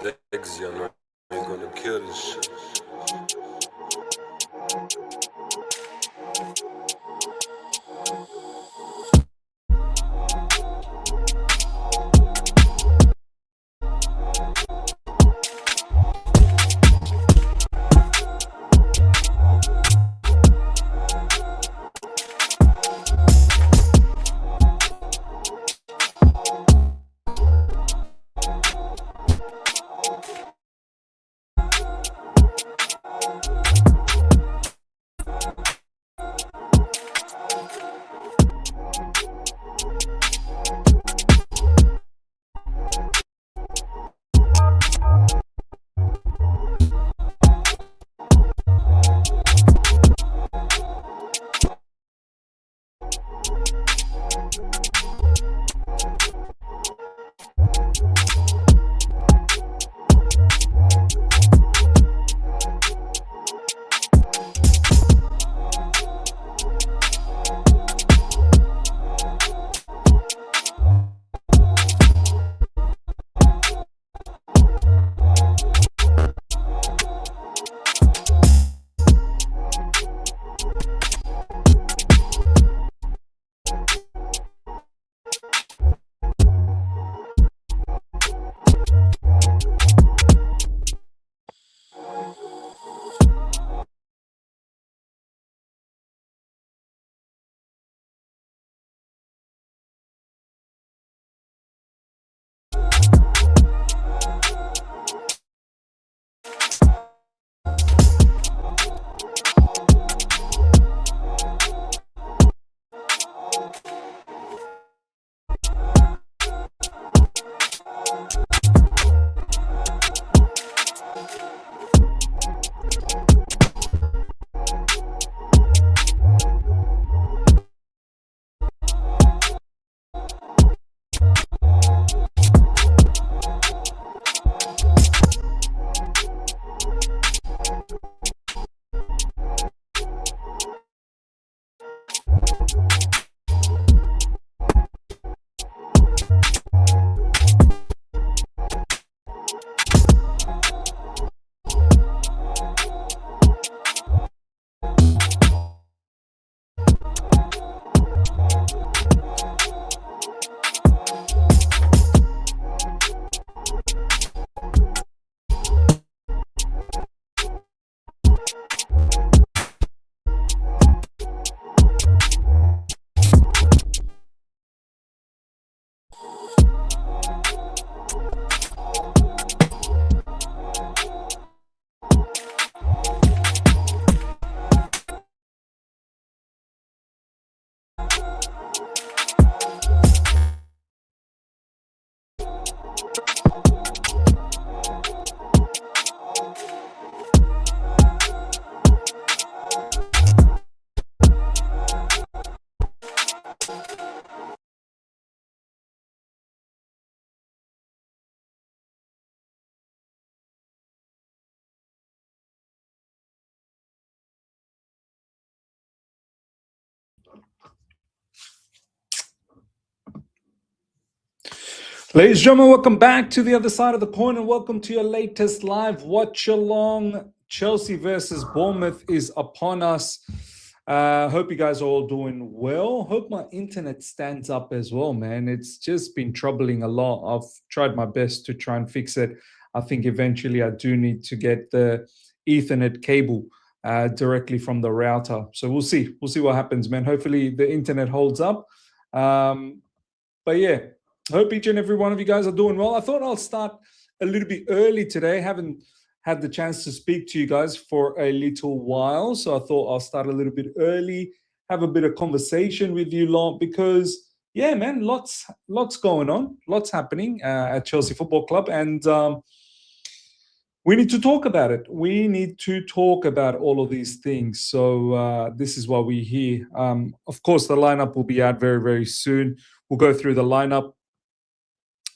Legs, you know, you're gonna kill this shit. Ladies and gentlemen, welcome back to the other side of the coin and welcome to your latest live watch along. Chelsea versus Bournemouth is upon us. Hope you guys are all doing well. Hope my internet stands up as well, man. It's just been troubling a lot. I've tried my best to try and fix it. I think eventually I do need to get the Ethernet cable directly from the router. So we'll see. We'll see what happens, man. Hopefully the internet holds up. But yeah, hope each and every one of you guys are doing well. I thought I'll start a little bit early today. Haven't had the chance to speak to you guys for a little while. So I thought I'll start a little bit early, have a bit of conversation with you lot because, yeah, man, lots going on, lots happening at Chelsea Football Club. And we need to talk about it. We need to talk about all of these things. So this is why we're here. Of course, the lineup will be out very, very soon. We'll go through the lineup.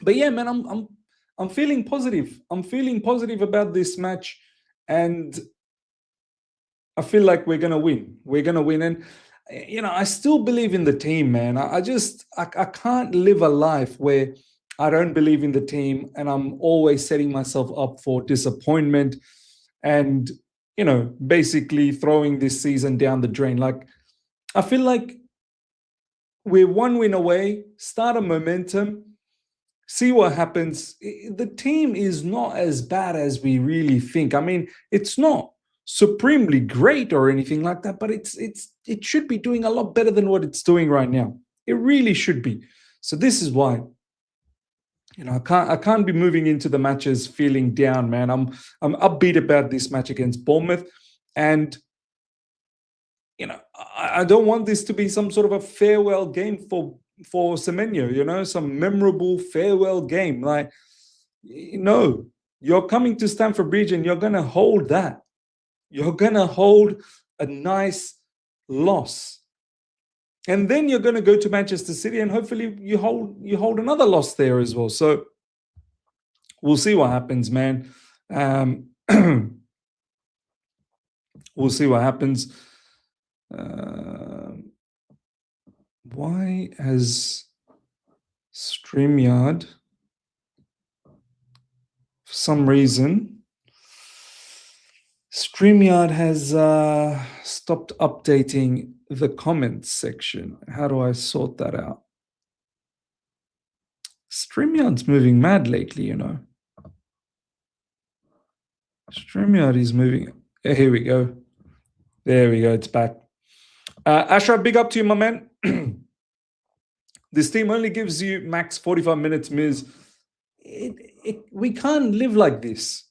But yeah, man, I'm feeling positive. I'm feeling positive about this match, and I feel like we're gonna win. We're gonna win, and I still believe in the team, man. I can't live a life where I don't believe in the team, and I'm always setting myself up for disappointment and, basically throwing this season down the drain. Like, I feel like we're one win away, start a momentum, see what happens. The team is not as bad as we really think. I mean, it's not supremely great or anything like that, but it should be doing a lot better than what it's doing right now. It really should be. So this is why, I can't be moving into the matches feeling down, man. I'm upbeat about this match against Bournemouth, and I don't want this to be some sort of a farewell game for Semenyo, some memorable farewell game. Like, no, you're coming to Stamford Bridge and you're gonna hold that. You're gonna hold a nice loss. And then you're gonna go to Manchester City and hopefully you hold another loss there as well. So we'll see what happens, man. We'll see what happens. Why has StreamYard, for some reason, StreamYard has stopped updating the comments section? How do I sort that out? StreamYard's moving mad lately, StreamYard is moving. Here we go. There we go. It's back. Ashraf, big up to you, my man. This team only gives you max 45 minutes, Miz. We can't live like this.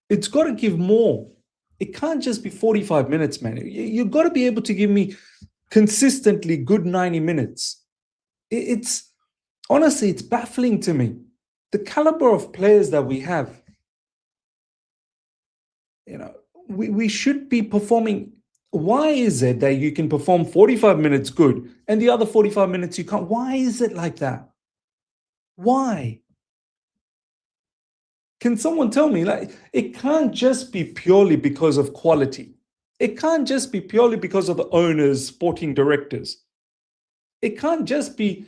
It's got to give more. It can't just be 45 minutes, man. You've got to be able to give me consistently good 90 minutes. It's honestly, it's baffling to me. The caliber of players that we have, we should be performing. Why is it that you can perform 45 minutes good and the other 45 minutes you can't? Why is it like that? Why? Can someone tell me? Like, it can't just be purely because of quality. It can't just be purely because of the owners, sporting directors. It can't just be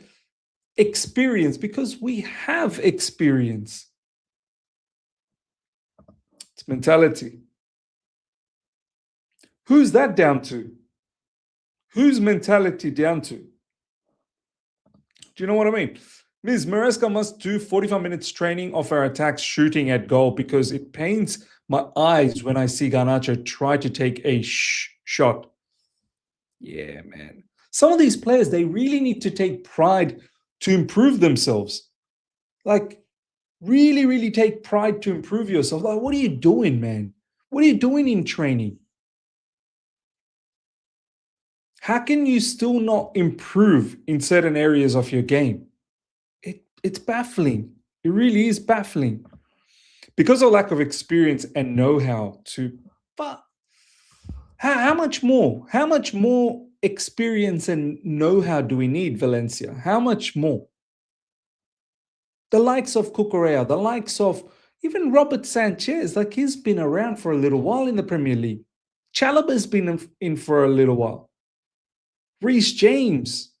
experience, because we have experience. It's mentality. Who's that down to? Whose mentality down to? Do you know what I mean? Ms. Maresca must do 45 minutes training of our attacks shooting at goal, because it pains my eyes when I see Garnacho try to take a shot. Yeah, man. Some of these players, they really need to take pride to improve themselves. Like, really, really take pride to improve yourself. Like, what are you doing, man? What are you doing in training? How can you still not improve in certain areas of your game? It's baffling. It really is baffling. Because of lack of experience and know-how but how much more? How much more experience and know-how do we need, Valencia? How much more? The likes of Cucurella, the likes of even Robert Sanchez, like, he's been around for a little while in the Premier League. Chalobah's been in for a little while. Reece James,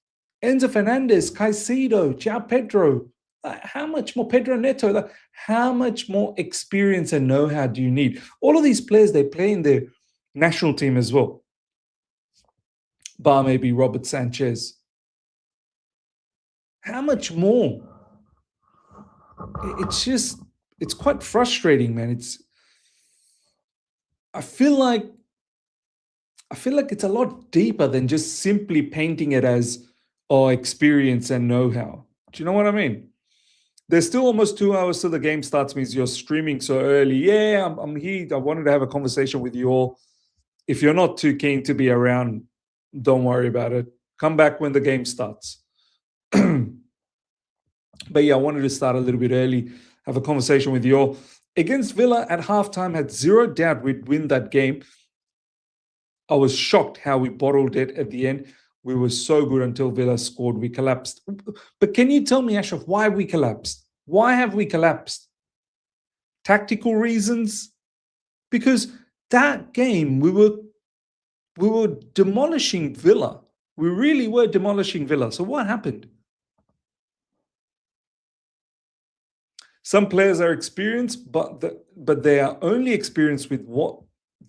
Enzo Fernandez, Caicedo, João Pedro. How much more? Pedro Neto. How much more experience and know-how do you need? All of these players, they play in the national team as well. Bar maybe Robert Sanchez. How much more? It's quite frustrating, man. I feel like it's a lot deeper than just simply painting it as experience and know-how. Do you know what I mean? There's still almost 2 hours till the game starts, means you're streaming so early. Yeah, I'm here. I wanted to have a conversation with you all. If you're not too keen to be around, don't worry about it. Come back when the game starts. But yeah, I wanted to start a little bit early, have a conversation with you all. Against Villa at halftime, had zero doubt we'd win that game. I was shocked how we bottled it at the end. We were so good until Villa scored. We collapsed. But can you tell me, Ashraf, why we collapsed? Why have we collapsed? Tactical reasons? Because that game, we were demolishing Villa. We really were demolishing Villa. So what happened? Some players are experienced, but they are only experienced with what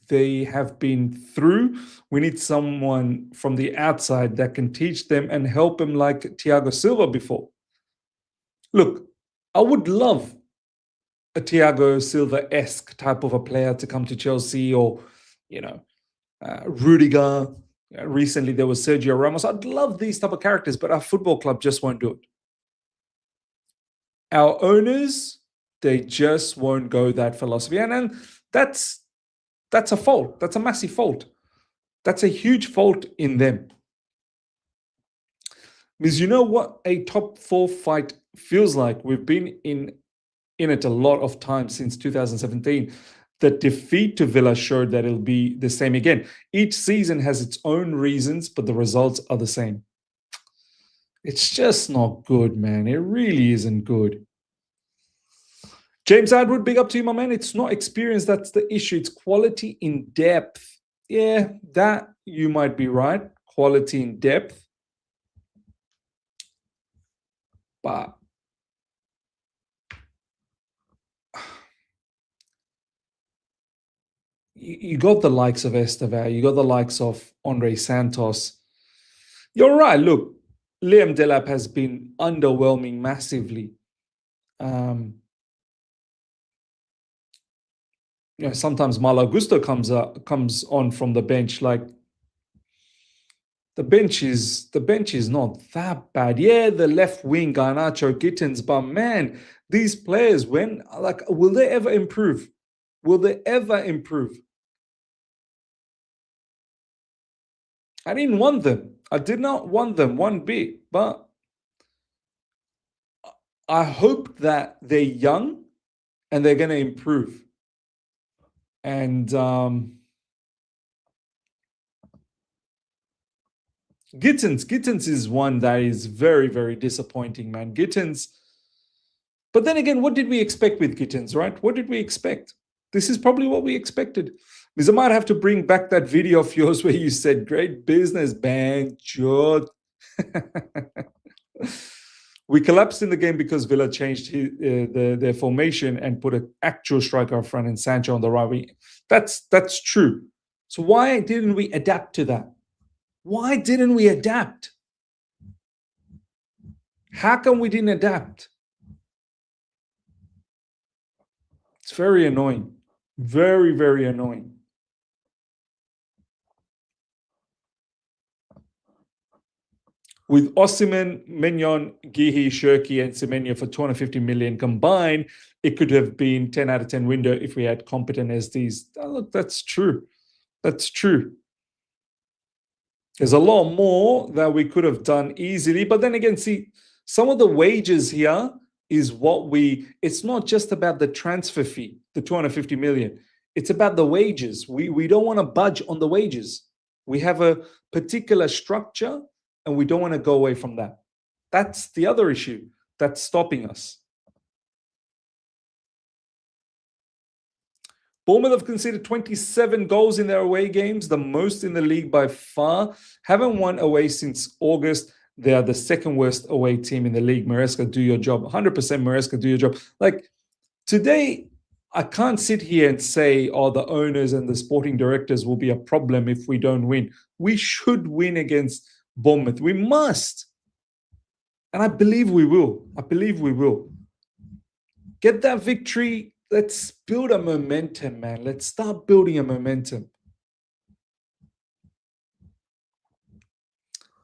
they have been through. We need someone from the outside that can teach them and help them, like Thiago Silva before. Look, I would love a Thiago Silva-esque type of a player to come to Chelsea, or, you know, Rudiger. Recently, there was Sergio Ramos. I'd love these type of characters, but our football club just won't do it. Our owners, they just won't go that philosophy, and that's a fault. That's a massive fault. That's a huge fault in them. Because you know what a top four fight feels like? We've been in it a lot of times since 2017. The defeat to Villa showed that it'll be the same again. Each season has its own reasons, but the results are the same. It's just not good, man. It really isn't good. James Atwood, big up to you, my man. It's not experience that's the issue. It's quality in depth. Yeah, that you might be right. Quality in depth. But you got the likes of Estevao, you got the likes of Andre Santos. You're right. Look, Liam Delap has been underwhelming massively. Sometimes Malo Gusto comes on from the bench. Like, the bench is not that bad. Yeah, the left wing, Garnacho, Gittins, but man, these players, will they ever improve? Will they ever improve? I didn't want them. I did not want them one bit, but I hope that they're young and they're going to improve. And Gittins is one that is very, very disappointing, man. Gittins. But then again, what did we expect with Gittins, right? What did we expect? This is probably what we expected. Because I might have to bring back that video of yours where you said, great business, bang, George. We collapsed in the game because Villa changed their formation and put an actual striker up front and Sancho on the right wing. That's true. So why didn't we adapt to that? Why didn't we adapt? How come we didn't adapt? It's very annoying. Very, very annoying. With Osimhen, Mignon, Gihi, Shirky, and Semenyo for 250 million combined, it could have been 10 out of 10 window if we had competent SDs. Look, that's true. That's true. There's a lot more that we could have done easily. But then again, see, some of the wages here is it's not just about the transfer fee, the 250 million. It's about the wages. We don't want to budge on the wages. We have a particular structure and we don't want to go away from that. That's the other issue that's stopping us. Bournemouth have conceded 27 goals in their away games, the most in the league by far. Haven't won away since August. They are the second worst away team in the league. Maresca, do your job. 100% Maresca, do your job. Like, today, I can't sit here and say, the owners and the sporting directors will be a problem if we don't win. We should win against Bournemouth. We must. And I believe we will. I believe we will. Get that victory. Let's build a momentum, man. Let's start building a momentum.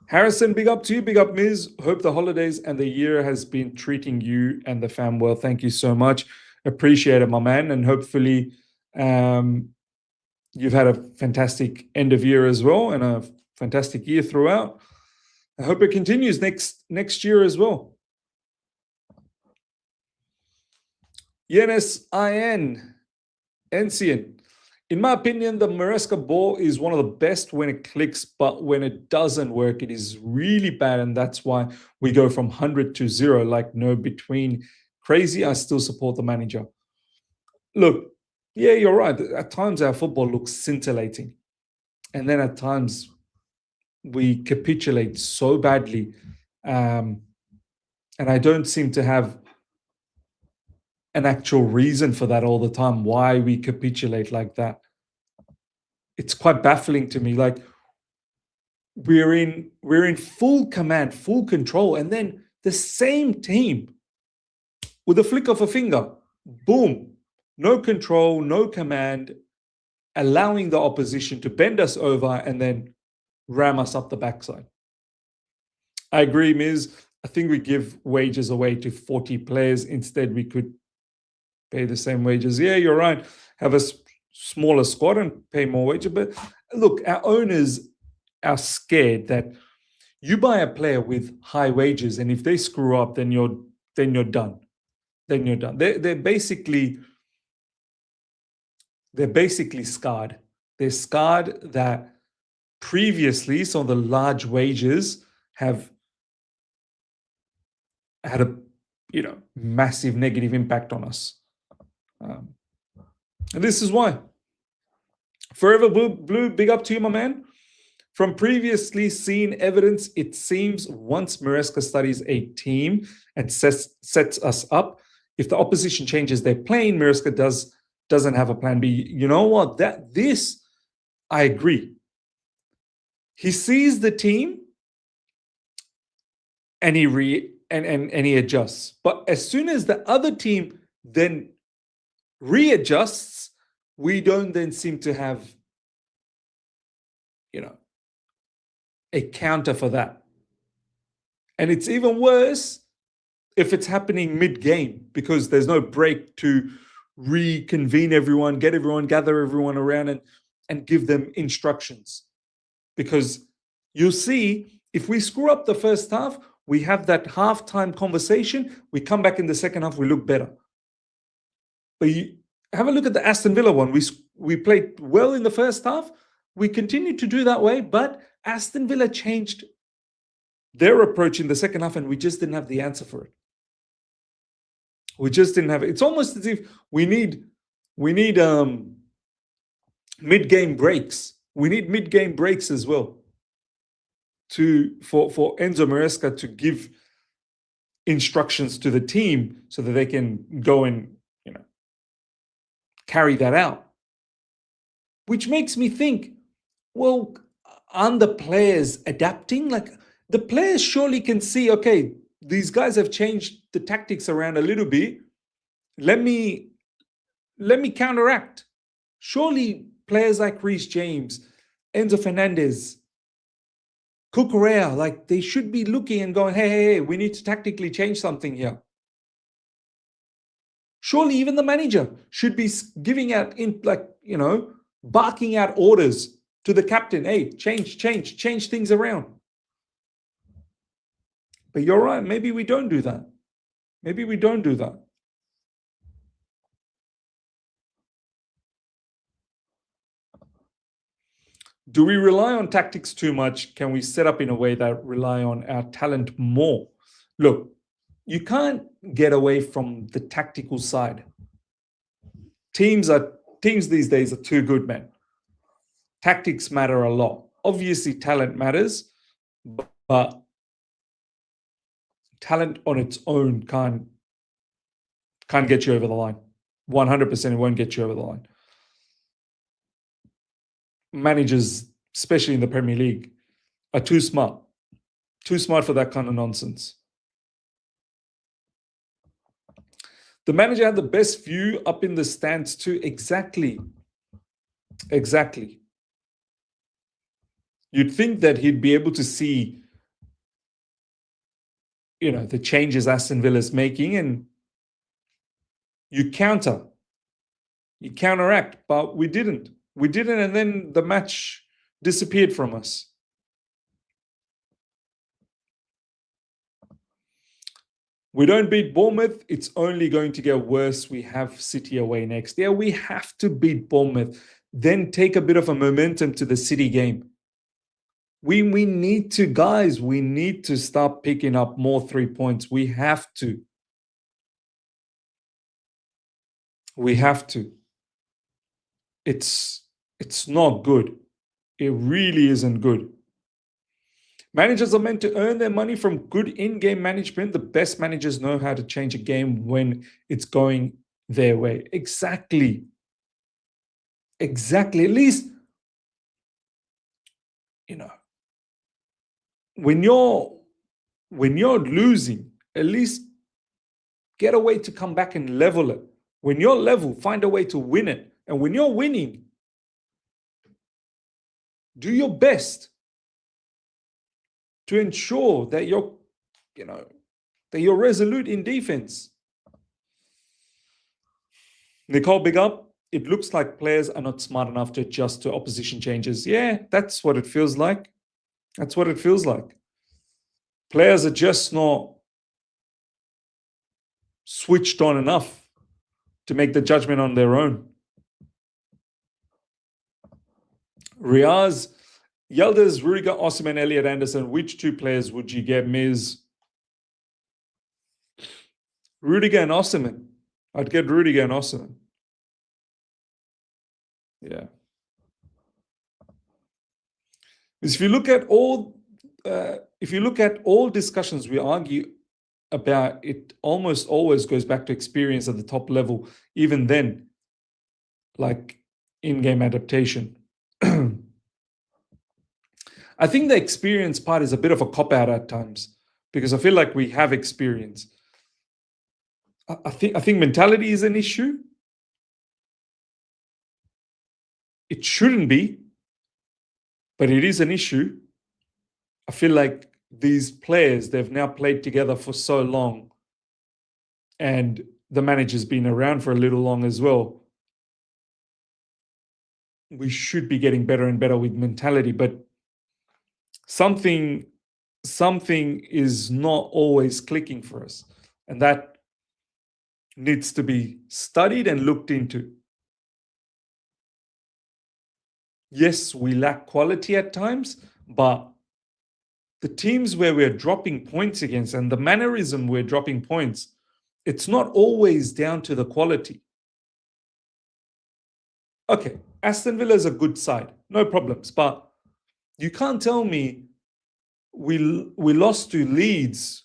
Harrison, big up to you. Big up, Miz. Hope the holidays and the year has been treating you and the fam well. Thank you so much. Appreciate it, my man. And hopefully you've had a fantastic end of year as well and a fantastic year throughout. I hope it continues next year as well. Yenes IN, Encian. In my opinion, the Maresca ball is one of the best when it clicks, but when it doesn't work, it is really bad. And that's why we go from 100 to 0, like no between. Crazy, I still support the manager. Look, yeah, you're right. At times, our football looks scintillating. And then at times, we capitulate so badly. And I don't seem to have an actual reason for that all the time, why we capitulate like that. It's quite baffling to me. Like, we're in full command, full control, and then the same team, with a flick of a finger, boom, no control, no command, allowing the opposition to bend us over and then ram us up the backside. I agree, Miz. I think we give wages away to 40 players. Instead, we could pay the same wages. Yeah, you're right. Have a smaller squad and pay more wages. But look, our owners are scared that you buy a player with high wages, and if they screw up, then you're done. Then you're done. They're basically scarred. They're scarred that previously some of the large wages have had a massive negative impact on us. And this is why. Forever Blue, big up to you, my man. From previously seen evidence, it seems once Maresca studies a team and sets us up, if the opposition changes their plan, Maresca doesn't have a plan B. You know what? This I agree. He sees the team and he adjusts. But as soon as the other team then readjusts, we don't then seem to have, a counter for that. And it's even worse if it's happening mid-game, because there's no break to reconvene everyone, gather everyone around and give them instructions. Because you'll see, if we screw up the first half, we have that halftime conversation, we come back in the second half, we look better. But you have a look at the Aston Villa one. We played well in the first half. We continued to do that way, but Aston Villa changed their approach in the second half, and we just didn't have the answer for it. We just didn't have it. It's almost as if we need mid-game breaks. We need mid-game breaks as well for Enzo Maresca to give instructions to the team so that they can go and carry that out. Which makes me think, well, aren't the players adapting? Like, the players surely can see, okay, these guys have changed the tactics around a little bit. Let me counteract. Surely players like Reece James, Enzo Fernandez, Cucurella, like, they should be looking and going, hey, we need to tactically change something here. Surely even the manager should be giving out, barking out orders to the captain. Hey, change things around. But you're right. Maybe we don't do that. Do we rely on tactics too much? Can we set up in a way that rely on our talent more? Look, you can't get away from the tactical side. Teams these days are too good, man. Tactics matter a lot. Obviously, talent matters, but talent on its own can't get you over the line. 100% it won't get you over the line. Managers, especially in the Premier League, are too smart for that kind of nonsense. The manager had the best view up in the stands too. Exactly. You'd think that he'd be able to see, the changes Aston Villa's making, and you counteract, but we didn't, and then the match disappeared from us. We don't beat Bournemouth, it's only going to get worse. We have City away next. Yeah, we have to beat Bournemouth, then take a bit of a momentum to the City game. We need to, guys, we need to start picking up more 3 points. We have to. It's not good. It really isn't good. Managers are meant to earn their money from good in-game management. The best managers know how to change a game when it's going their way. Exactly. Exactly. At least, when you're losing, at least get a way to come back and level it. When you're level, find a way to win it. And when you're winning, do your best to ensure that you're resolute in defense. Nicole, big up. It looks like players are not smart enough to adjust to opposition changes. Yeah, that's what it feels like. That's what it feels like. Players are just not switched on enough to make the judgment on their own. Riaz, Yildiz, Rudiger, Osimhen, Elliot Anderson. Which two players would you get, Miz? Rudiger and Osimhen. I'd get Rudiger and Osimhen. Yeah. If you look at all discussions we argue about, it almost always goes back to experience at the top level. Even then, like in-game adaptation. I think the experience part is a bit of a cop-out at times because I feel like we have experience. I think mentality is an issue. It shouldn't be, but it is an issue. I feel like these players, they've now played together for so long, and the manager's been around for a little long as well. We should be getting better and better with mentality, but something is not always clicking for us, and that needs to be studied and looked into. Yes, we lack quality at times, but the teams where we're dropping points against and the mannerism we're dropping points, it's not always down to the quality. Okay, Aston Villa is a good side, no problems, but you can't tell me we lost to Leeds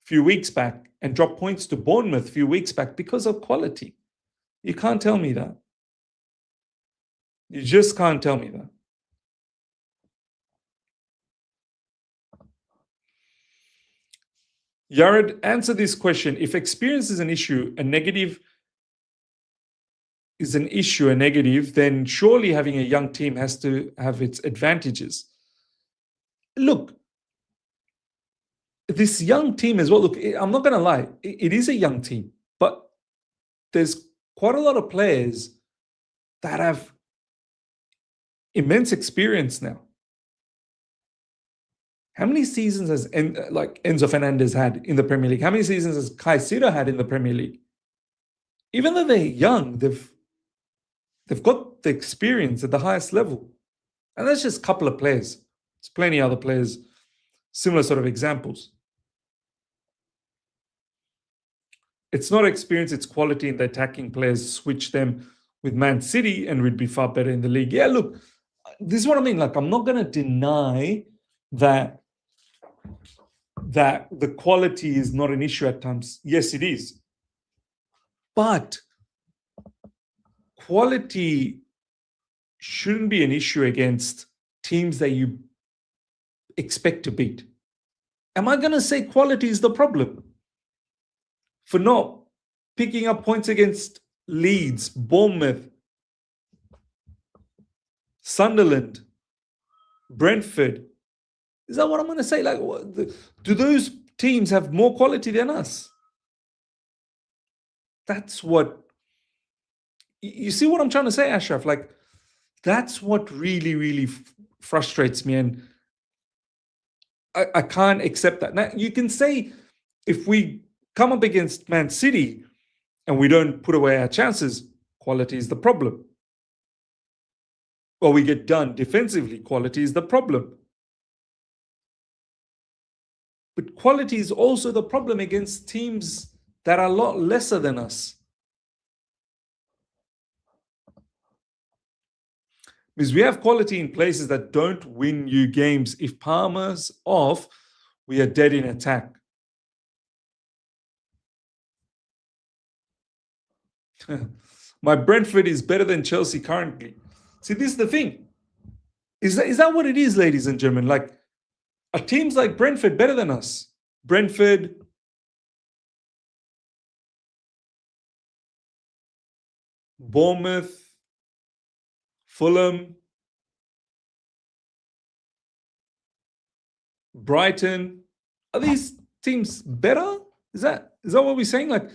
a few weeks back and dropped points to Bournemouth a few weeks back because of quality. You can't tell me that. You just can't tell me that. Yared, answer this question. If experience is an issue, a negative, then surely having a young team has to have its advantages. Look, this young team as well, look, I'm not going to lie, it is a young team, but there's quite a lot of players that have immense experience now. How many seasons has Enzo Fernandez had in the Premier League? How many seasons has Caicedo had in the Premier League? Even though they're young, they've got the experience at the highest level. And that's just a couple of players. There's plenty of other players, similar sort of examples. It's not experience, it's quality in the attacking players. Switch them with Man City and we'd be far better in the league. Yeah, look, this is what I mean. Like, I'm not going to deny that the quality is not an issue at times. Yes, it is. But quality shouldn't be an issue against teams that you expect to beat. Am I going to say quality is the problem for not picking up points against Leeds, Bournemouth, Sunderland, Brentford? Is that what I'm going to say? Like, do those teams have more quality than us? That's what... You see what I'm trying to say, Ashraf? Like, that's what really, really frustrates me. And I can't accept that. Now, you can say if we come up against Man City and we don't put away our chances, quality is the problem. Or we get done defensively, quality is the problem. But quality is also the problem against teams that are a lot lesser than us. Because we have quality in places that don't win you games. If Palmer's off, we are dead in attack. My Brentford is better than Chelsea currently. See, this is the thing. Is that what it is, ladies and gentlemen? Like, are teams like Brentford better than us? Brentford, Bournemouth, Fulham, Brighton. Are these teams better? Is that what we're saying? Like,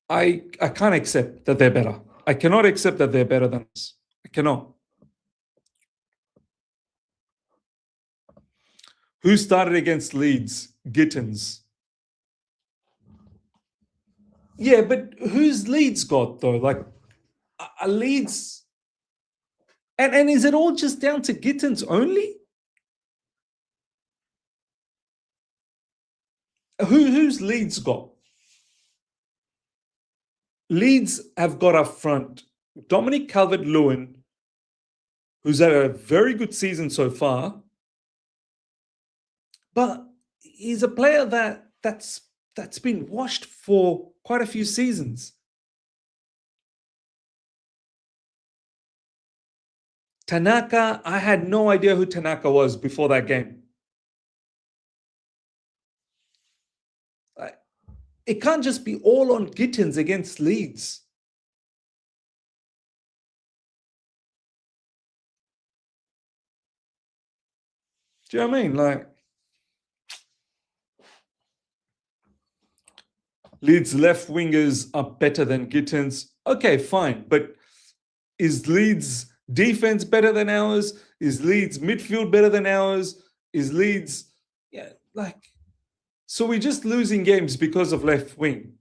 I can't accept that they're better. I cannot accept that they're better than us. I cannot. Who started against Leeds? Gittins. Yeah, but who's Leeds got though? Like, are Leeds, and is it all just down to Gittins only? Who's Leeds got? Leeds have got up front Dominic Calvert-Lewin, who's had a very good season so far, but he's a player that's been washed for quite a few seasons. Tanaka, I had no idea who Tanaka was before that game. It can't just be all on Gittins against Leeds. Do you know what I mean? Like, Leeds left wingers are better than Gittins. Okay, fine. But is Leeds defense better than ours? Is Leeds midfield better than ours? Is Leeds, yeah, like, so we're just losing games because of left wing.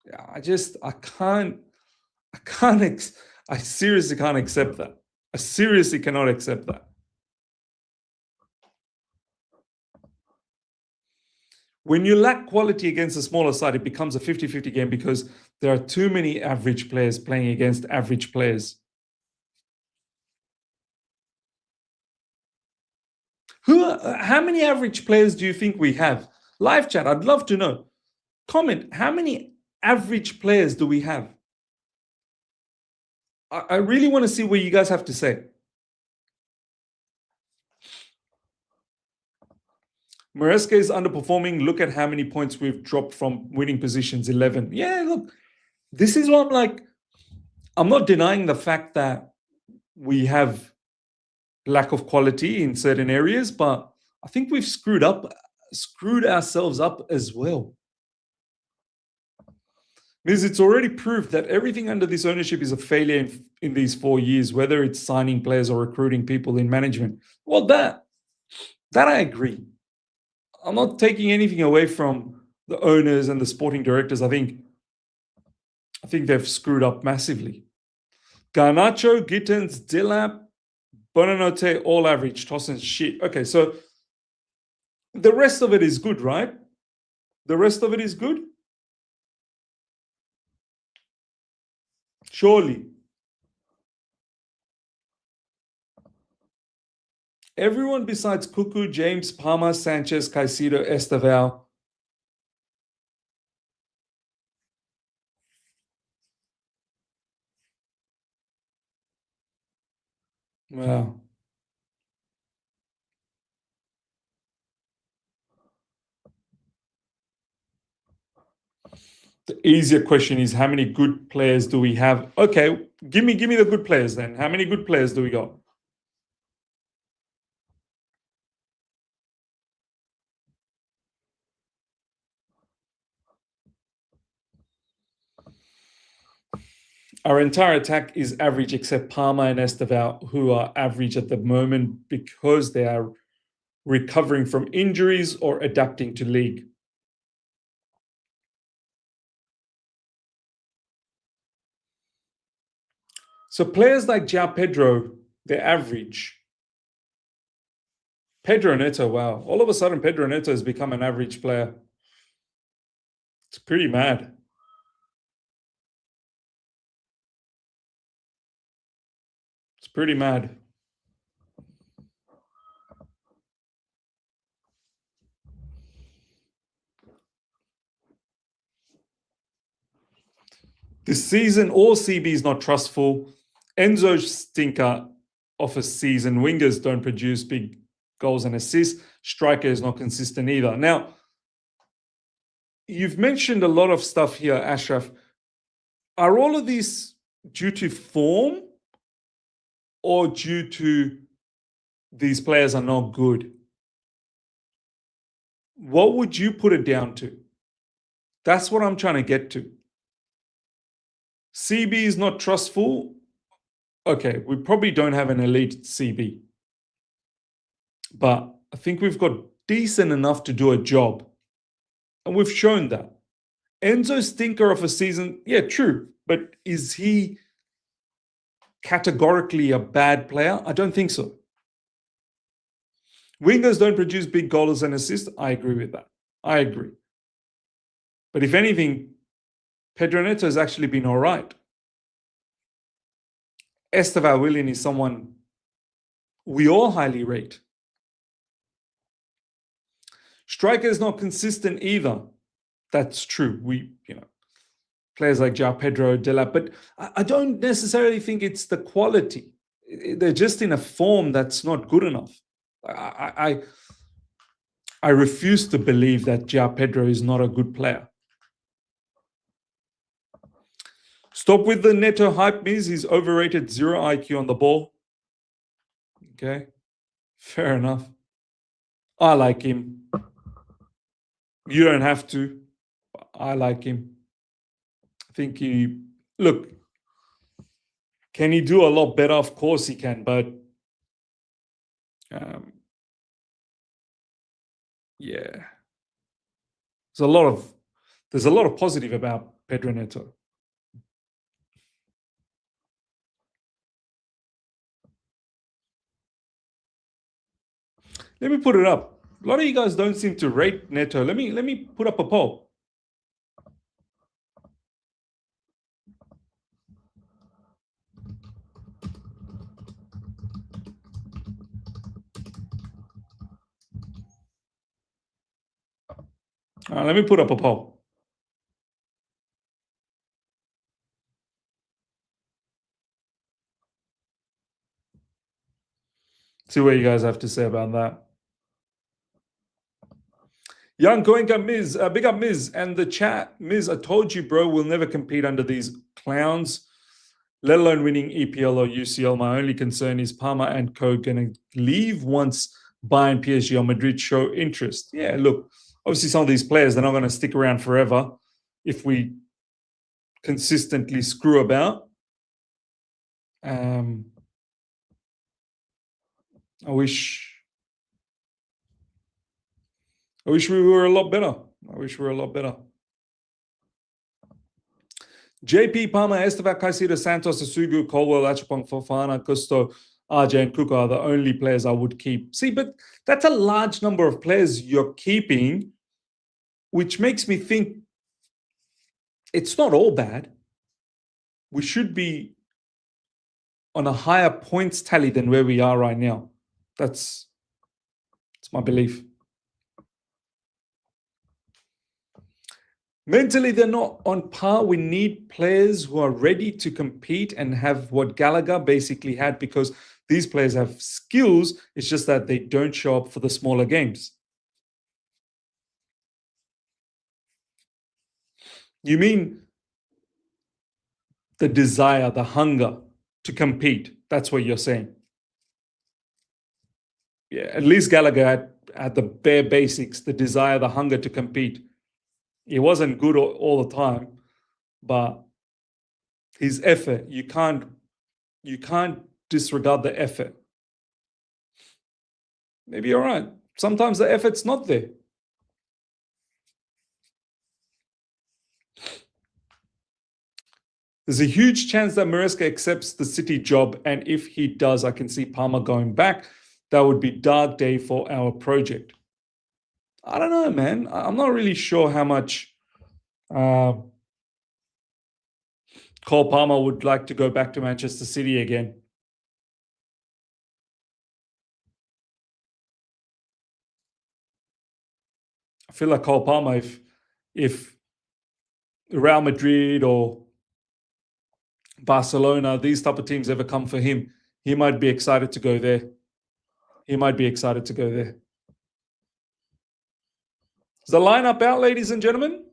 Yeah, I seriously can't accept that. I seriously cannot accept that. When you lack quality against a smaller side, it becomes a 50-50 game because there are too many average players playing against average players. How many average players do you think we have? Live chat, I'd love to know. Comment, how many average players do we have? I really want to see what you guys have to say. Maresca is underperforming. Look at how many points we've dropped from winning positions, 11. Yeah, look, this is what I'm like. I'm not denying the fact that we have lack of quality in certain areas, but I think we've screwed ourselves up as well. Because it's already proved that everything under this ownership is a failure in these 4 years, whether it's signing players or recruiting people in management. Well, that I agree. I'm not taking anything away from the owners and the sporting directors. I think they've screwed up massively. Garnacho, Gittins, Dillap, Bonanote, all average. Tosin, shit. Okay, so the rest of it is good, right? The rest of it is good? Surely. Everyone besides Cuckoo, James, Palmer, Sanchez, Caicedo, Estevao. Wow. The easier question is how many good players do we have? Okay, give me the good players then. How many good players do we got? Our entire attack is average except Palmer and Estevao, who are average at the moment because they are recovering from injuries or adapting to league. So players like João Pedro, they're average. Pedro Neto, wow. All of a sudden, Pedro Neto has become an average player. It's pretty mad. pretty mad. This season, all CB is not trustful. Enzo stinker of a season. Wingers don't produce big goals and assists. Striker is not consistent either. Now, you've mentioned a lot of stuff here, Ashraf. Are all of these due to form or due to these players are not good? What would you put it down to? That's what I'm trying to get to. CB is not trustful. Okay, we probably don't have an elite CB. But I think we've got decent enough to do a job. And we've shown that. Enzo stinker of a season, yeah, true. But is he categorically a bad player? I don't think so. Wingers don't produce big goals and assists. I agree with that. I agree. But if anything, Pedro Neto has actually been all right. Estevan Willian is someone we all highly rate. Striker is not consistent either. That's true. Players like João Pedro, Delap, but I don't necessarily think it's the quality. They're just in a form that's not good enough. I refuse to believe that João Pedro is not a good player. Stop with the Neto hype, Miz. He's overrated, 0 IQ on the ball. Okay, fair enough. I like him. You don't have to. I like him. I think can he do a lot better? Of course he can, but yeah. There's a lot of positive about Pedro Neto. Let me put it up. A lot of you guys don't seem to rate Neto. Let me put up a poll. Let me put up a poll. See what you guys have to say about that. Young Goenka Miz, big up Miz and the chat. Miz, I told you, bro, we'll never compete under these clowns, let alone winning EPL or UCL. My only concern is Parma and Co going to leave once Bayern, PSG or Madrid show interest. Yeah, look, obviously some of these players, they're not going to stick around forever if we consistently screw about. I wish we were a lot better. JP, Palmer, Estevan, Caicedo, Santos, Asugu, Colwell, Achapong, Fofana, Gusto, RJ, and Kuka are the only players I would keep. See, but that's a large number of players you're keeping, which makes me think it's not all bad. We should be on a higher points tally than where we are right now. That's my belief. Mentally, they're not on par. We need players who are ready to compete and have what Gallagher basically had, because these players have skills. It's just that they don't show up for the smaller games. You mean the desire, the hunger to compete? That's what you're saying. Yeah, at least Gallagher had the bare basics, the desire, the hunger to compete. He wasn't good all the time, but his effort, you can't disregard the effort. Maybe you're right. Sometimes the effort's not there. There's a huge chance that Maresca accepts the City job, and if he does, I can see Palmer going back. That would be dark day for our project. I don't know, man. I'm not really sure how much Cole Palmer would like to go back to Manchester City again. feel like Cole Palmer, if Real Madrid or Barcelona, these type of teams ever come for him, he might be excited to go there. He might be excited to go there. Is the lineup out, ladies and gentlemen?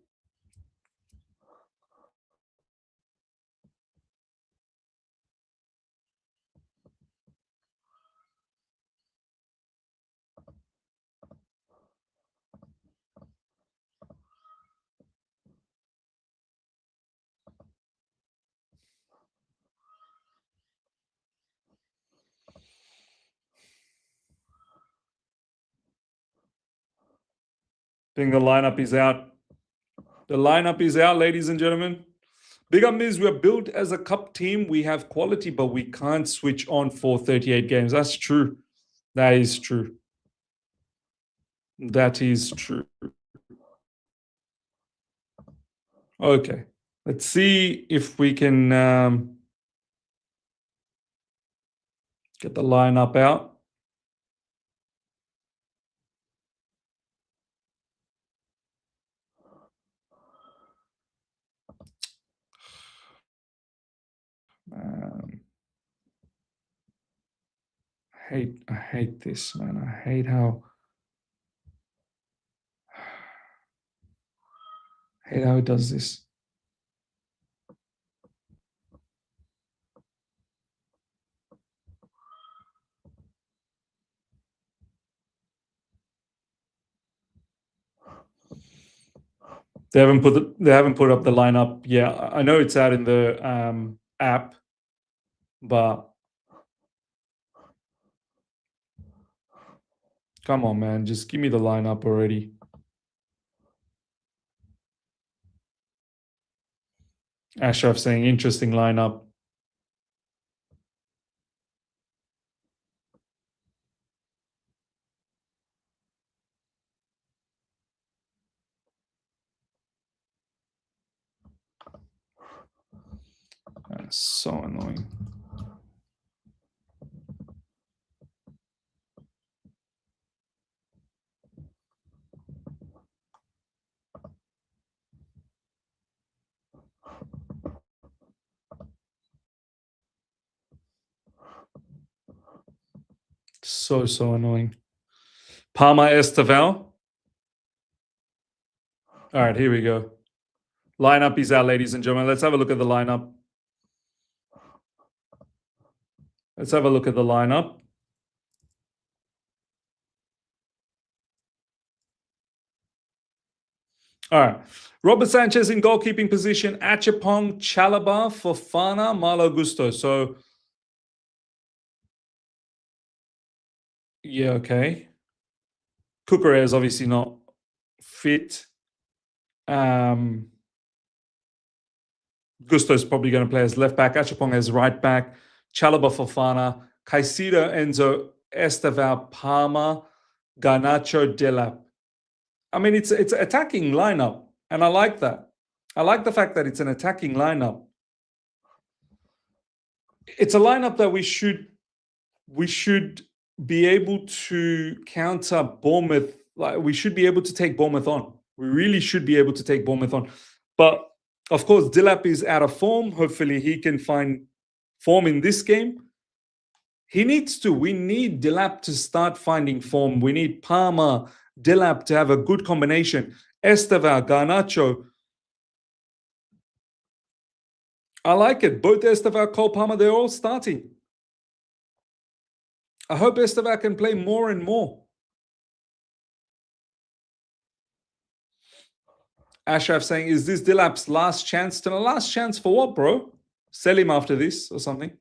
I think the lineup is out. The lineup is out, ladies and gentlemen. Big up is we're built as a cup team. We have quality, but we can't switch on for 38 games. That's true. That is true. That is true. Okay. Let's see if we can get the lineup out. I hate this, man. I hate how it does this. They haven't put up the lineup. Yeah, I know it's out in the app, but come on, man, just give me the lineup already. Ashraf saying interesting lineup. That's so annoying. So annoying. Palma Estaval. All right, here we go. Lineup is out, ladies and gentlemen. Let's have a look at the lineup. Let's have a look at the lineup. All right. Robert Sanchez in goalkeeping position. Achapong, Chalobah, Fofana, Malo Gusto. So, yeah, okay. Kukure is obviously not fit. Gusto is probably going to play as left back. Achapong as right back. Chalobah, Fofana, Caicedo, Enzo, Estaval, Palma, Garnacho, Delap. I mean, it's an attacking lineup, and I like that. I like the fact that it's an attacking lineup. It's a lineup that we should be able to counter Bournemouth. Like, we should be able to take Bournemouth on. We really should be able to take Bournemouth on. But of course, Delap is out of form. Hopefully, he can find form in this game. He needs to. We need Delap to start finding form. We need Palma, Delap to have a good combination. Estaval, Garnacho. I like it. Both Estaval, Cole Palmer, they're all starting. I hope Estaval can play more and more. Ashraf saying, is this Delap's last chance? To the last chance for what, bro? Sell him after this or something.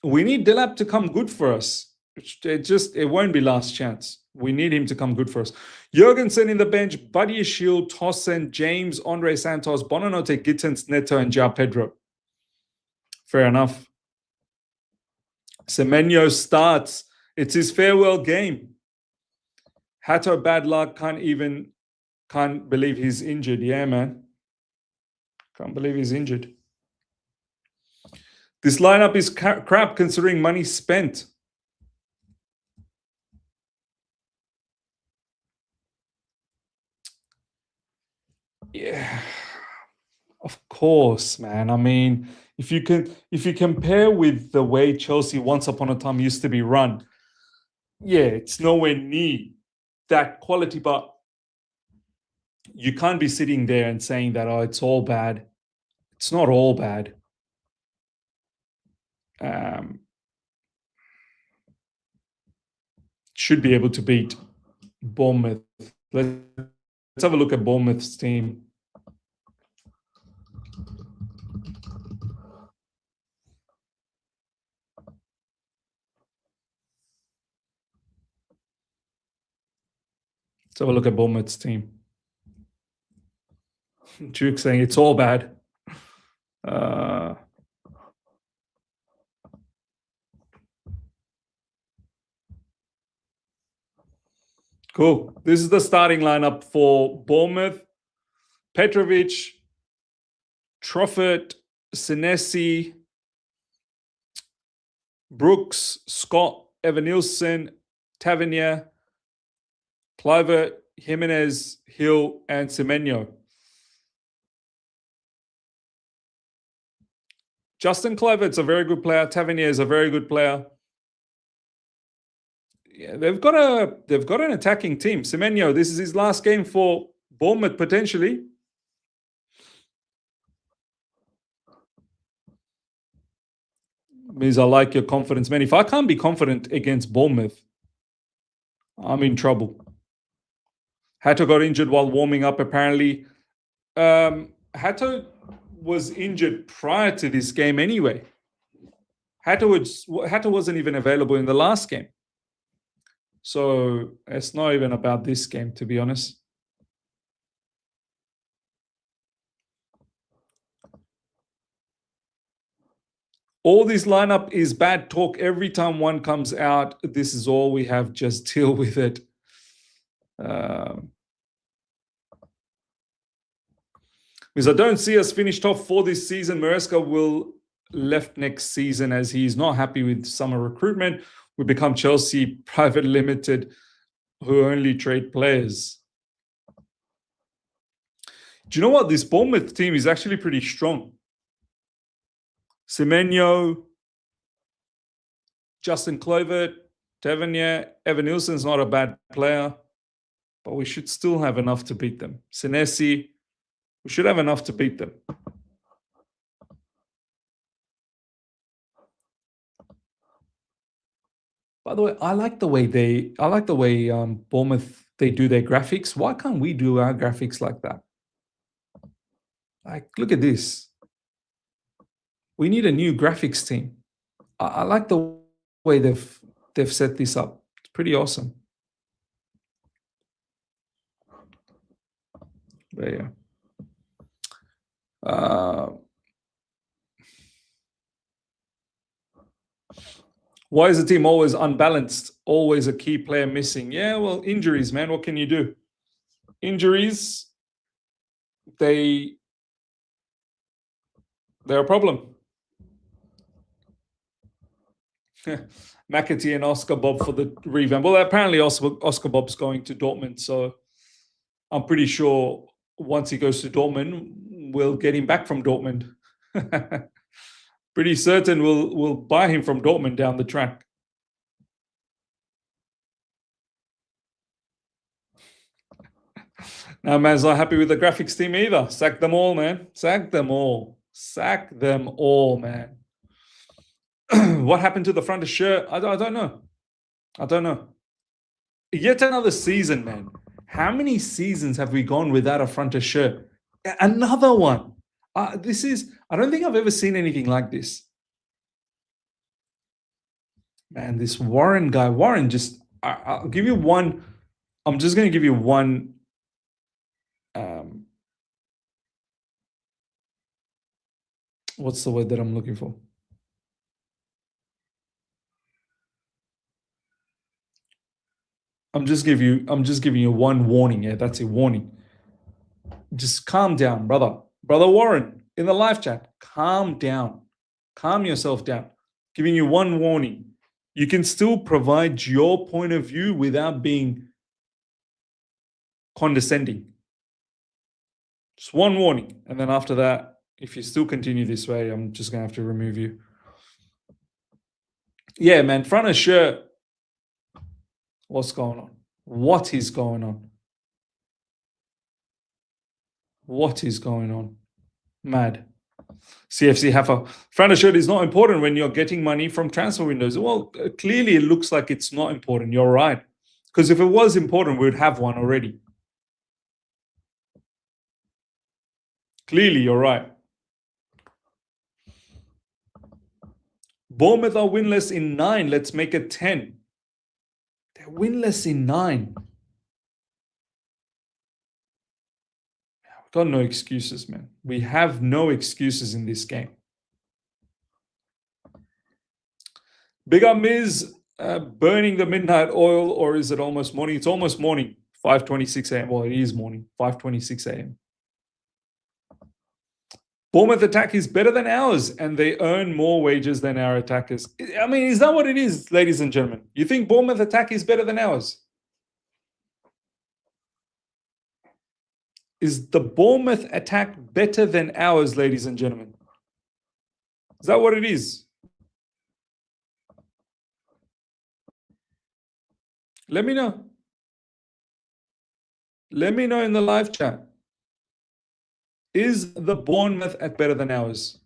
We need Delap to come good for us. It won't be last chance. We need him to come good for us. Jurgensen in the bench, Buddy Ashil, Tossen, James, Andre Santos, Bonanote, Gittens, Neto, and Ja Pedro. Fair enough. Semenyo starts. It's his farewell game. Hato, bad luck. Can't believe he's injured. Yeah, man. Can't believe he's injured. This lineup is crap considering money spent. Yeah, of course, man. I mean, if you compare with the way Chelsea once upon a time used to be run, yeah, it's nowhere near that quality, but you can't be sitting there and saying that, oh, it's all bad. It's not all bad. Um, should be able to beat Bournemouth. Let's have a look at Bournemouth's team. Let's have a look at Bournemouth's team. Duke saying it's all bad. Cool. This is the starting lineup for Bournemouth. Petrovic, Truffert, Senesi, Brooks, Scott, Evanilson, Tavernier, Kluivert, Jimenez, Hill, and Semenyo. Justin Kluivert's a very good player. Tavernier is a very good player. Yeah, they've got an attacking team. Semenyo, this is his last game for Bournemouth potentially. Means I like your confidence, man. If I can't be confident against Bournemouth, I'm in trouble. Hato got injured while warming up, apparently. Hato was injured prior to this game anyway. Hato wasn't even available in the last game. So it's not even about this game, to be honest. All this lineup is bad talk. Every time one comes out, this is all we have. Just deal with it. Because I don't see us finished off for this season. Maresca will left next season as he's not happy with summer recruitment. We become Chelsea Private Limited, who only trade players. Do you know what? This Bournemouth team is actually pretty strong. Semenyo, Justin Kluivert, Tavernier, Evan Nilsson's not a bad player, but we should still have enough to beat them. Senesi, we should have enough to beat them. By the way, I like the way Bournemouth, they do their graphics. Why can't we do our graphics like that? Like, look at this. We need a new graphics team. I like the way they've set this up. It's pretty awesome. But yeah. Why is the team always unbalanced? Always a key player missing? Yeah, well, injuries, man. What can you do? Injuries, they're a problem. McAtee and Oscar Bob for the revamp. Well, apparently Oscar Bob's going to Dortmund, so I'm pretty sure once he goes to Dortmund, we'll get him back from Dortmund. Pretty certain we'll buy him from Dortmund down the track. Now, man's not happy with the graphics team either. Sack them all, man. Sack them all. Sack them all, man. What happened to the front of shirt? I don't know. I don't know. Yet another season, man. How many seasons have we gone without a front of shirt? Another one. I don't think I've ever seen anything like this. Man, this Warren guy. Warren, I'll give you one. I'm just going to give you one. What's the word that I'm looking for? I'm just giving you one warning. Yeah, that's a warning. Just calm down, brother. Brother Warren, in the live chat, calm down. Calm yourself down. Giving you one warning. You can still provide your point of view without being condescending. Just one warning. And then after that, if you still continue this way, I'm just going to have to remove you. Yeah, man. Front of shirt. What's going on? What is going on? What is going on? Mad. CFC Haffa. Front of shirt is not important when you're getting money from transfer windows. Well, clearly it looks like it's not important. You're right. Because if it was important, we would have one already. Clearly, you're right. Bournemouth are winless in 9. Let's make it 10. They're winless in 9. We've got no excuses, man. We have no excuses in this game. Big up Miz, burning the midnight oil, or is it almost morning? It's almost morning, 5:26 a.m. Well, it is morning, 5:26 a.m. Bournemouth attack is better than ours, and they earn more wages than our attackers. I mean, is that what it is, ladies and gentlemen? You think Bournemouth attack is better than ours? Is the Bournemouth attack better than ours, ladies and gentlemen? Is that what it is? Let me know. Let me know in the live chat. Is the Bournemouth attack better than ours?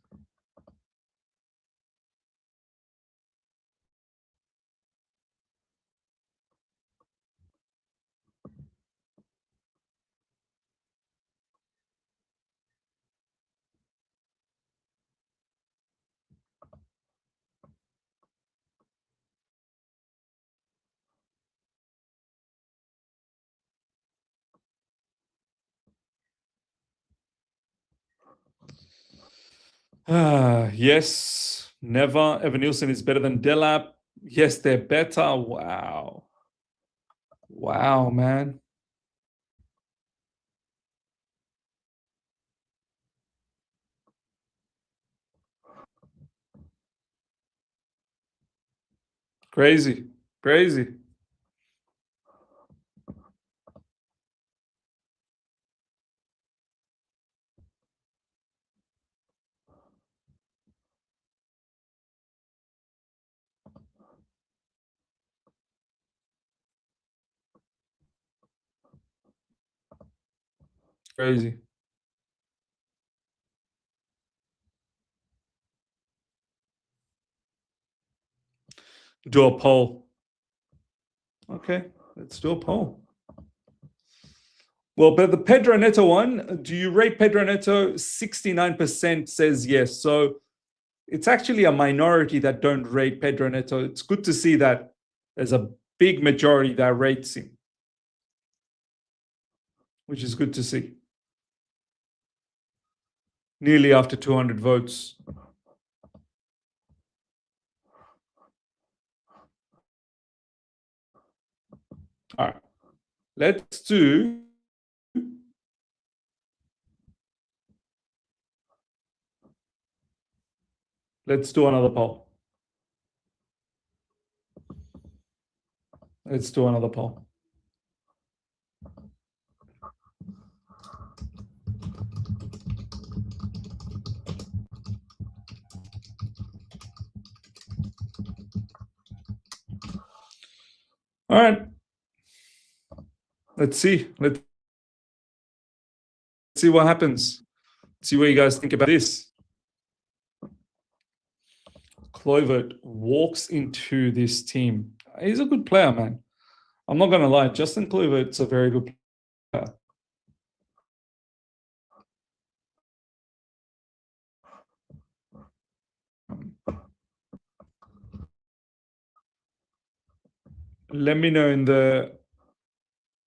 Yes, never. Evan Nielsen is better than Delap. Yes, they're better. Wow. Wow, man. Crazy. Crazy. Crazy. Do a poll. Okay, let's do a poll. Well, but the Pedro Neto one, do you rate Pedro Neto? 69% says yes. So it's actually a minority that don't rate Pedro Neto. It's good to see that there's a big majority that rates him, which is good to see. Nearly after 200 votes. All right, let's do another poll. Let's do another poll. All right. Let's see. Let's see what happens. See what you guys think about this. Kluivert walks into this team. He's a good player, man. I'm not going to lie. Justin Kluivert's a very good player. Let me know in the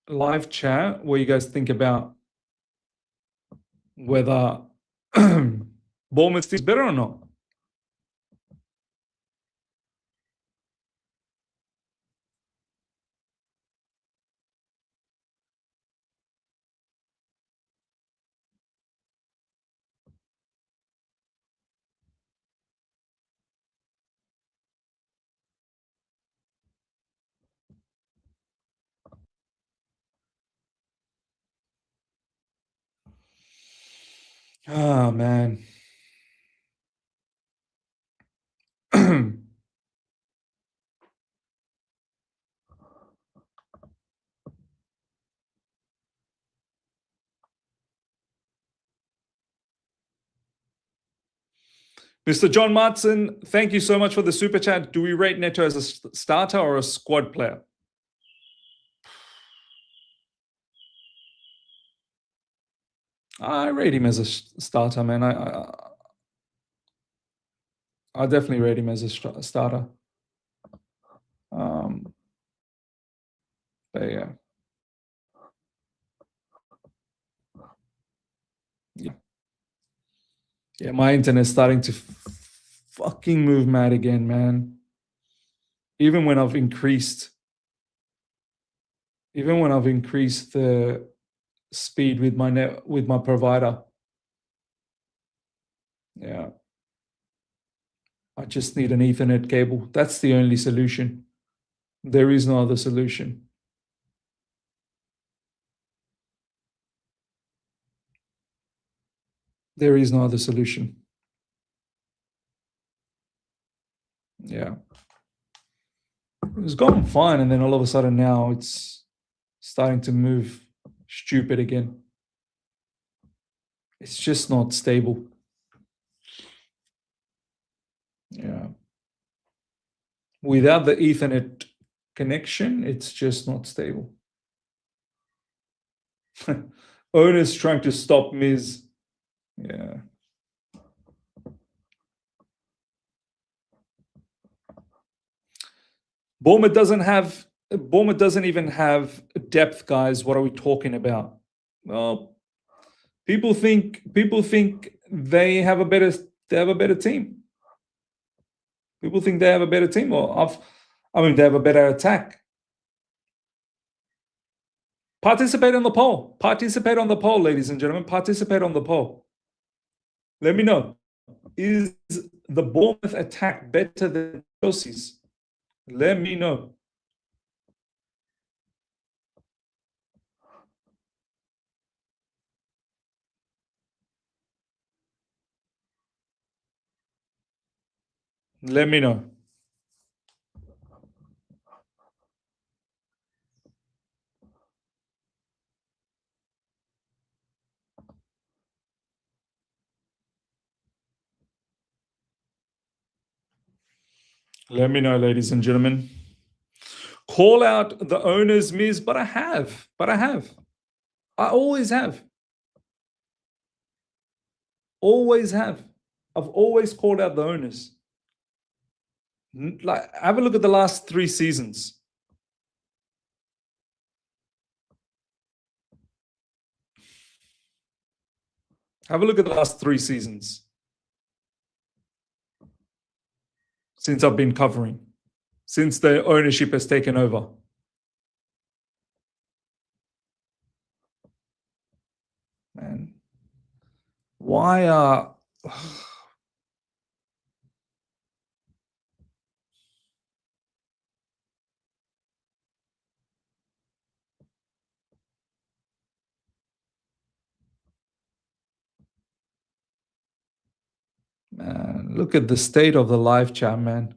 live chat what you guys think about whether Bournemouth is better or not. Oh, man. Mr. John Martin, thank you so much for the super chat. Do we rate Neto as a starter or a squad player? I rate him as a starter, man. I definitely rate him as a starter. But yeah. Yeah, my internet's starting to fucking move mad again, man. Even when I've increased the speed with my provider. Yeah. I just need an Ethernet cable. That's the only solution. There is no other solution. There is no other solution. Yeah. It was going fine, and then all of a sudden now it's starting to move stupid again. It's just not stable. Yeah. Without the Ethernet connection, it's just not stable. Owners trying to stop Miz. Yeah. Bournemouth doesn't even have depth, guys. What are we talking about? Well, people think they have a better team. People think they have a better team, they have a better attack. Participate on the poll. Participate on the poll, ladies and gentlemen. Participate on the poll. Let me know. Is the Bournemouth attack better than Chelsea's? Let me know. Let me know. Let me know, ladies and gentlemen. Call out the owners, Miz, but I have. I always have. Always have. I've always called out the owners. Like, have a look at the last 3 seasons. Have a look at the last 3 seasons since I've been covering, since the ownership has taken over. Man, why are man, look at the state of the live chat, man.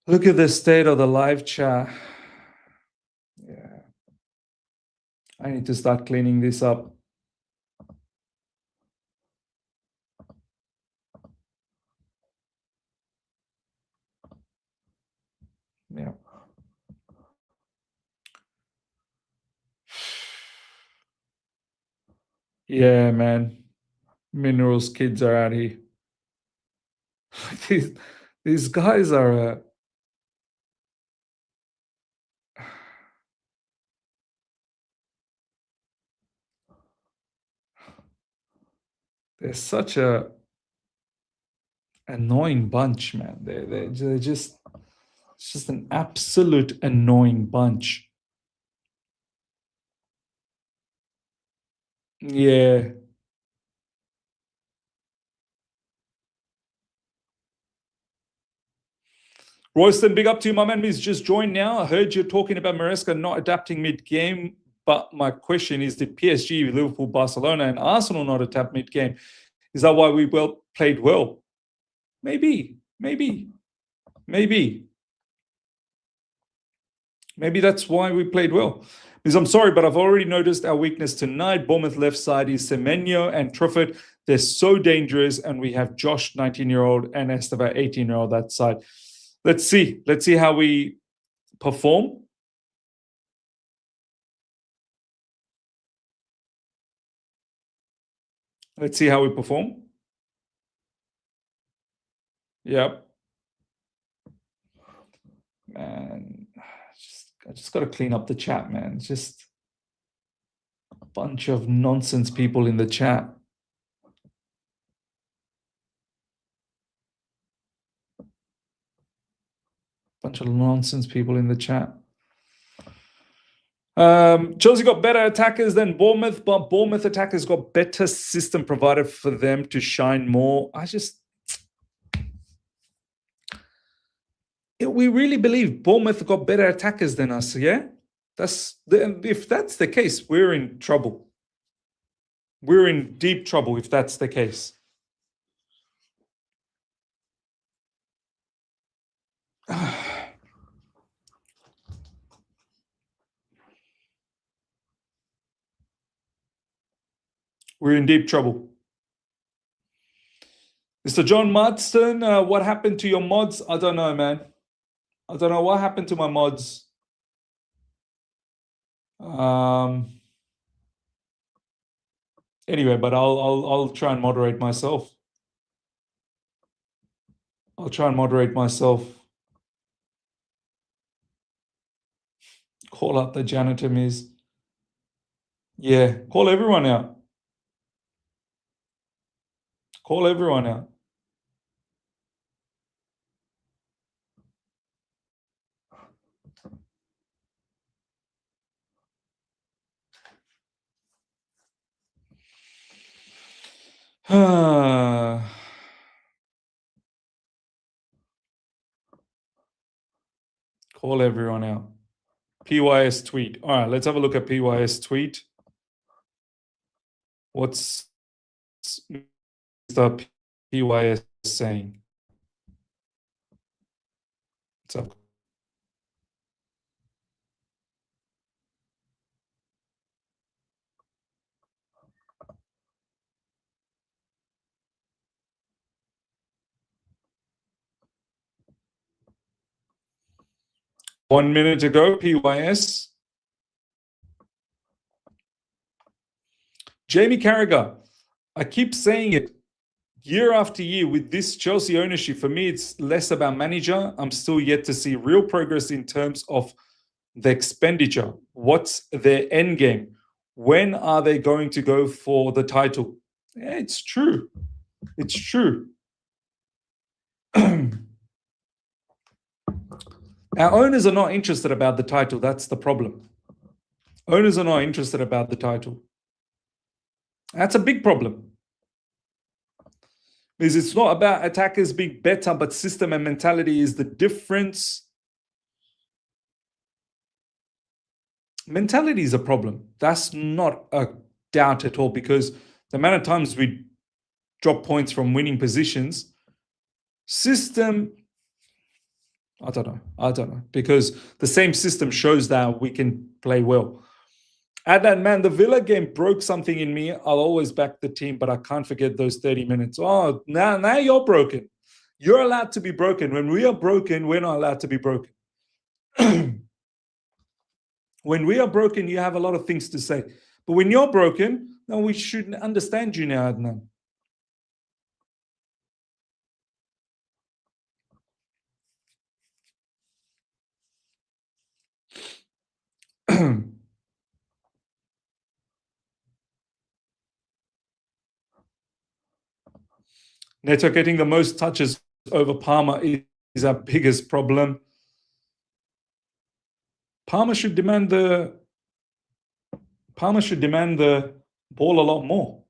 Look at the state of the live chat. Yeah. I need to start cleaning this up. Yeah. Yeah, man. Minerals kids are out here. these guys are they're such a annoying bunch, man. They're just it's just an absolute annoying bunch. Yeah. Royston, big up to you. My man, he's just joined now. I heard you're talking about Maresca not adapting mid-game. But my question is, did PSG, Liverpool, Barcelona, and Arsenal not adapt mid-game? Is that why we played well? Maybe. Maybe that's why we played well. Because I'm sorry, but I've already noticed our weakness tonight. Bournemouth left side is Semenyo and Truffert. They're so dangerous, and we have Josh, 19-year-old, and Esteva, 18-year-old, that side. Let's see. Let's see how we perform. Let's see how we perform. Yep. Man, I just got to clean up the chat, man. It's just a bunch of nonsense people in the chat. Bunch of nonsense people in the chat. Chelsea got better attackers than Bournemouth, but Bournemouth attackers got better system provided for them to shine more. We really believe Bournemouth got better attackers than us, yeah? If that's the case, we're in trouble. We're in deep trouble if that's the case. We're in deep trouble. Mr. John Marston, what happened to your mods? I don't know, man. I don't know what happened to my mods. Anyway, but I'll try and moderate myself. I'll try and moderate myself. Call out the janitor, Miz. Yeah, call everyone out. Call everyone out. Call everyone out. PYS tweet. All right, let's have a look at PYS tweet. What's the PYS saying? What's up? One minute ago, PYS. Jamie Carragher, I keep saying it year after year with this Chelsea ownership. For me, it's less about manager. I'm still yet to see real progress in terms of the expenditure. What's their end game? When are they going to go for the title? Yeah, it's true. It's true. Our owners are not interested about the title. That's the problem. Owners are not interested about the title. That's a big problem. Because it's not about attackers being better, but system and mentality is the difference. Mentality is a problem. That's not a doubt at all, because the amount of times we drop points from winning positions, system, I don't know, because the same system shows that we can play well. Adnan, man, the Villa game broke something in me. I'll always back the team, but I can't forget those 30 minutes. Oh, now you're broken. You're allowed to be broken. When we are broken, we're not allowed to be broken. When we are broken, you have a lot of things to say. But when you're broken, no, we shouldn't understand you now, Adnan. Neto getting the most touches over Palmer is our biggest problem. Palmer should demand the ball a lot more.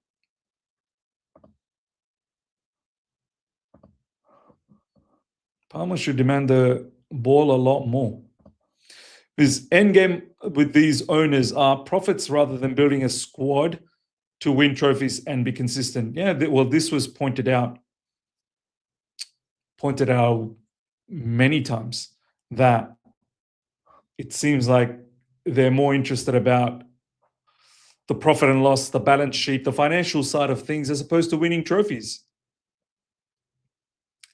Palmer should demand the ball a lot more. His end game with these owners are profits rather than building a squad to win trophies and be consistent. Yeah, well, this was pointed out many times that it seems like they're more interested about the profit and loss, the balance sheet, the financial side of things, as opposed to winning trophies.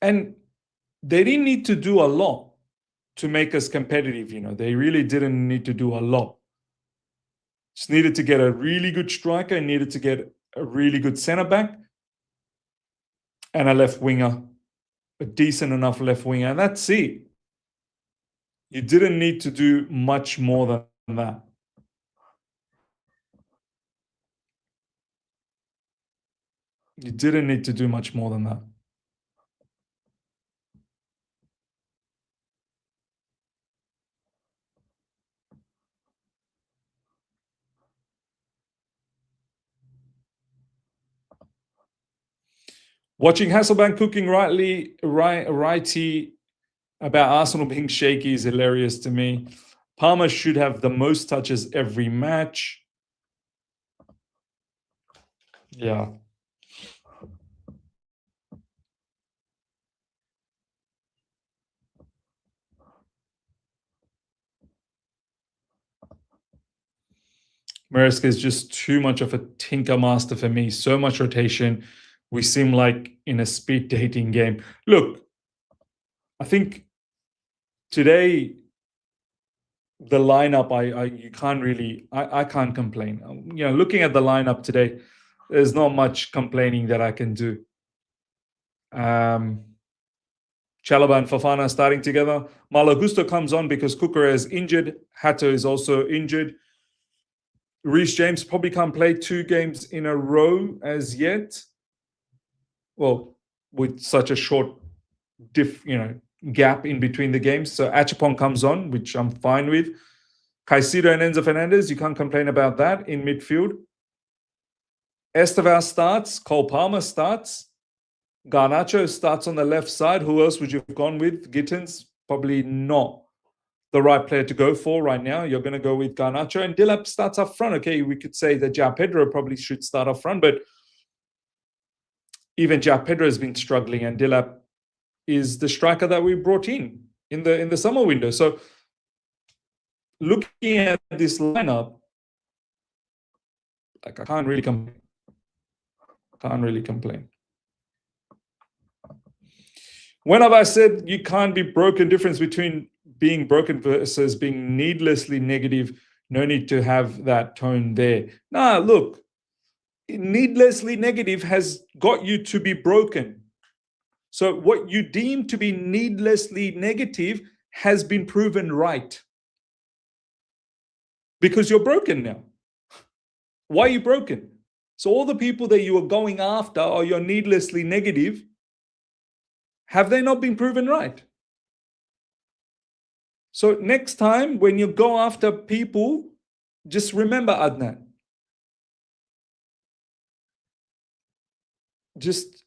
And they didn't need to do a lot to make us competitive. They really didn't need to do a lot. Just needed to get a really good striker, needed to get a really good centre back, and a left winger, a decent enough left winger. And that's it. You didn't need to do much more than that. You didn't need to do much more than that. Watching Hasselbank cooking righty about Arsenal being shaky is hilarious to me. Palmer should have the most touches every match. Yeah. Maresca is just too much of a tinker master for me. So much rotation. We seem like in a speed dating game. Look, I think today the lineup, I can't complain. Looking at the lineup today, there's not much complaining that I can do. Chalobah and Fofana starting together. Malo Gusto comes on because Cucurella is injured. Hato is also injured. Reece James probably can't play 2 games in a row as yet. Well, with such a short gap in between the games. So Achapong comes on, which I'm fine with. Caicedo and Enzo Fernandez, you can't complain about that in midfield. Estevao starts. Cole Palmer starts. Garnacho starts on the left side. Who else would you have gone with? Gittins? Probably not the right player to go for right now. You're going to go with Garnacho. And Dilap starts up front. Okay, we could say that João Pedro probably should start up front, but even João Pedro has been struggling, and Dilap is the striker that we brought in the summer window. So looking at this lineup, I can't really complain. When have I said you can't be broken? Difference between being broken versus being needlessly negative. No need to have that tone there. Nah, look, needlessly negative has got you to be broken. So what you deem to be needlessly negative has been proven right. Because you're broken now. Why are you broken? So all the people that you are going after or you're needlessly negative, have they not been proven right? So next time when you go after people, just remember, Adnan. Just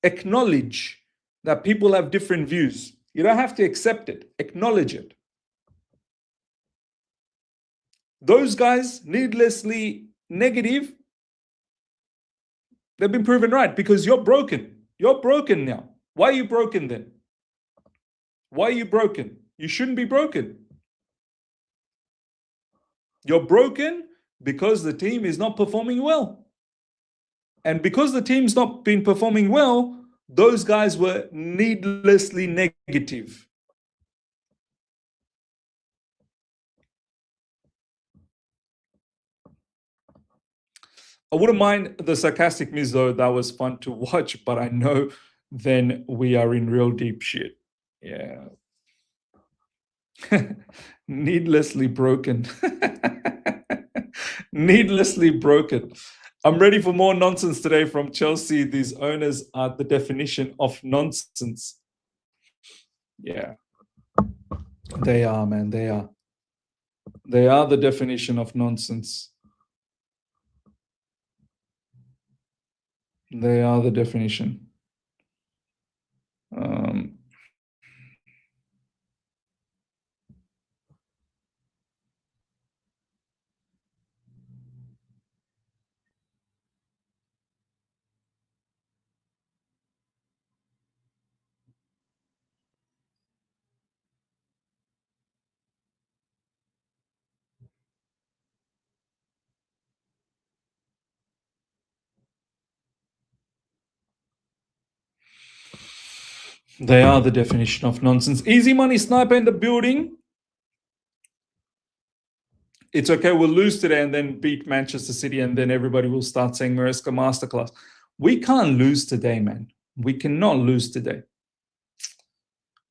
acknowledge that people have different views. You don't have to accept it. Acknowledge it. Those guys, needlessly negative, they've been proven right because you're broken. You're broken now. Why are you broken then? Why are you broken? You shouldn't be broken. You're broken because the team is not performing well. And because the team's not been performing well, those guys were needlessly negative. I wouldn't mind the sarcastic miss though. That was fun to watch, but I know then we are in real deep shit. Yeah. Needlessly broken. Needlessly broken. I'm ready for more nonsense today from Chelsea. These owners are the definition of nonsense. Yeah. They are, man. They are. They are the definition of nonsense. They are the definition. They are the definition of nonsense. Easy money sniper in the building. It's okay, we'll lose today and then beat Manchester City, and then everybody will start saying Maresca Masterclass. We can't lose today, man. We cannot lose today.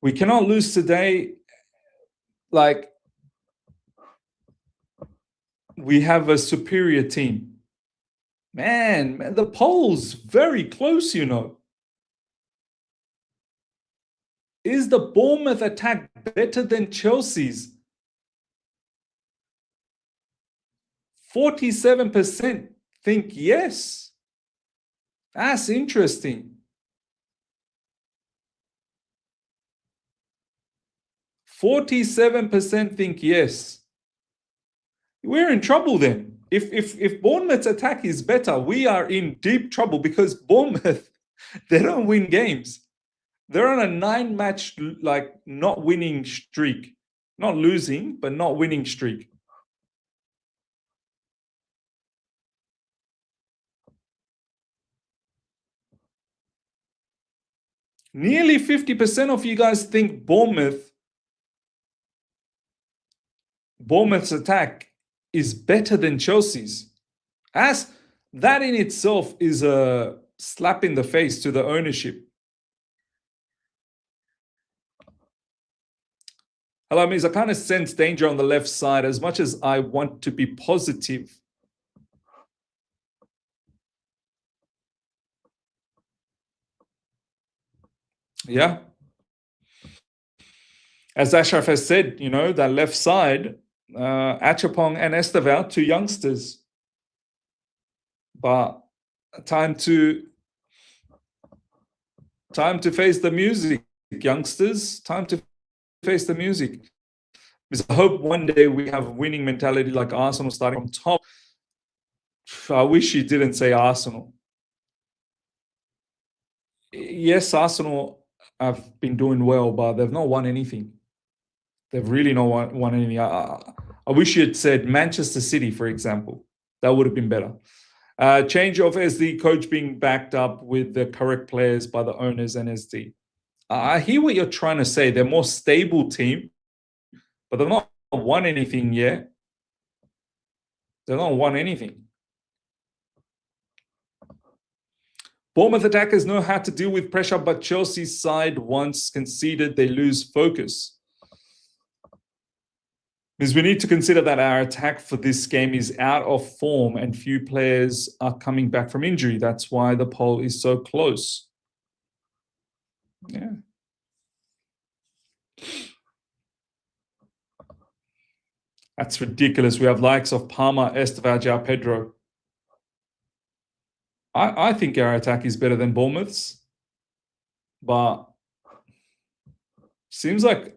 We cannot lose today. Like, we have a superior team. Man, the poll's very close, you know. Is the Bournemouth attack better than Chelsea's? 47% think yes. That's interesting. 47% think yes. We're in trouble then. If Bournemouth's attack is better, we are in deep trouble, because Bournemouth, they don't win games. They're on a 9-match like not winning streak. Not losing, but not winning streak. Nearly 50% of you guys think Bournemouth's attack is better than Chelsea's. As that in itself is a slap in the face to the ownership. Hello, Miz. I kind of sense danger on the left side as much as I want to be positive. Yeah. As Ashraf has said, you know, that left side, Achapong and Estevao, 2 youngsters. But time to face the music, youngsters. Time to face the music. Because I hope one day we have a winning mentality like Arsenal, starting from top. I wish you didn't say Arsenal. Yes, Arsenal have been doing well, but they've not won anything. They've really not won anything. I wish you had said Manchester City, for example. That would have been better. Change of SD coach being backed up with the correct players by the owners and SD. I hear what you're trying to say. They're a more stable team, but they've not won anything yet. They've not won anything. Bournemouth attackers know how to deal with pressure, but Chelsea's side, once conceded, they lose focus. Because we need to consider that our attack for this game is out of form and few players are coming back from injury. That's why the poll is so close. Yeah. That's ridiculous. We have likes of Palmer, Estevao, João Pedro. I think our attack is better than Bournemouth's, but seems like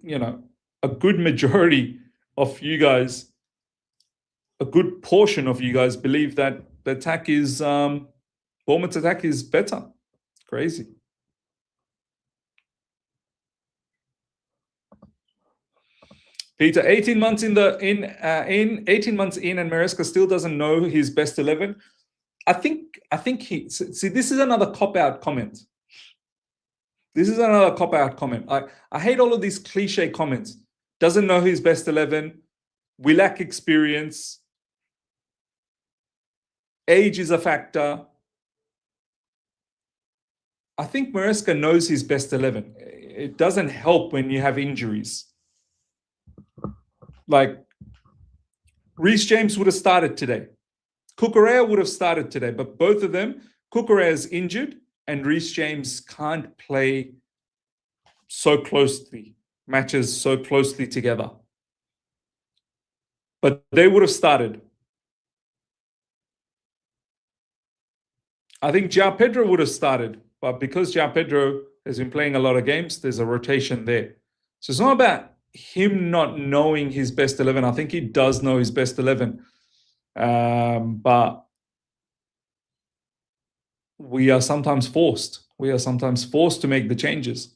you know, a good majority of you guys, a good portion of you guys believe that the attack is Bournemouth's attack is better. Crazy. Peter, 18 months in 18 months in, and Maresca still doesn't know his best 11. I think he see. This is another cop-out comment. This is another cop-out comment. I hate all of these cliche comments. Doesn't know his best 11. We lack experience. Age is a factor. I think Maresca knows his best 11. It doesn't help when you have injuries. Like, Reece James would have started today. Cucurella would have started today, but both of them, Cucurella is injured and Reece James can't play so closely, matches so closely together. But they would have started. I think João Pedro would have started, but because João Pedro has been playing a lot of games, there's a rotation there. So it's not about him not knowing his best 11. I think he does know his best 11. But we are sometimes forced. We are sometimes forced to make the changes.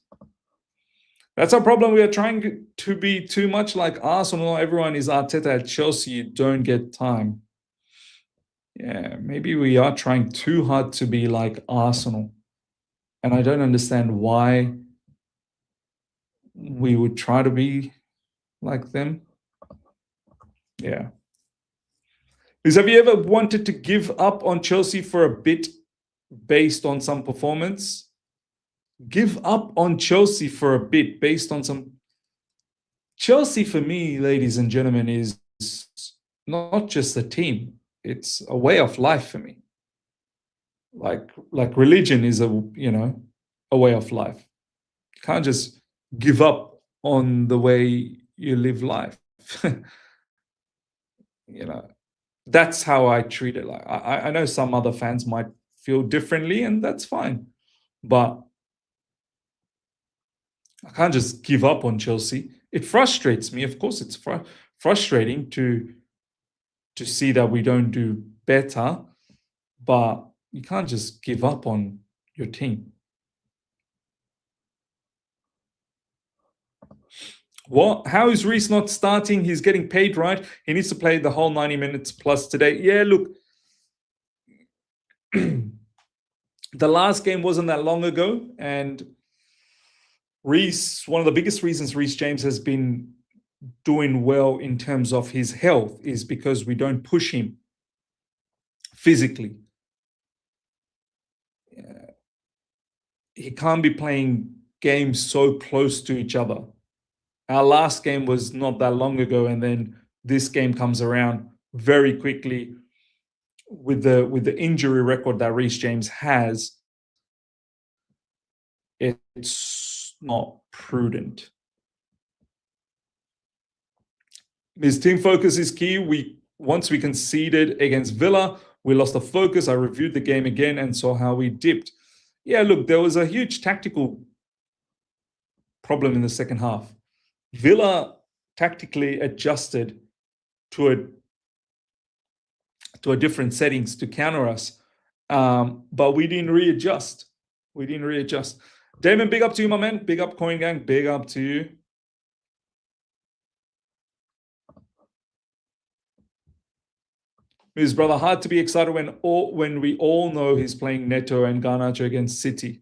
That's our problem. We are trying to be too much like Arsenal. Everyone is Arteta at Chelsea. You don't get time. Yeah, maybe we are trying too hard to be like Arsenal. And I don't understand why we would try to be like them. Yeah. Because have you ever wanted to give up on Chelsea for a bit based on some performance? Give up on Chelsea for a bit based on some. Chelsea, for me, ladies and gentlemen, is not just a team, it's a way of life for me. Like religion is a way of life. You can't just give up on the way you live life. you know, that's how I treat it. Like I know some other fans might feel differently, and that's fine. But I can't just give up on Chelsea. It frustrates me. Of course, it's frustrating to see that we don't do better, but you can't just give up on your team. What? How is Reece not starting? He's getting paid, right? He needs to play the whole 90 minutes plus today. Yeah, look, the last game wasn't that long ago, and Reece, one of the biggest reasons Reece James has been doing well in terms of his health is because we don't push him physically. He can't be playing games so close to each other. Our last game was not that long ago, and then this game comes around very quickly. With the injury record that Reece James has, it's not prudent. His team focus is key. Once we conceded against Villa, we lost the focus. I reviewed the game again and saw how we dipped. Yeah, look, there was a huge tactical problem in the second half. Villa tactically adjusted to a different settings to counter us, but we didn't readjust. Damon, big up to you, my man. Big up, Coin Gang. Big up to you. His brother, hard to be excited when we all know he's playing Neto and Garnacho against City.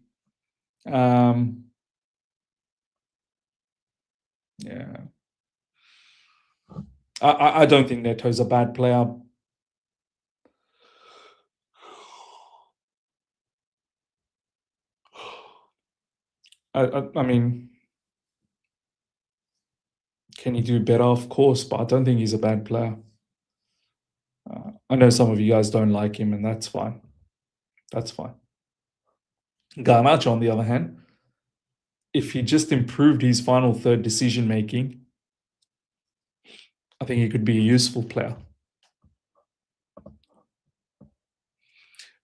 Yeah. I don't think Neto's a bad player. I mean, can he do better? Of course, but I don't think he's a bad player. I know some of you guys don't like him, and that's fine. That's fine. Garnacho, on the other hand, if he just improved his final third decision making, I think he could be a useful player.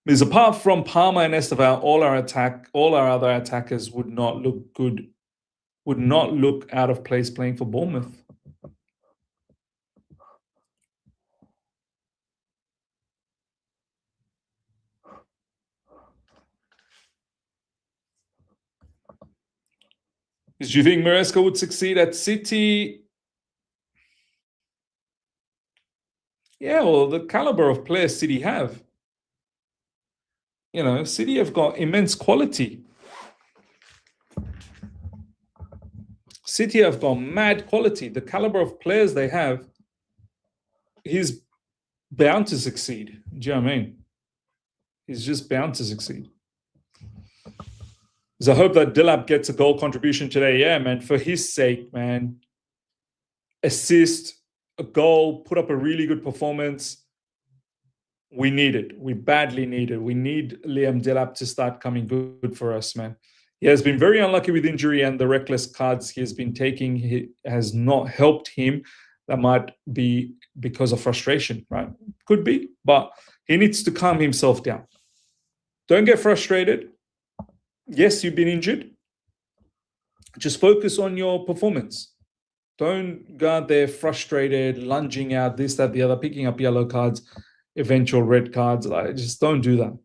Because apart from Palmer and Esteval, all our other attackers would not look good, would not look out of place playing for Bournemouth. Do you think Maresca would succeed at City? Yeah, well, the caliber of players City have. City have got immense quality. City have got mad quality. The caliber of players they have, he's bound to succeed. Do you know what I mean? He's just bound to succeed. So I hope that Buildup gets a goal contribution today. Yeah, man, for his sake, man. Assist, a goal, put up a really good performance. We need it. We badly need it. We need Liam Delap to start coming good for us, man. He has been very unlucky with injury, and the reckless cards he has been taking has not helped him. That might be because of frustration, right? Could be, but he needs to calm himself down. Don't get frustrated. Yes, you've been injured. Just focus on your performance. Don't go out there frustrated, lunging out this, that, the other, picking up yellow cards, eventual red cards. Just don't do that.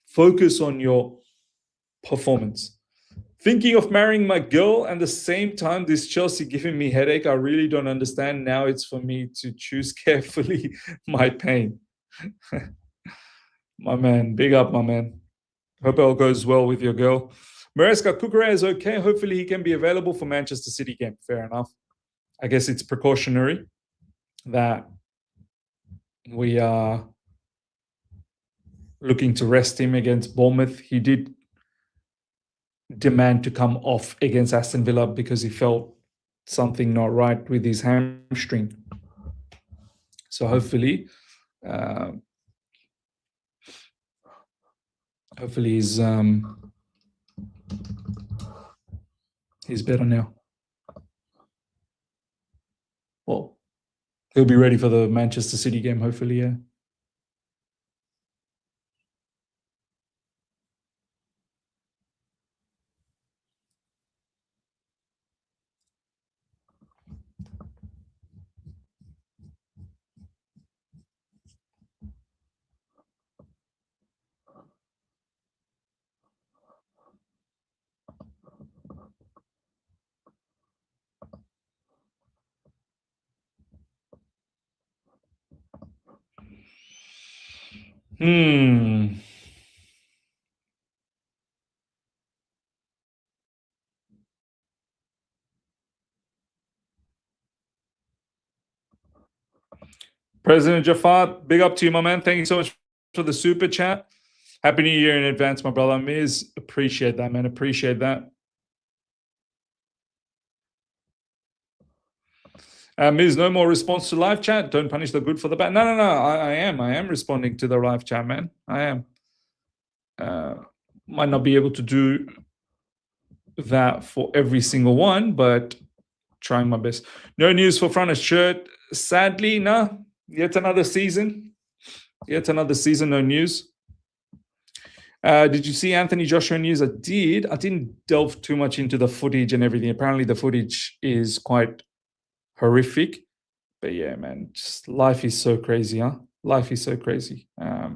Focus on your performance. Thinking of marrying my girl, and at the same time this Chelsea giving me headache. I really don't understand. Now it's for me to choose carefully my pain. My man, big up, my man. Hope all goes well with your girl. Maresca Kukure is okay. Hopefully he can be available for Manchester City game. Fair enough. I guess it's precautionary that we are looking to rest him against Bournemouth. He did demand to come off against Aston Villa because he felt something not right with his hamstring. So hopefully he's better now. Well, he'll be ready for the Manchester City game, hopefully, yeah. President Jafar, big up to you, my man. Thank you so much for the super chat. Happy New Year in advance, my brother. Miz, appreciate that, man. Appreciate that. Miz, no more response to live chat. Don't punish the good for the bad. No. I am responding to the live chat, man. I am. Might not be able to do that for every single one, but trying my best. No news for Front shirt. Sadly, no. Yet another season. No news. Did you see Anthony Joshua news? I did. I didn't delve too much into the footage and everything. Apparently the footage is quite horrific. But yeah, man, just life is so crazy, huh? Life is so crazy. I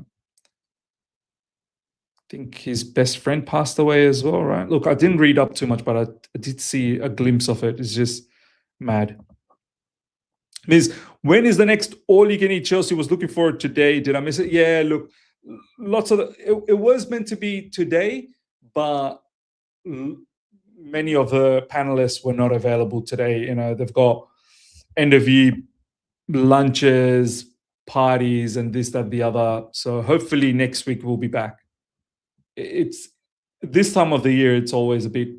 think his best friend passed away as well, right? Look, I didn't read up too much, but I did see a glimpse of it. It's just mad. Miz, when is the next all-you-can-eat Chelsea? Was looking forward today. Did I miss it? Yeah, look, lots of it was meant to be today, but many of the panelists were not available today. You know, they've got end of year lunches, parties, and this, that, the other. So hopefully next week we'll be back. It's this time of the year, it's always a bit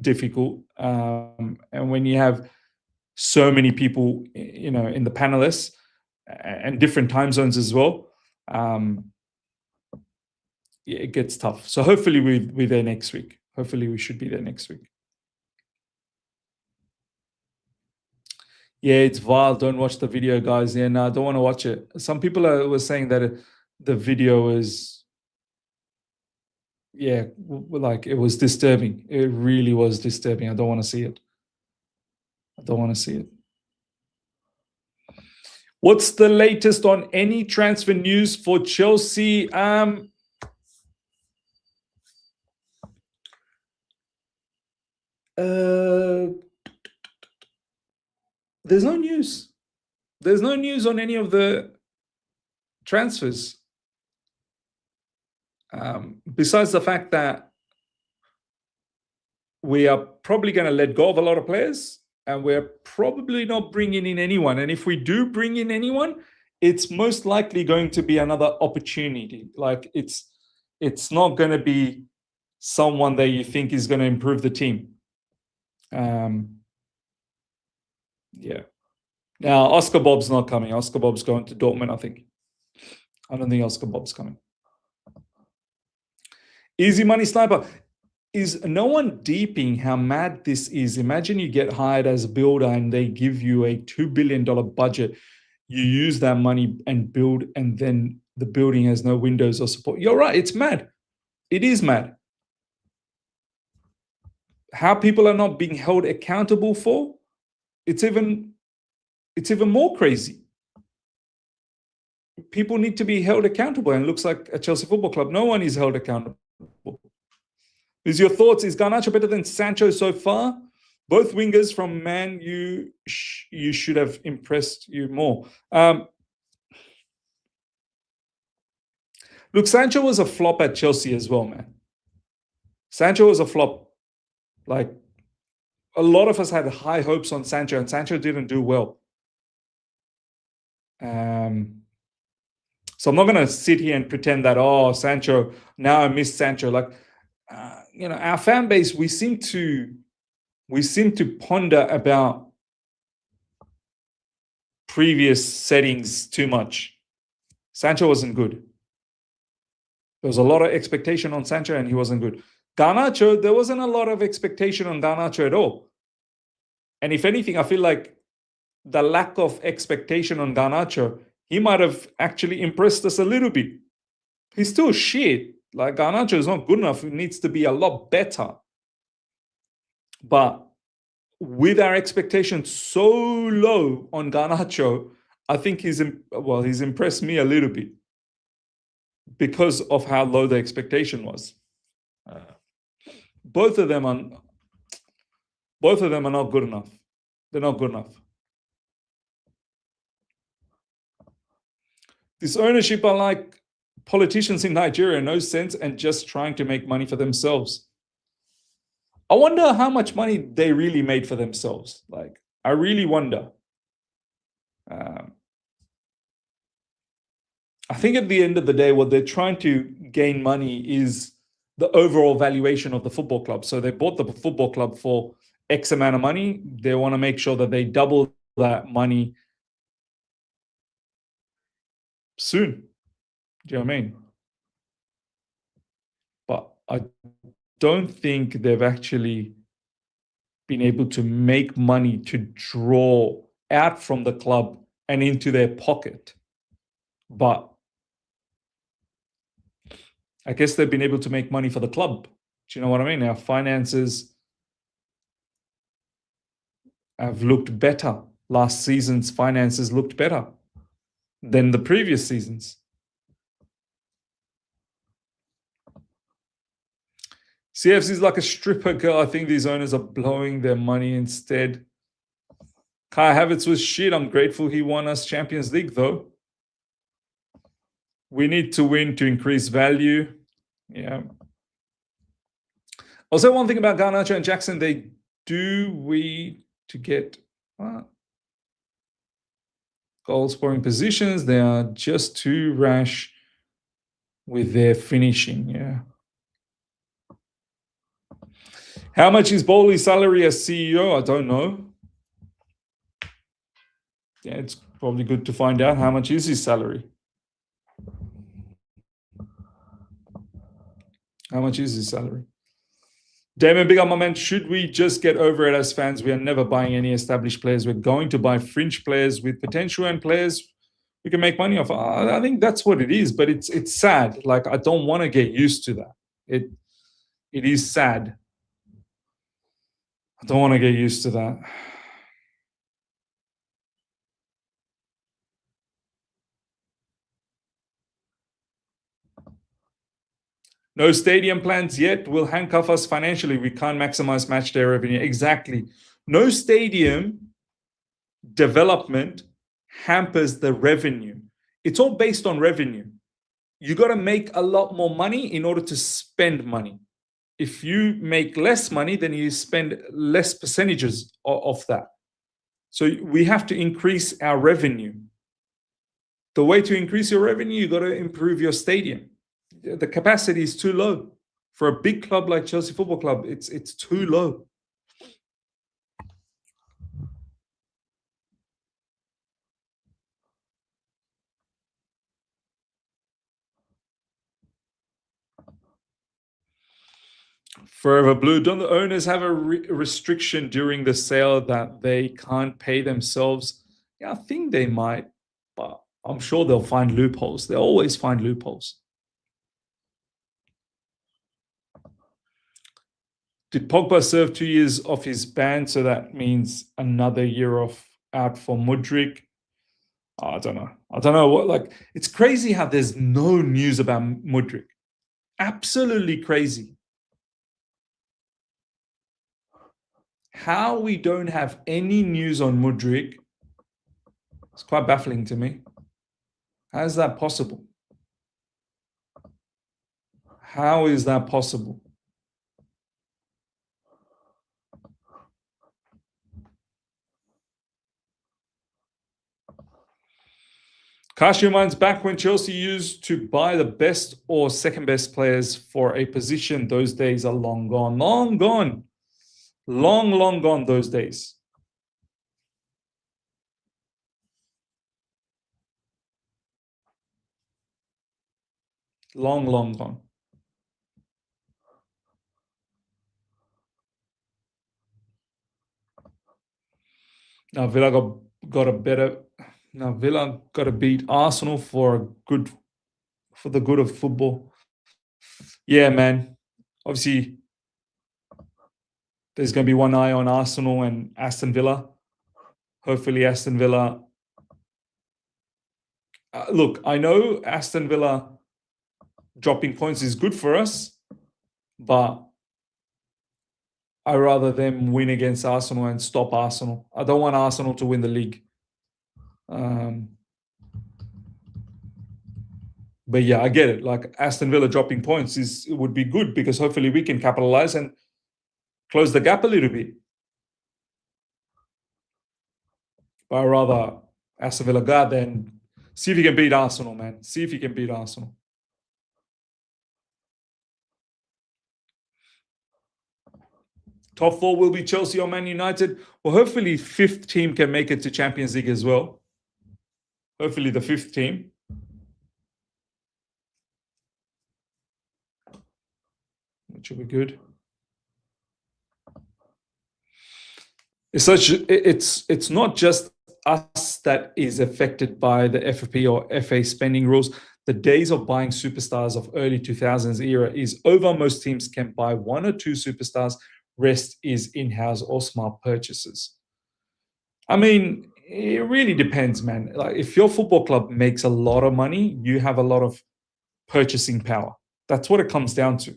difficult. And when you have so many people, you know, in the panelists and different time zones as well, it gets tough. So hopefully we're there next week. Hopefully we should be there next week. Yeah, it's vile. Don't watch the video, guys. Yeah, no, I don't want to watch it. Some people were saying that the video is, yeah, like it was disturbing. It really was disturbing. I don't want to see it. What's the latest on any transfer news for Chelsea? There's no news. There's no news on any of the transfers. Besides the fact that we are probably going to let go of a lot of players, and we're probably not bringing in anyone. And if we do bring in anyone, it's most likely going to be another opportunity. Like it's not going to be someone that you think is going to improve the team. Yeah. Now, Oscar Bob's not coming. Oscar Bob's going to Dortmund, I think. I don't think Oscar Bob's coming. Easy Money Sniper. Is no one deeping how mad this is? Imagine you get hired as a builder and they give you a $2 billion budget. You use that money and build, and then the building has no windows or support. You're right. It's mad. It is mad. How people are not being held accountable for, it's even more crazy. People need to be held accountable, and it looks like at Chelsea Football Club, no one is held accountable. Is your thoughts? Is Garnacho better than Sancho so far? Both wingers from Man U should have impressed you more. Look, Sancho was a flop at Chelsea as well, man. Sancho was a flop. Like, a lot of us had high hopes on Sancho, and Sancho didn't do well. So I'm not going to sit here and pretend that, oh, Sancho, now I miss Sancho. Like, our fan base, we seem to ponder about previous settings too much. Sancho wasn't good. There was a lot of expectation on Sancho, and he wasn't good. Garnacho, there wasn't a lot of expectation on Garnacho at all. And if anything, I feel like the lack of expectation on Garnacho, he might have actually impressed us a little bit. He's still shit. Like, Garnacho is not good enough. It needs to be a lot better. But with our expectations so low on Garnacho, I think he's impressed me a little bit because of how low the expectation was. Both of them are not good enough. They're not good enough. This ownership are like politicians in Nigeria, no sense, and just trying to make money for themselves. I wonder how much money they really made for themselves. Like, I really wonder. I think at the end of the day, what they're trying to gain money is the overall valuation of the football club. So they bought the football club for X amount of money. They want to make sure that they double that money soon. Do you know what I mean? But I don't think they've actually been able to make money to draw out from the club and into their pocket. But I guess they've been able to make money for the club. Do you know what I mean? Our finances have looked better. Last season's finances looked better than the previous seasons. CFC is like a stripper girl. I think these owners are blowing their money instead. Kai Havertz was shit. I'm grateful he won us Champions League, though. We need to win to increase value. Yeah. Also, one thing about Garnacho and Jackson, they do we to get goal scoring positions. They are just too rash with their finishing. Yeah. How much is Bowley's salary as CEO? I don't know. Yeah, it's probably good to find out how much is his salary. How much is his salary? Damon, big up my man. Should we just get over it as fans? We are never buying any established players. We're going to buy fringe players with potential and players we can make money off. I think that's what it is, but it's sad. Like, I don't want to get used to that. It is sad. I don't want to get used to that. No stadium plans yet will handcuff us financially. We can't maximize match day revenue. Exactly. No stadium development hampers the revenue. It's all based on revenue. You got to make a lot more money in order to spend money. If you make less money, then you spend less percentages of that. So we have to increase our revenue. The way to increase your revenue, you got to improve your stadium. The capacity is too low. For a big club like Chelsea Football Club, it's too low. Forever Blue, don't the owners have a restriction during the sale that they can't pay themselves? Yeah, I think they might, but I'm sure they'll find loopholes. They always find loopholes. Did Pogba serve 2 years off his ban, so that means another year off out for Mudryk? I don't know. I don't know what, like, it's crazy how there's no news about Mudryk. Absolutely crazy. How we don't have any news on Mudryk, it's quite baffling to me. How is that possible? How is that possible? Cast your minds back when Chelsea used to buy the best or second best players for a position. Those days are long gone. Long gone. Long, long gone those days. Long, long gone. Now got a better. Now Villa got to beat Arsenal for the good of football. Yeah, man. Obviously, there's going to be one eye on Arsenal and Aston Villa. Hopefully, Aston Villa. Look, I know Aston Villa dropping points is good for us, but I rather them win against Arsenal and stop Arsenal. I don't want Arsenal to win the league. But yeah, I get it. Like Aston Villa dropping points would be good because hopefully we can capitalize and close the gap a little bit. But I rather Aston Villa go out there and see if you can beat Arsenal, man. See if you can beat Arsenal. Top four will be Chelsea or Man United. Well, hopefully fifth team can make it to Champions League as well. Hopefully the fifth team. Which will be good. It's not just us that is affected by the FFP or FA spending rules. The days of buying superstars of early 2000s era is over. Most teams can buy one or two superstars. Rest is in-house or smart purchases. I mean, it really depends, man. Like if your football club makes a lot of money, you have a lot of purchasing power. That's what it comes down to.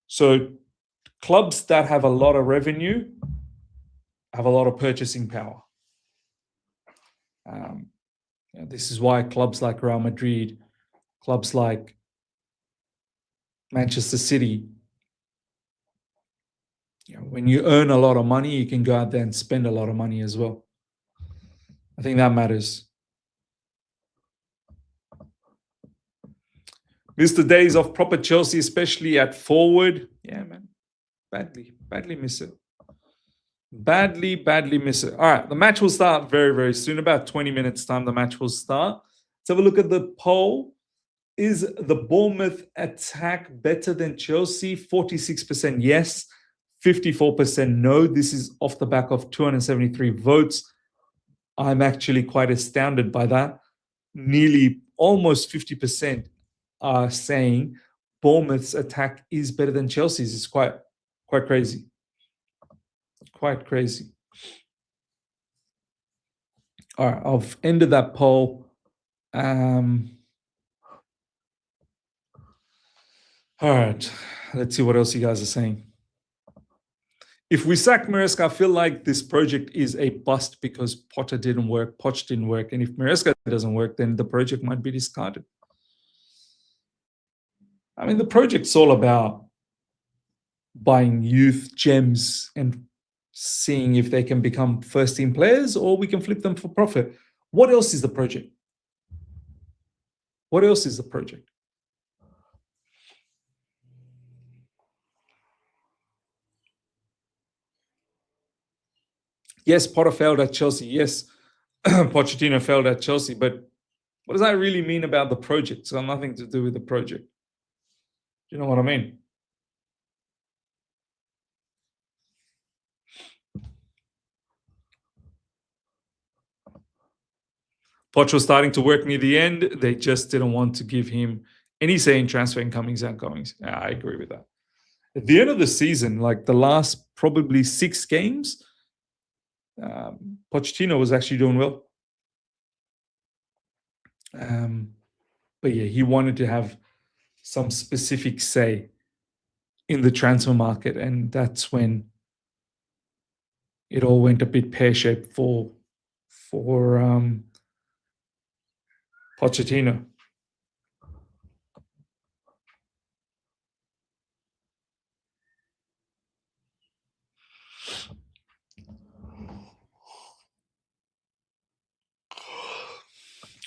So clubs that have a lot of revenue have a lot of purchasing power. This is why clubs like Real Madrid, clubs like Manchester City, when you earn a lot of money, you can go out there and spend a lot of money as well. I think that matters. Miss the days of proper Chelsea, especially at forward. Yeah, man. Badly miss it. Badly miss it. All right, the match will start very, very soon. About 20 minutes time, the match will start. Let's have a look at the poll. Is the Bournemouth attack better than Chelsea? 46% yes, 54% no. This is off the back of 273 votes. I'm actually quite astounded by that. Nearly almost 50% are saying Bournemouth's attack is better than Chelsea's. It's quite crazy. Quite crazy. All right, I've ended that poll. All right, let's see what else you guys are saying. If we sack Maresca, I feel like this project is a bust because Poch didn't work. And if Maresca doesn't work, then the project might be discarded. I mean, the project's all about buying youth gems and seeing if they can become first-team players or we can flip them for profit. What else is the project? What else is the project? Yes, Potter failed at Chelsea. Yes, Pochettino failed at Chelsea. But what does that really mean about the project? It's got nothing to do with the project. Do you know what I mean? Poch was starting to work near the end. They just didn't want to give him any say in transfer incomings and outgoings. Yeah, I agree with that. At the end of the season, like the last probably 6 games, Pochettino was actually doing well. But yeah, he wanted to have some specific say in the transfer market, and that's when it all went a bit pear-shaped for Pochettino.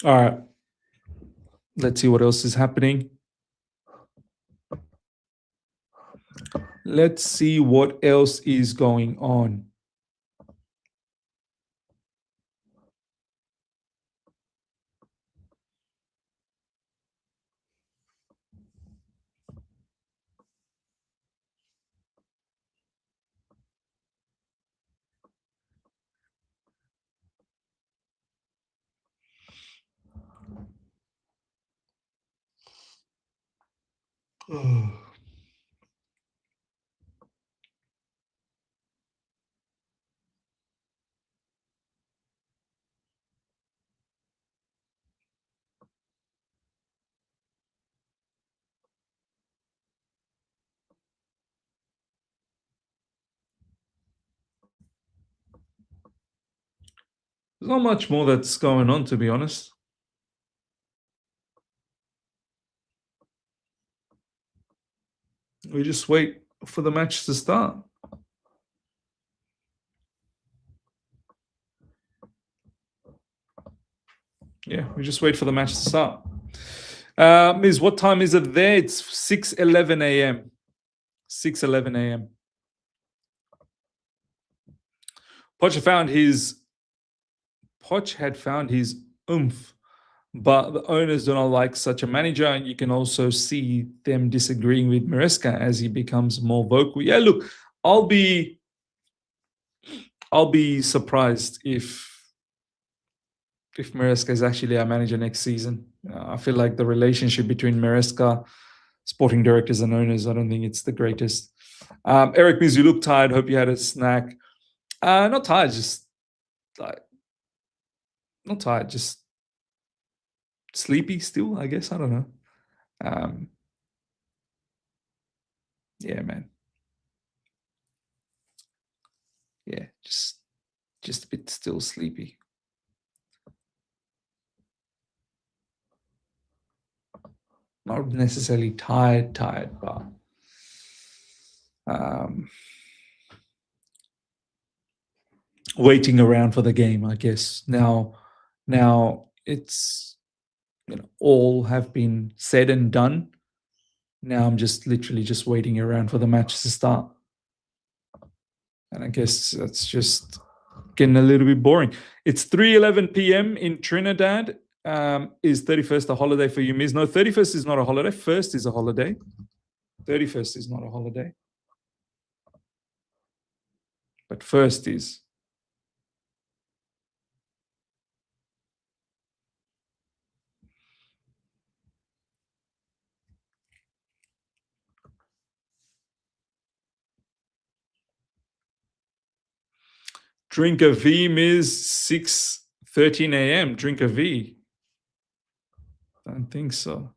All right. Let's see what else is happening. Let's see what else is going on. There's not much more that's going on, to be honest. We just wait for the match to start. Yeah, we just wait for the match to start. Miz, what time is it there? It's 6:11 a.m. 6:11 a.m. Poch had found his oomph, but the owners do not like such a manager. And you can also see them disagreeing with Maresca as he becomes more vocal. Yeah, look, I'll be surprised if Maresca is actually our manager next season. I feel like the relationship between Maresca, sporting directors, and owners, I don't think it's the greatest. Eric means you look tired. Hope you had a snack. Not tired, just like not tired, just sleepy still, I guess. I don't know. Yeah, man. Yeah, just a bit still sleepy. Not necessarily tired, but waiting around for the game, I guess. Now it's all have been said and done. Now I'm just literally just waiting around for the match to start. And I guess that's just getting a little bit boring. It's 3:11 p.m. in Trinidad. Is 31st a holiday for you, Miz? No, 31st is not a holiday. 1st is a holiday. 31st is not a holiday. But 1st is. Drink a V, Miz. 6:13 a.m. Drink a V. Don't think so.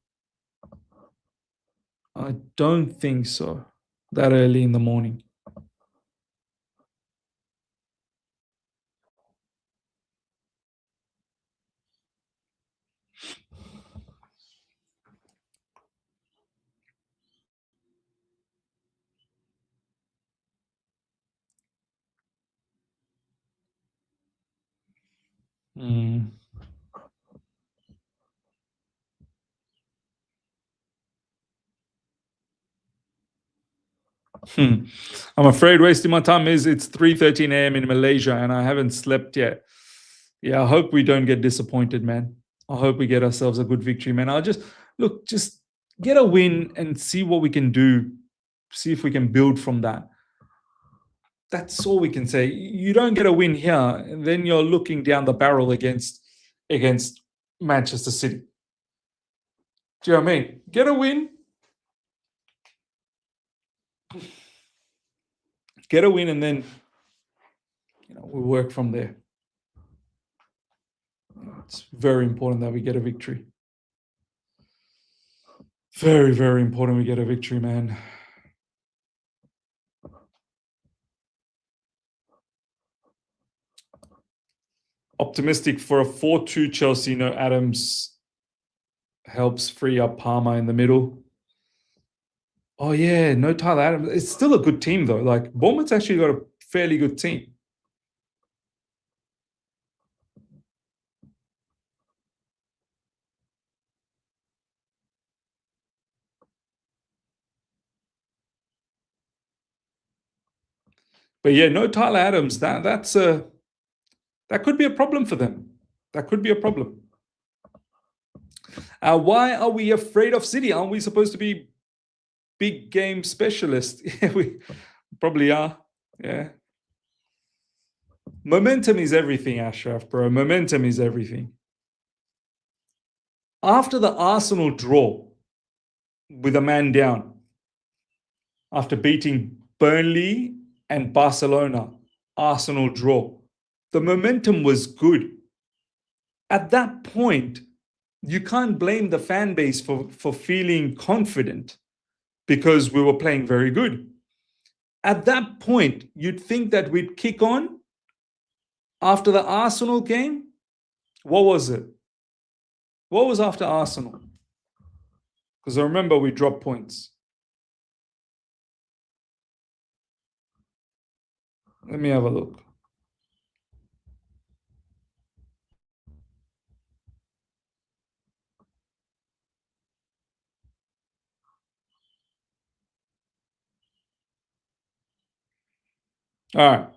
I don't think so. That early in the morning. I'm afraid wasting my time is it's 3:13 a.m. in Malaysia and I haven't slept yet. Yeah, I hope we don't get disappointed, man. I hope we get ourselves a good victory, man. I'll just get a win and see what we can do. See if we can build from that. That's all we can say. You don't get a win here, and then you're looking down the barrel against Manchester City. Do you know what I mean? Get a win. Get a win, and then we work from there. It's very important that we get a victory. Very, very important we get a victory, man. Optimistic for a 4-2 Chelsea. No Adams helps free up Palmer in the middle. Oh, yeah, no Tyler Adams. It's still a good team, though. Like, Bournemouth's actually got a fairly good team. But yeah, no Tyler Adams. That could be a problem for them. That could be a problem. Why are we afraid of City? Aren't we supposed to be big game specialists? Yeah, we probably are. Yeah. Momentum is everything, Ashraf, bro. Momentum is everything. After the Arsenal draw with a man down, after beating Burnley and Barcelona, Arsenal draw, the momentum was good. At that point, you can't blame the fan base for feeling confident because we were playing very good. At that point, you'd think that we'd kick on. After the Arsenal game, what was it? What was after Arsenal? Because I remember we dropped points. Let me have a look. All right.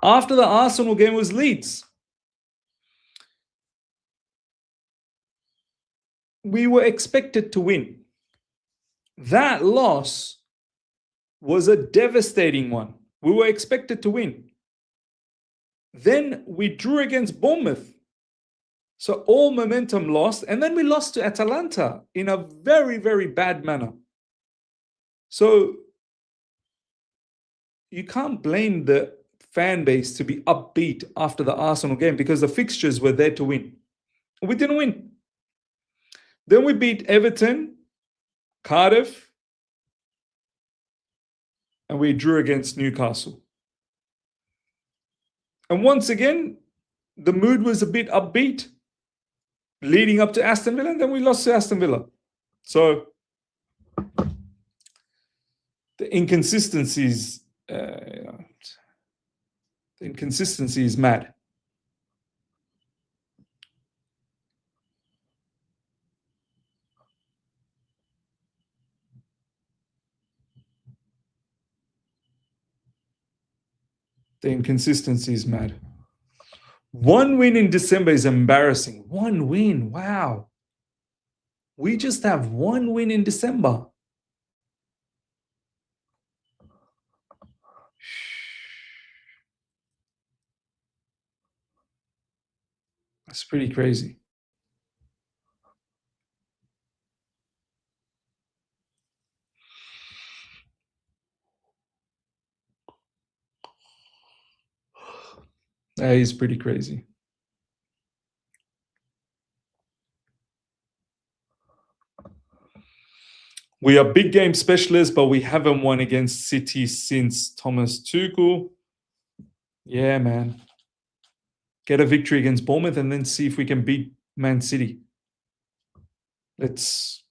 After the Arsenal game was Leeds. We were expected to win. That loss was a devastating one. We were expected to win. Then we drew against Bournemouth. So all momentum lost. And then we lost to Atalanta in a very, very bad manner. So you can't blame the fan base to be upbeat after the Arsenal game because the fixtures were there to win. We didn't win. Then we beat Everton, Cardiff, and we drew against Newcastle. And once again, the mood was a bit upbeat leading up to Aston Villa, and then we lost to Aston Villa. So the inconsistencies, the inconsistency is mad. The inconsistency is mad. One win in December is embarrassing. One win. Wow. We just have one win in December. That's pretty crazy. That is pretty crazy. We are big game specialists, but we haven't won against City since Thomas Tuchel. Yeah, man. Get a victory against Bournemouth and then see if we can beat Man City. Let's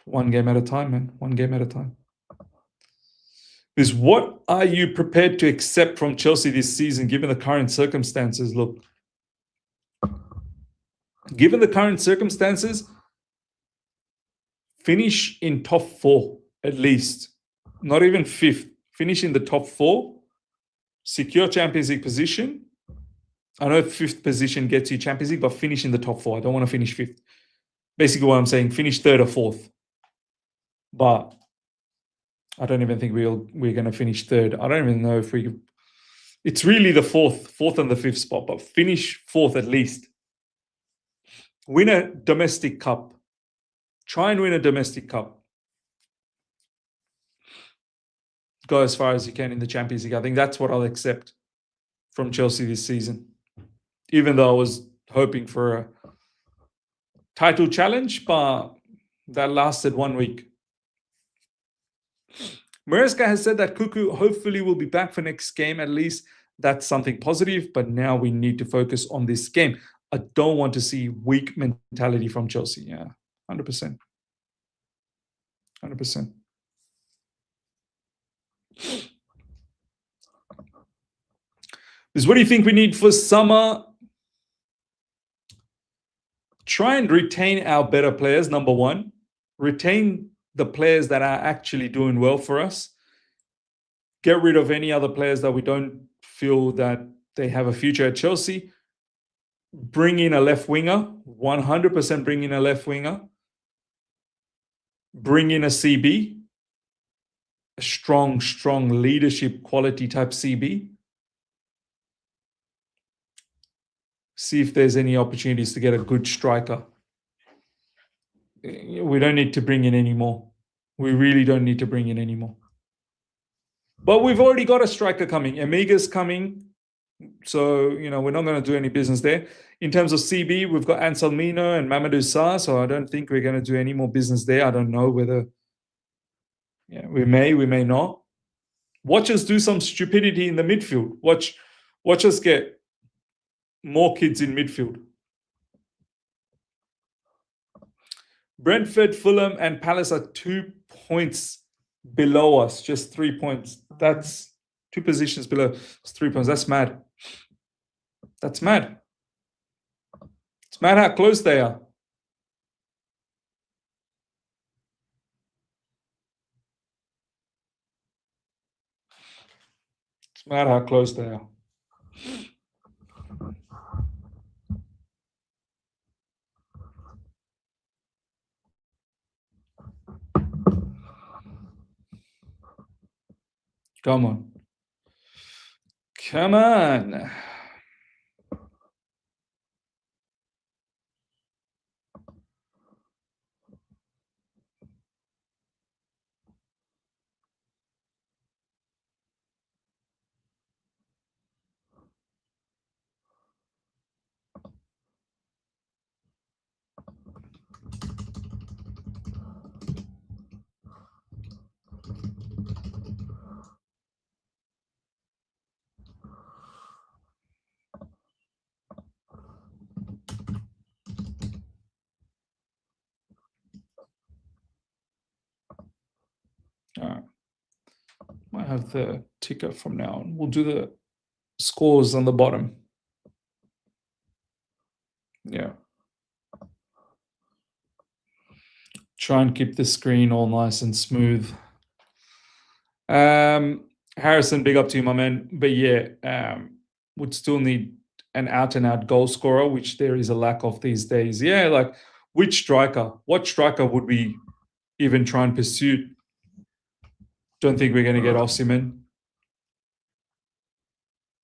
one game at a time, man. One game at a time. Is what are you prepared to accept from Chelsea this season, given the current circumstances? Look, given the current circumstances, finish in top 4 at least. Not even 5th. Finish in the top 4. Secure Champions League position. I know 5th position gets you Champions League, but finish in the top 4. I don't want to finish 5th. Basically what I'm saying, finish 3rd or 4th. But I don't even think we're going to finish 3rd. I don't even know if we... It's really the 4th and the 5th spot, but finish 4th at least. Win a domestic cup. Try and win a domestic cup. Go as far as you can in the Champions League. I think that's what I'll accept from Chelsea this season. Even though I was hoping for a title challenge, but that lasted 1 week. Maresca has said that Cuckoo hopefully will be back for next game. At least that's something positive, but now we need to focus on this game. I don't want to see weak mentality from Chelsea. Yeah, 100%. 100%. Because what do you think we need for summer? Try and retain our better players, number one. Retain the players that are actually doing well for us. get rid of any other players that we don't feel that they have a future at Chelsea. Bring in a left winger, 100% bring in a left winger. Bring in a CB, a strong leadership quality type CB. See if there's any opportunities to get a good striker. We don't need to bring in any more. We really don't need to bring in any more. But we've already got a striker coming. Amiga's coming. So, we're not going to do any business there. In terms of CB, we've got Anselmino and Mamadou Sarr. So I don't think we're going to do any more business there. I don't know whether we may not. Watch us do some stupidity in the midfield. Watch us get more kids in midfield. Brentford, Fulham, and Palace are 2 points below us, just 3 points. That's 2 positions below. It's 3 points. That's mad. That's mad. It's mad how close they are. It's mad how close they are. Come on. Come on. All right. Might have the ticker from now on. We'll do the scores on the bottom. Yeah. Try and keep the screen all nice and smooth. Harrison, big up to you, my man. But yeah, would still need an out-and-out goal scorer, which there is a lack of these days. Yeah, like which striker? What striker would we even try and pursue? Don't think we're going to get Osimhen.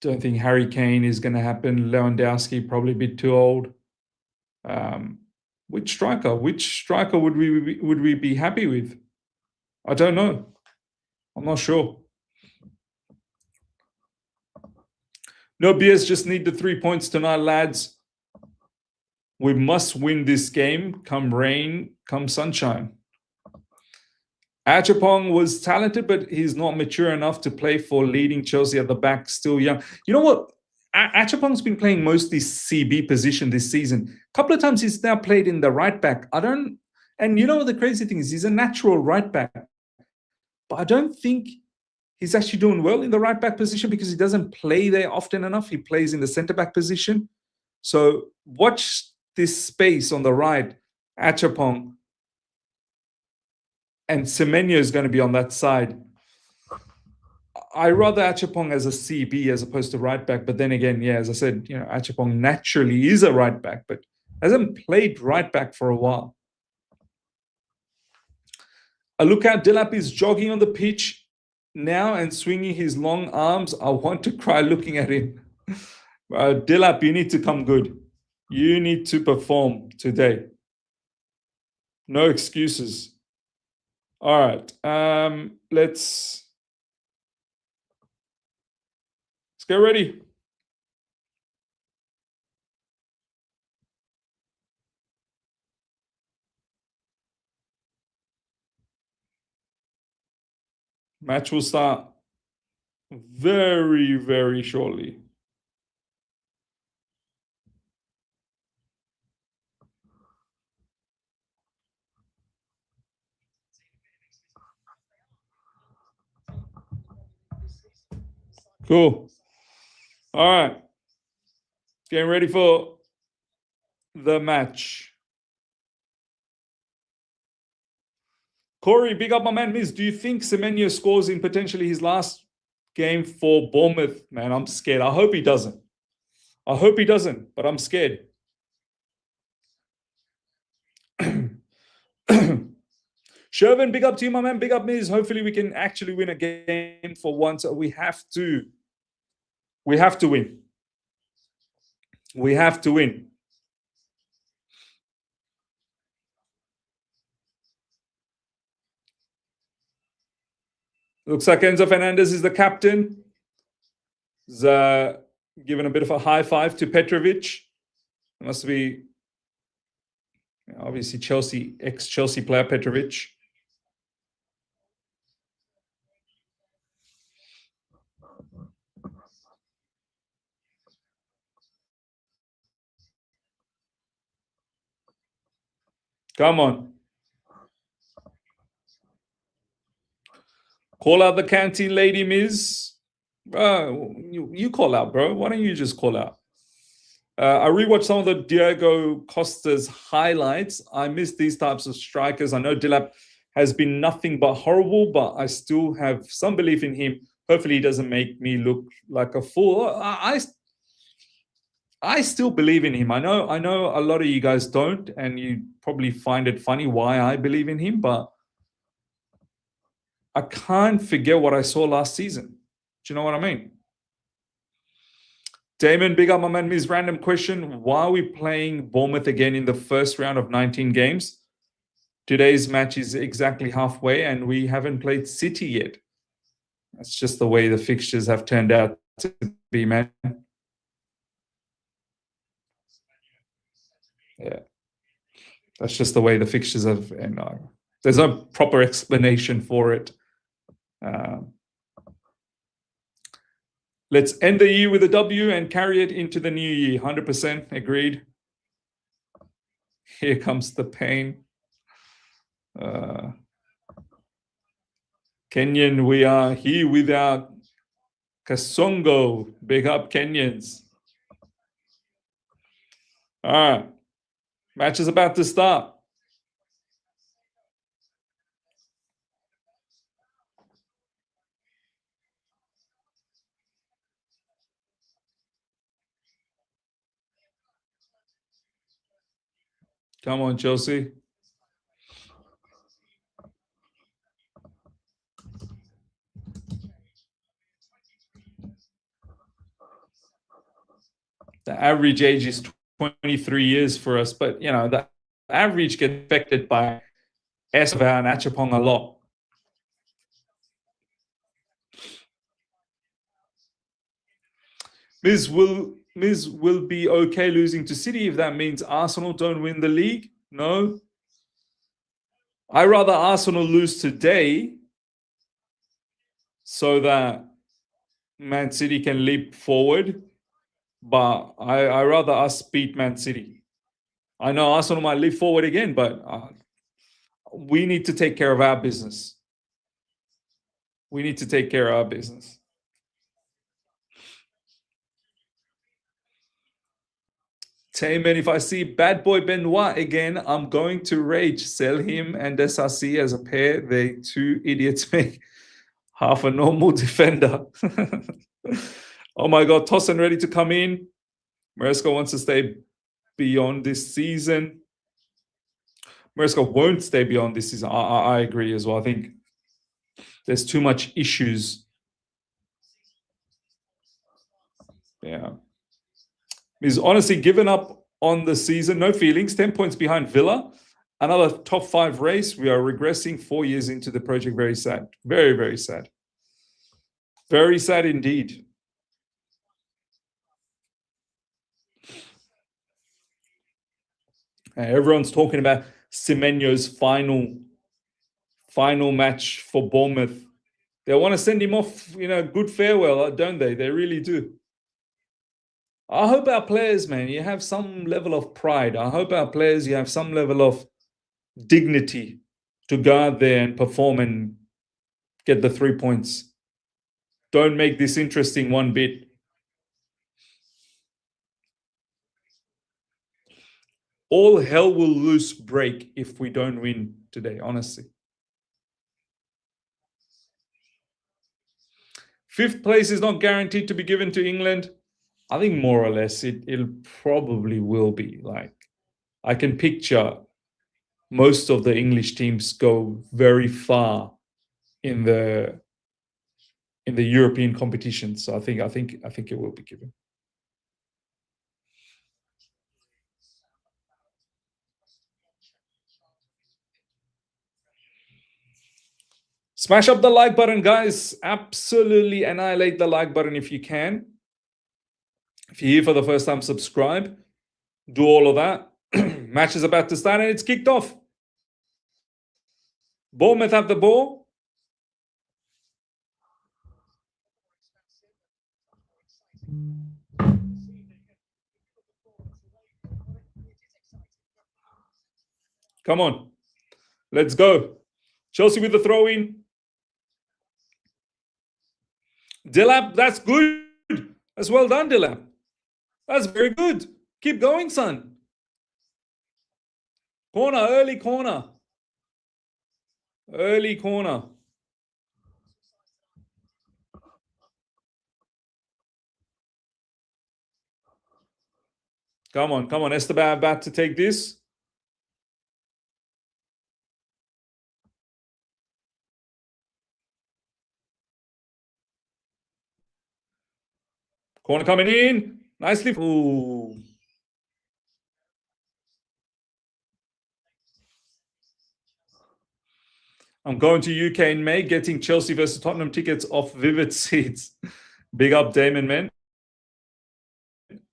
Don't think Harry Kane is going to happen. Lewandowski, probably a bit too old. Which striker? Which striker would we be happy with? I don't know. I'm not sure. No BS, just need the 3 points tonight, lads. We must win this game, come rain, come sunshine. Achapong was talented, but he's not mature enough to play for leading Chelsea at the back, still young. You know what? Achapong's been playing mostly CB position this season. A couple of times he's now played in the right back. And you know what the crazy thing is? He's a natural right back. But I don't think he's actually doing well in the right back position because he doesn't play there often enough. He plays in the centre back position. So watch this space on the right, Achapong. And Semenyo is going to be on that side. I rather Achapong as a CB as opposed to right back. But then again, yeah, as I said, Achapong naturally is a right back, but hasn't played right back for a while. I look at Delap is jogging on the pitch now and swinging his long arms. I want to cry looking at him. Delap, you need to come good. You need to perform today. No excuses. All right. Let's get ready. Match will start very, very shortly. Cool. All right. Getting ready for the match. Corey, big up my man Miz. Do you think Semenyo scores in potentially his last game for Bournemouth, man. I'm scared. I hope he doesn't. But I'm scared. Shervin, big up to you, my man. Big up, Miz. Hopefully we can actually win a game for once. We have to. We have to win. We have to win. Looks like Enzo Fernandez is the captain. He's giving a bit of a high five to Petrovic. It must be obviously Chelsea, ex-Chelsea player Petrovic. Come on. Call out the canteen lady, Miz. You call out, bro. Why don't you just call out? I rewatched some of the Diego Costa's highlights. I miss these types of strikers. I know Dilap has been nothing but horrible, but I still have some belief in him. Hopefully he doesn't make me look like a fool. I still believe in him. I know a lot of you guys don't, and you probably find it funny why I believe in him, but I can't forget what I saw last season. Do you know what I mean? Damon, big up, my man. His random question. Why are we playing Bournemouth again in the first round of 19 games? Today's match is exactly halfway, and we haven't played City yet. That's just the way the fixtures have turned out to be, man. Yeah. That's just the way the fixtures have, and there's no proper explanation for it. Let's end the year with a W and carry it into the new year. 100% agreed. Here comes the pain. Kenyan, we are here without Kasongo. Big up, Kenyans. All right. Match is about to start. Come on, Chelsea. The average age is 23 years for us, but you know, the average gets affected by Esva and Achapong a lot. Miz will be okay losing to City if that means Arsenal don't win the league. No. I rather Arsenal lose today so that Man City can leap forward. But I rather us beat Man City. I know Arsenal might leap forward again, but we need to take care of our business. We need to take care of our business. Tayman, if I see Bad Boy Benoit again, I'm going to rage. Sell him and SRC as a pair. They two idiots make half a normal defender. Oh my God, Tosin ready to come in. Maresca wants to stay beyond this season. Maresca won't stay beyond this season. I agree as well. I think there's too much issues. Yeah. He's honestly given up on the season. No feelings. 10 points behind Villa. Another top 5 race. We are regressing 4 years into the project. Very sad. Very, very sad. Very sad indeed. Everyone's talking about Semenyo's final match for Bournemouth. They want to send him off, good farewell, don't they? They really do. I hope our players, man, you have some level of pride. I hope our players, you have some level of dignity to go out there and perform and get the 3 points. Don't make this interesting one bit. All hell will loose break if we don't win today, honestly. Fifth place is not guaranteed to be given to England. I think more or less it probably will be. Like, I can picture most of the English teams go very far in the European competition. So I think it will be given. Smash up the like button, guys. Absolutely annihilate the like button if you can. If you're here for the first time, subscribe. Do all of that. Match is about to start and it's kicked off. Bournemouth have the ball. Come on. Let's go. Chelsea with the throw in. Dilap, that's good. That's well done, Dilap. That's very good. Keep going, son. Corner, early corner. Early corner. Come on, come on. Esteban about to take this. Corner coming in. Nicely. Ooh. I'm going to UK in May, getting Chelsea versus Tottenham tickets off Vivid Seats. Big up, Damon, man.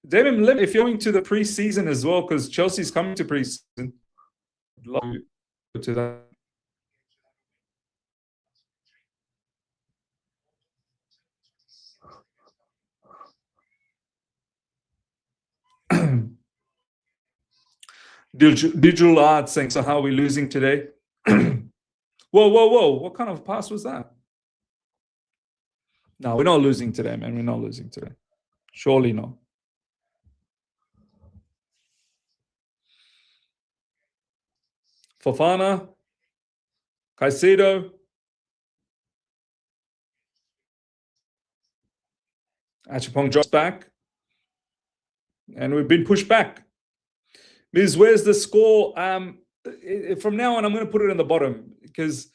Damon, if you're going to the preseason as well, because Chelsea's coming to preseason, love you to that. Digital art saying, so how are we losing today? Whoa, whoa, whoa. What kind of pass was that? No, we're not losing today, man. We're not losing today. Surely not. Fofana, Caicedo, Achapong drops back, and we've been pushed back. Miz, where's the score? From now on, I'm going to put it in the bottom because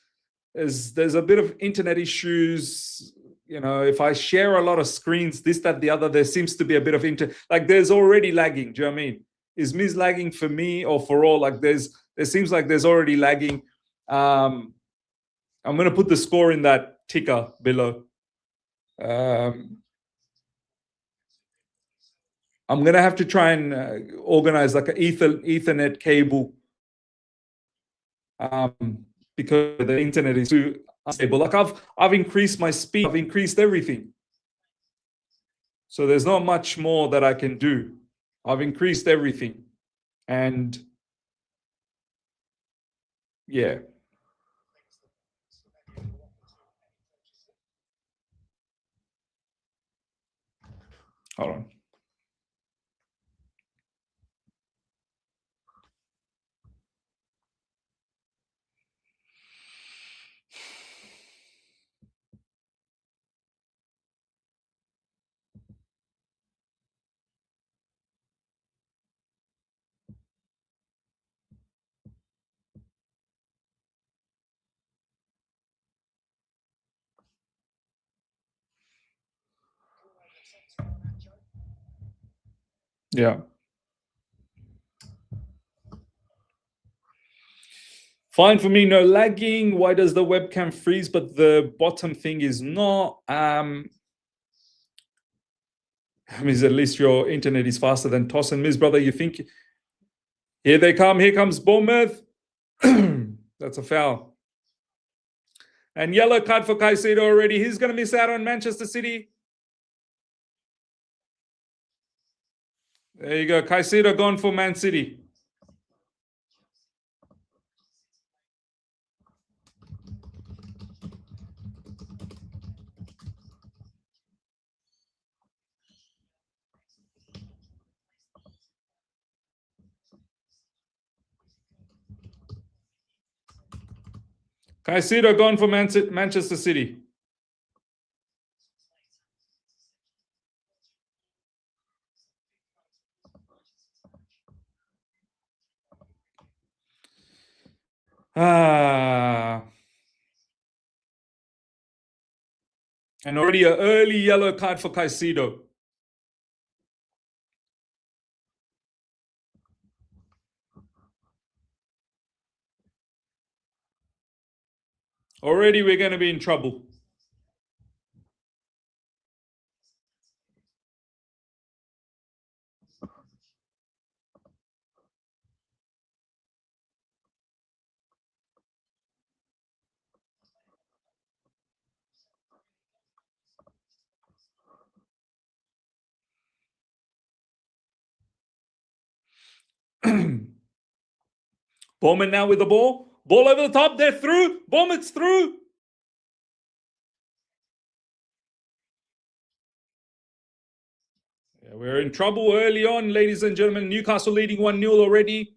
there's a bit of internet issues. You know, if I share a lot of screens, this, that, the other, there seems to be a bit of like there's already lagging. Do you know what I mean? Is Miz lagging for me or for all? Like there seems like there's already lagging. I'm going to put the score in that ticker below. I'm going to have to try and organize like an Ethernet cable because the internet is too unstable. Like I've increased my speed, I've increased everything. So there's not much more that I can do. I've increased everything. And yeah. Hold on. Yeah. Fine for me, no lagging. Why does the webcam freeze, but the bottom thing is not? Miz, at least your internet is faster than Toss and Miz, brother. You think? Here they come. Here comes Bournemouth. That's a foul. And yellow card for Caicedo already. He's going to miss out on Manchester City. There you go. Caicedo gone for Man City. Caicedo gone for Manchester City. And already an early yellow card for Caicedo. Already we're going to be in trouble. Bournemouth now with the ball. Ball over the top. They're through. Bournemouth's through. Yeah, we're in trouble early on, ladies and gentlemen. Newcastle leading 1-0 already.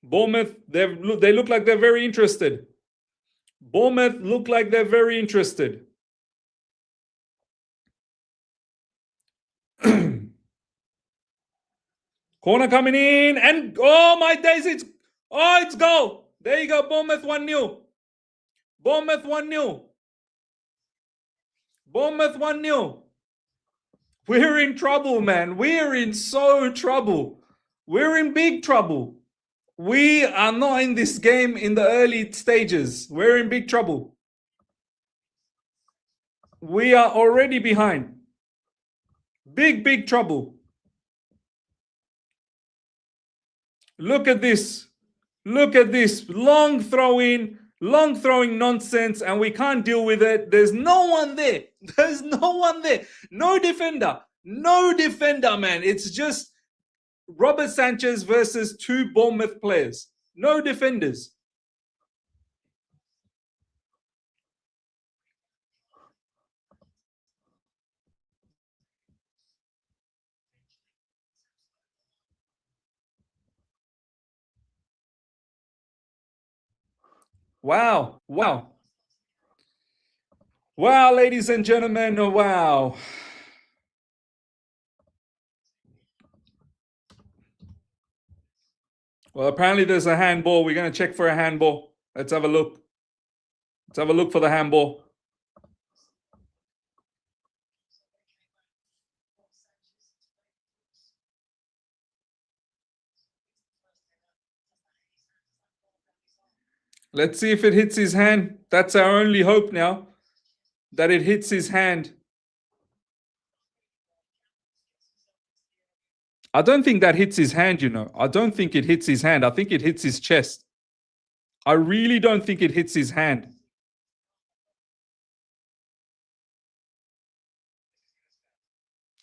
Bournemouth, they look like they're very interested. Bournemouth look like they're very interested. Corner coming in, and oh my days, it's goal. There you go, Bournemouth 1-0. Bournemouth 1-0. Bournemouth 1-0. We're in trouble, man. We're in so trouble. We're in big trouble. We are not in this game in the early stages. We're in big trouble. We are already behind. Big trouble. Look at this. Look at this. Long throwing nonsense, and we can't deal with it. There's no one there. There's no one there. No defender. No defender, man. It's just Robert Sanchez versus two Bournemouth players. No defenders. Wow. Wow. Wow, ladies and gentlemen. Wow. Well, apparently there's a handball. We're going to check for a handball. Let's have a look. Let's have a look for the handball. Let's see if it hits his hand. That's our only hope now, that it hits his hand. I don't think that hits his hand, you know. I don't think it hits his hand. I think it hits his chest. I really don't think it hits his hand.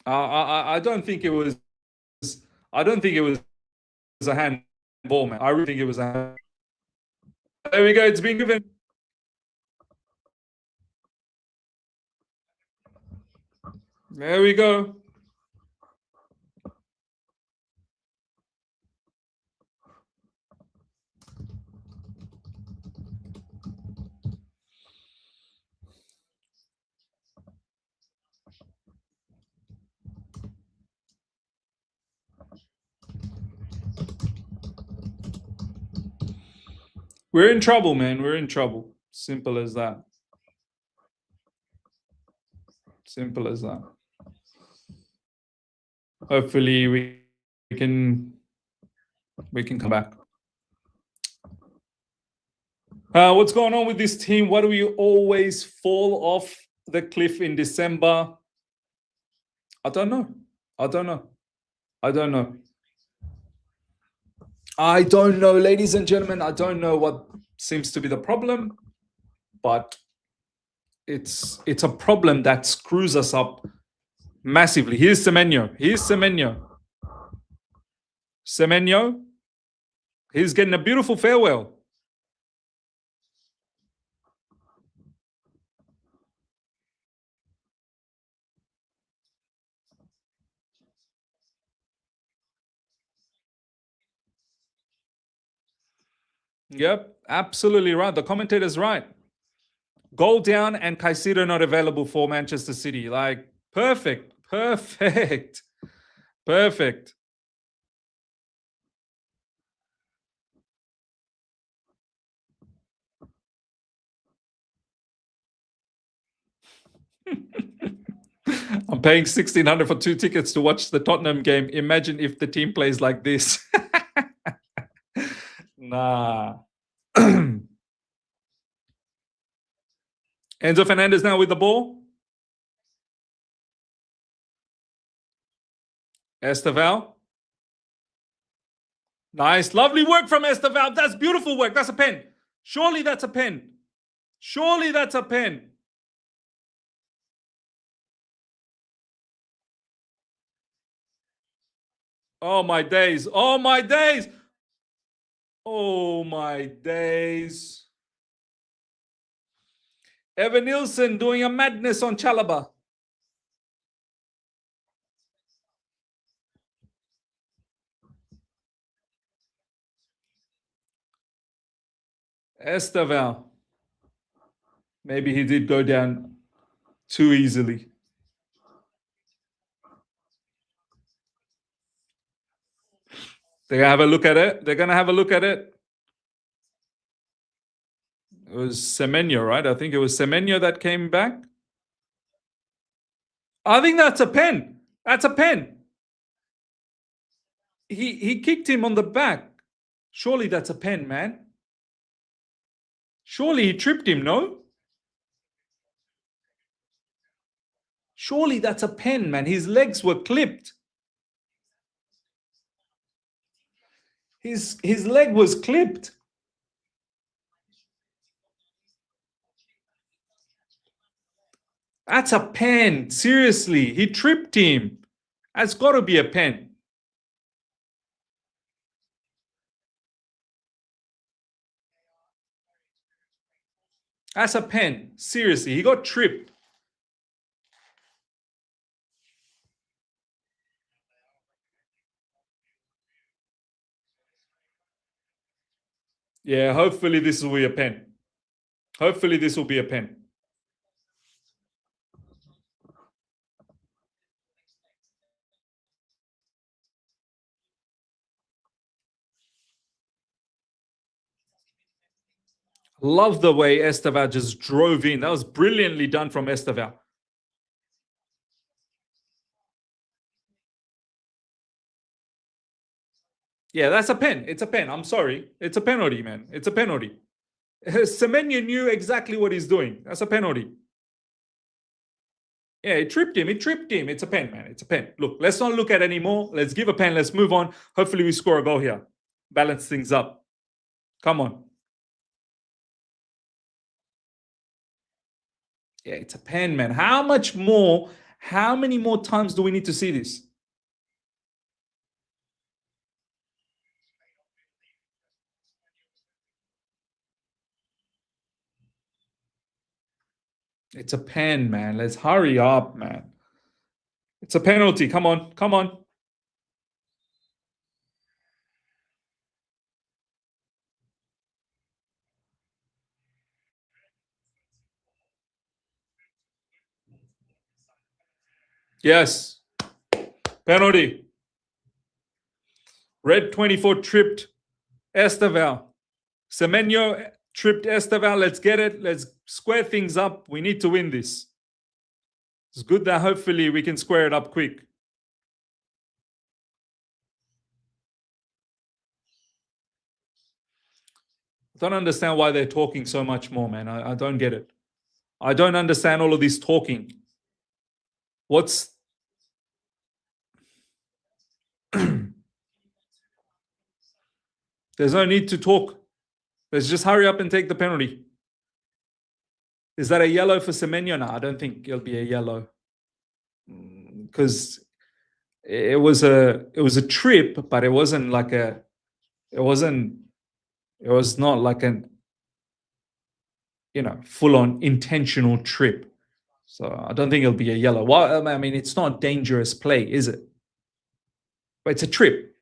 I don't think it was. I don't think it was a handball, man. I really think it was a hand. There we go. It's been given. There we go. We're in trouble, man. We're in trouble. Simple as that. Simple as that. Hopefully we can come back. What's going on with this team? Why do we always fall off the cliff in December? I don't know. I don't know. I don't know. I don't know, ladies and gentlemen. I don't know what seems to be the problem, but it's a problem that screws us up massively. Here's Semenyo. Here's Semenyo. Semenyo. He's getting a beautiful farewell. Yep, absolutely right. The commentator's right. Goal down and Caicedo not available for Manchester City. Like, perfect. Perfect. Perfect. I'm paying 1,600 for 2 tickets to watch the Tottenham game. Imagine if the team plays like this. Nah. Enzo Fernandez now with the ball. Esteval. Nice. Lovely work from Esteval. That's beautiful work. That's a pen. Surely that's a pen. Surely that's a pen. Oh my days. Oh my days. Oh my days. Evan Nilsson doing a madness on Chalaba. Esteval. Maybe he did go down too easily. They're gonna have a look at it. They're gonna have a look at it. It was Semenyo, right? I think it was Semenyo that came back. I think that's a pen. That's a pen. He kicked him on the back. Surely that's a pen, man. Surely he tripped him, no? Surely that's a pen, man. His legs were clipped. His leg was clipped. That's a pen. Seriously, he tripped him. That's got to be a pen. That's a pen. Seriously, he got tripped. Yeah, hopefully this will be a pen. Hopefully this will be a pen. Love the way Esteval just drove in. That was brilliantly done from Esteval. Yeah, that's a pen. It's a pen. I'm sorry. It's a penalty, man. It's a penalty. Semenya knew exactly what he's doing. That's a penalty. Yeah, it tripped him. It tripped him. It's a pen, man. It's a pen. Look, let's not look at it anymore. Let's give a pen. Let's move on. Hopefully we score a goal here. Balance things up. Come on. Yeah, it's a pen, man. How much more? How many more times do we need to see this? It's a pen, man. Let's hurry up, man. It's a penalty. Come on. Come on. Yes. Penalty. Red 24 tripped Esteval. Semenyo tripped Esteval. Let's get it. Let's square things up. We need to win this. It's good that hopefully we can square it up quick. I don't understand why they're talking so much more, man. I don't get it. I don't understand all of this talking. What's There's no need to talk. Let's just hurry up and take the penalty. Is that a yellow for Semenyo? No, I don't think it'll be a yellow. Because it was a trip, but it wasn't like it was not like an full on intentional trip. So I don't think it'll be a yellow. Well, I mean, it's not dangerous play, is it? But it's a trip.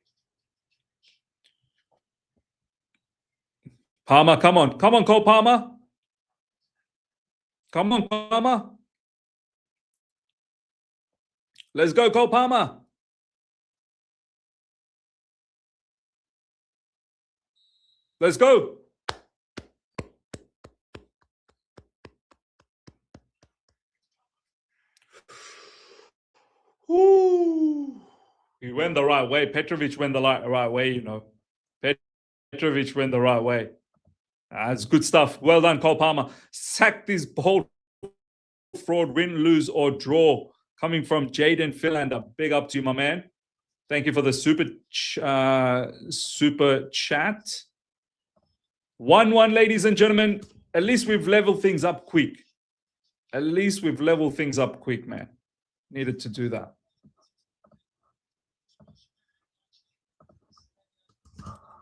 Palmer, come on. Come on, Cole Palmer. Come on, Palmer. Let's go, Cole Palmer. Let's go. Ooh. He went the right way. Petrovic went the right way, you know. Petrovic went the right way. It's good stuff. Well done, Cole Palmer. Sack this bold fraud, win, lose, or draw. Coming from Jaden Philander. Big up to you, my man. Thank you for the super chat. 1-1, ladies and gentlemen. At least we've leveled things up quick. At least we've leveled things up quick, man. Needed to do that.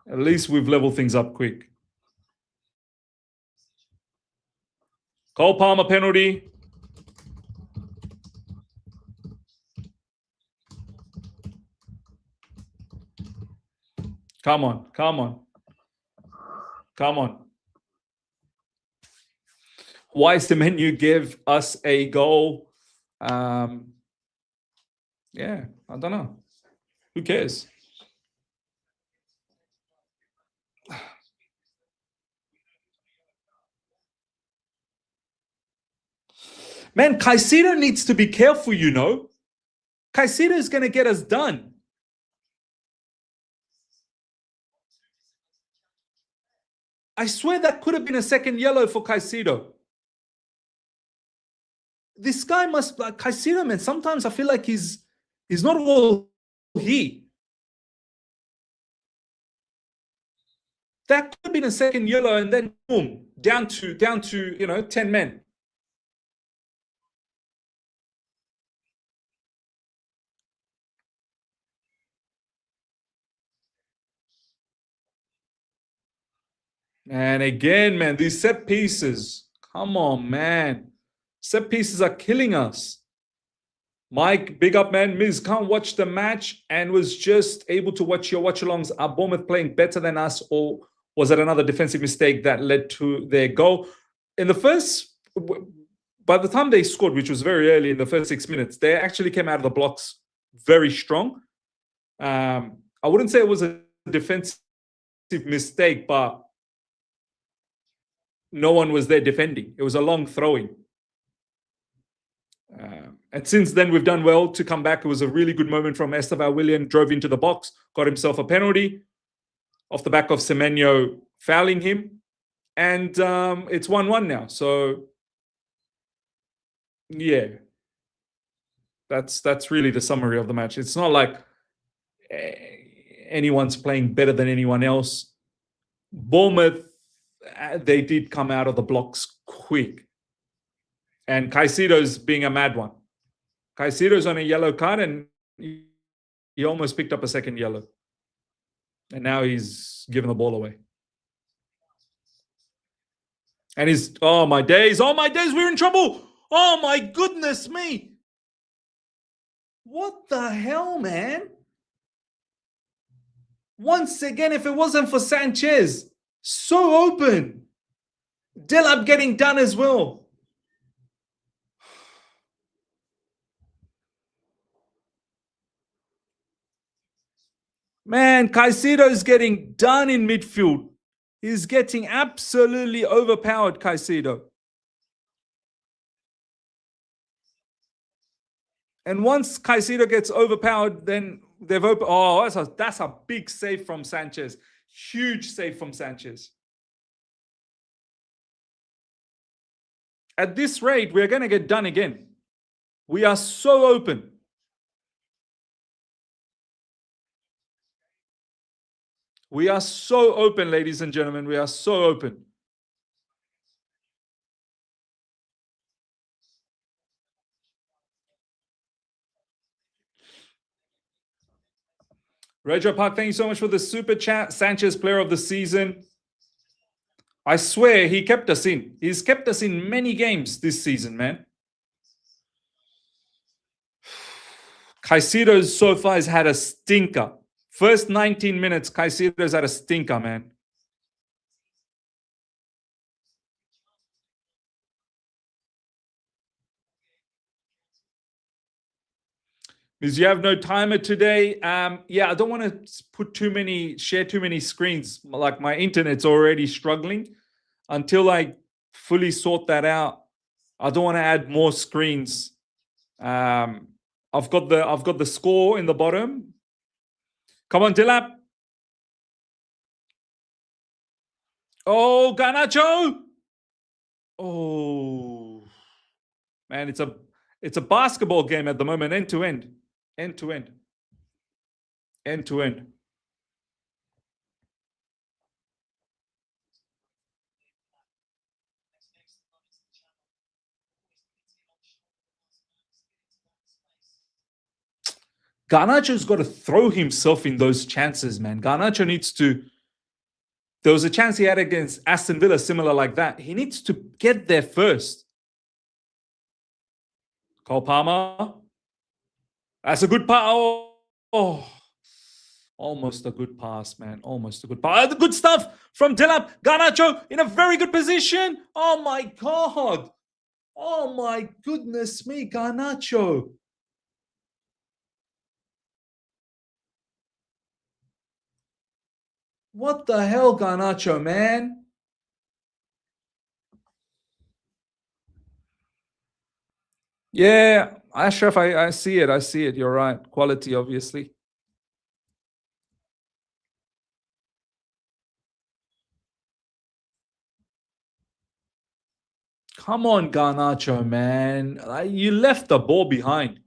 At least we've leveled things up quick. Cole Palmer penalty. Come on, come on. Come on. Why is the menu give us a goal? Yeah, I don't know. Who cares? Man, Caicedo needs to be careful, you know. Caicedo is going to get us done. I swear that could have been a second yellow for Caicedo. This guy must, like Caicedo, man, sometimes I feel like he's not all he. That could have been a second yellow, and then boom, down to 10 men. And again, man, these set pieces. Come on, man. Set pieces are killing us. Mike, big up, man. Miz can't watch the match and was just able to watch your watch-alongs. Are Bournemouth playing better than us, or was it another defensive mistake that led to their goal? In the first, by the time they scored, which was very early in the first 6 minutes, they actually came out of the blocks very strong. I wouldn't say it was a defensive mistake, but no one was there defending. It was a long throwing. And since then, we've done well to come back. It was a really good moment from Estevan Willian, drove into the box, got himself a penalty off the back of Semenyo fouling him. And it's 1-1 now. So, yeah, that's really the summary of the match. It's not like anyone's playing better than anyone else. Bournemouth, they did come out of the blocks quick. And Caicedo's being a mad one. Caicedo's on a yellow card, and he almost picked up a second yellow. And now he's giving the ball away. And he's, oh my days, we're in trouble. Oh my goodness me. What the hell, man? Once again, if it wasn't for Sanchez, so open. Buildup getting done as well. Man, Caicedo is getting done in midfield. He's getting absolutely overpowered, Caicedo. And once Caicedo gets overpowered, then they've opened. Oh, that's a big save from Sanchez. Huge save from Sanchez. At this rate, we're going to get done again. We are so open. We are so open, ladies and gentlemen. We are so open. Rejo Park, thank you so much for the super chat. Sanchez, player of the season. I swear he kept us in. He's kept us in many games this season, man. Caicedo so far has had a stinker. First 19 minutes, Caicedo's had a stinker, man. Is you have no timer today? Yeah, I don't want to share too many screens. Like my internet's already struggling. Until I fully sort that out, I don't want to add more screens. I've got the score in the bottom. Come on, Dilap. Oh, Garnacho. Oh, man, it's a basketball game at the moment, end to end, end to end, end to end. Garnacho's got to throw himself in those chances, man. Garnacho needs to. There was a chance he had against Aston Villa, similar like that. He needs to get there first. Cole Palmer. That's a good pass. Oh, almost a good pass, man. Almost a good pass. The good stuff from Dilap. Garnacho in a very good position. Oh, my God. Oh, my goodness me, Garnacho. What the hell, Garnacho, man? Yeah, Ashraf, I see it. I see it. You're right. Quality, obviously. Come on, Garnacho, man. You left the ball behind.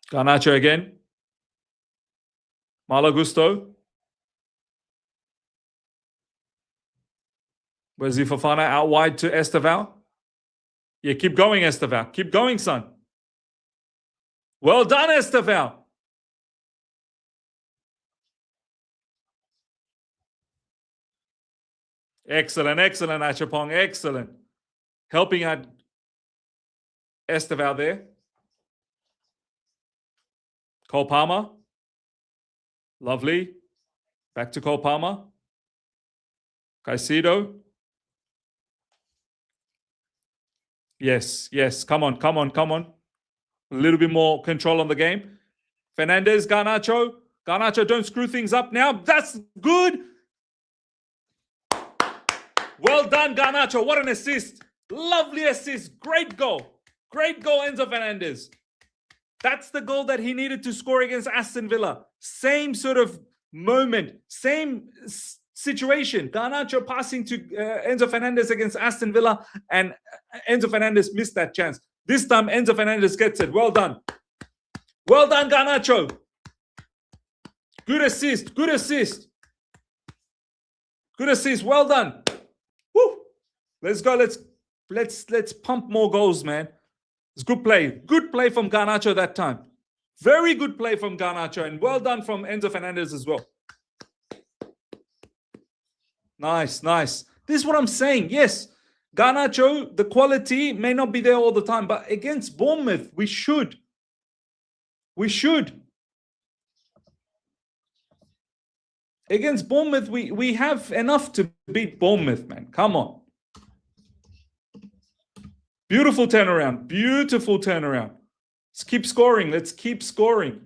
Garnacho again. Malagusto. Where's Fofana? Out wide to Esteval. Yeah, keep going, Esteval. Keep going, son. Well done, Esteval. Excellent, excellent, Achapong. Excellent. Helping out Esteval there. Cole Palmer. Lovely. Back to Cole Palmer. Caicedo. Yes, yes. Come on, come on, come on. A little bit more control on the game. Fernandez, Garnacho. Garnacho, don't screw things up now. That's good. Well done, Garnacho. What an assist. Lovely assist. Great goal. Great goal, Enzo Fernandez. That's the goal that he needed to score against Aston Villa. Same sort of moment. Same situation. Garnacho passing to Enzo Fernandez against Aston Villa, and Enzo Fernandez missed that chance. This time, Enzo Fernandez gets it. Well done. Well done, Garnacho. Good assist. Good assist. Good assist. Well done. Woo. Let's go. Let's pump more goals, man. It's good play. Good play from Garnacho that time. Very good play from Garnacho, and well done from Enzo Fernandez as well. Nice, nice. This is what I'm saying. Yes, Garnacho, the quality may not be there all the time, but against Bournemouth, we should. We should. Against Bournemouth, we have enough to beat Bournemouth, man. Come on. Beautiful turnaround. Beautiful turnaround. Let's keep scoring. Let's keep scoring.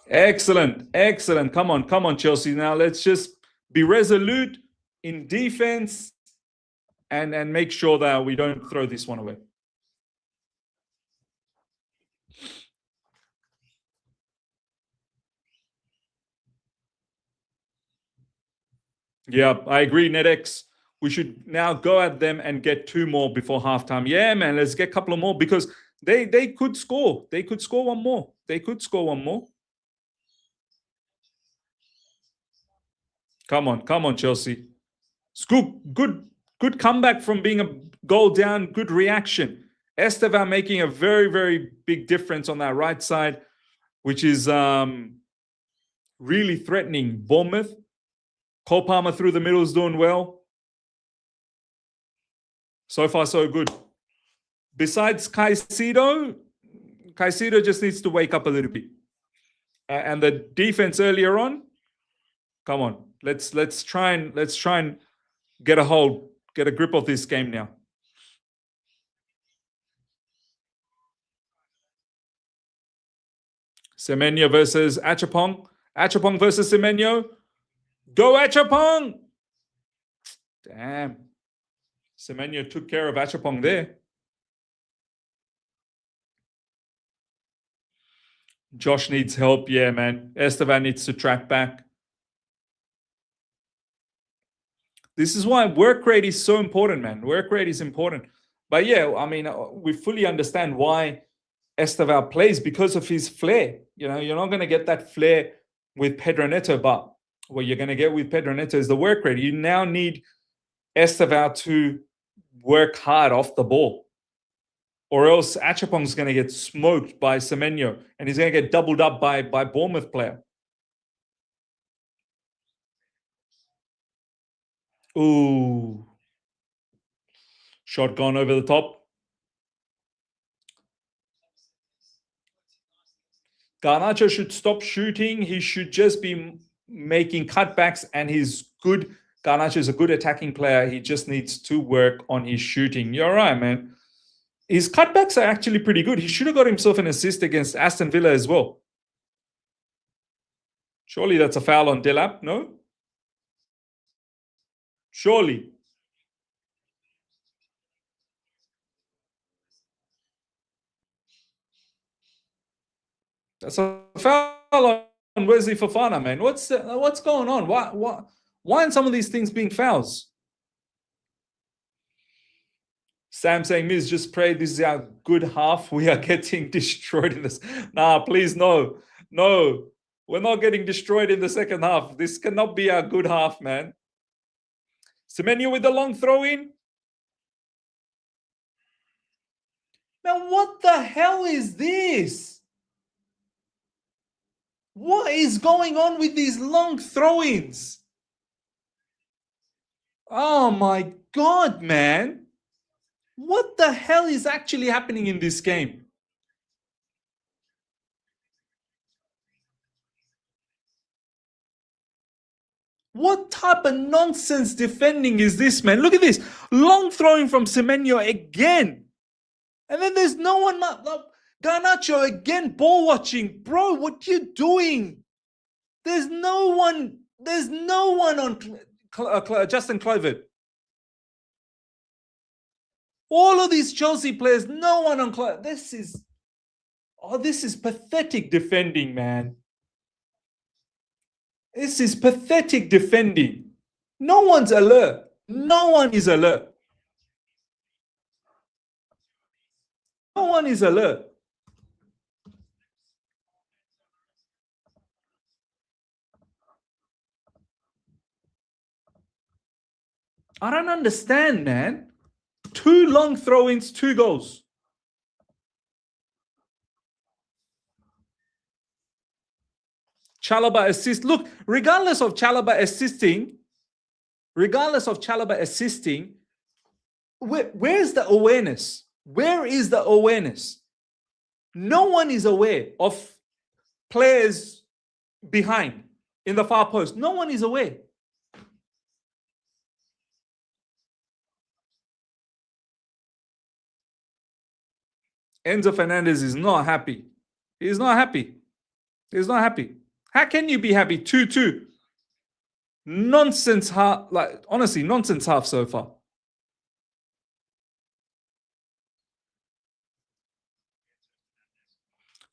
Excellent. Excellent. Come on, Chelsea. Now let's just be resolute in defense and make sure that we don't throw this one away. Yeah, I agree, NetX. We should now go at them and get 2 more before halftime. Yeah, man, let's get a couple of more because they could score. They could score one more. They could score one more. Come on, Chelsea. Scoop, good comeback from being a goal down. Good reaction. Estevan making a very, very big difference on that right side, which is really threatening Bournemouth. Cole Palmer through the middle is doing well. So far, so good. Besides Caicedo just needs to wake up a little bit. And the defense earlier on, come on, let's try and get a grip of this game now. Semenyo versus Achapong. Achapong versus Semenyo. Go Achapong! Damn. Semenyo took care of Achapong there. Josh needs help. Yeah, man. Estevan needs to track back. This is why work rate is so important, man. Work rate is important. But yeah, I mean, we fully understand why Estevan plays because of his flair. You know, you're not going to get that flair with Pedro Neto, but what you're going to get with Pedro Neto is the work rate. You now need Estevan to work hard off the ball, or else Achapong's going to get smoked by Semenyo, and he's going to get doubled up by Bournemouth player. Ooh. Shot gone over the top. Garnacho should stop shooting. He should just be making cutbacks, and he's good. Garnacho is a good attacking player. He just needs to work on his shooting. You're right, man. His cutbacks are actually pretty good. He should have got himself an assist against Aston Villa as well. Surely that's a foul on Delap, no? Surely. That's a foul on Wesley Fofana, man. What's going on? Why aren't some of these things being fouls? Sam saying, Miz, just pray this is our good half. We are getting destroyed in this. Nah, please, no. No, we're not getting destroyed in the second half. This cannot be our good half, man. Semenyo with the long throw in. Now, what the hell is this? What is going on with these long throw-ins? Oh my God, man. What the hell is actually happening in this game? What type of nonsense defending is this, man? Look at this. Long throwing from Semenyo again. And then there's no one. Garnacho again, ball watching. Bro, what you doing? There's no one. There's no one on Justin Kluivert. All of these Chelsea players, no one on Kluivert. This is pathetic defending, man. This is pathetic defending. No one's alert. No one is alert. No one is alert. I don't understand, man. 2 long throw-ins, 2 goals. Chalobah assist. Look, regardless of Chalobah assisting, where's the awareness? Where is the awareness? No one is aware of players behind in the far post. No one is aware. Enzo Fernandez is not happy. He's not happy. He's not happy. How can you be happy? 2-2. Nonsense half. Like, honestly, nonsense half so far.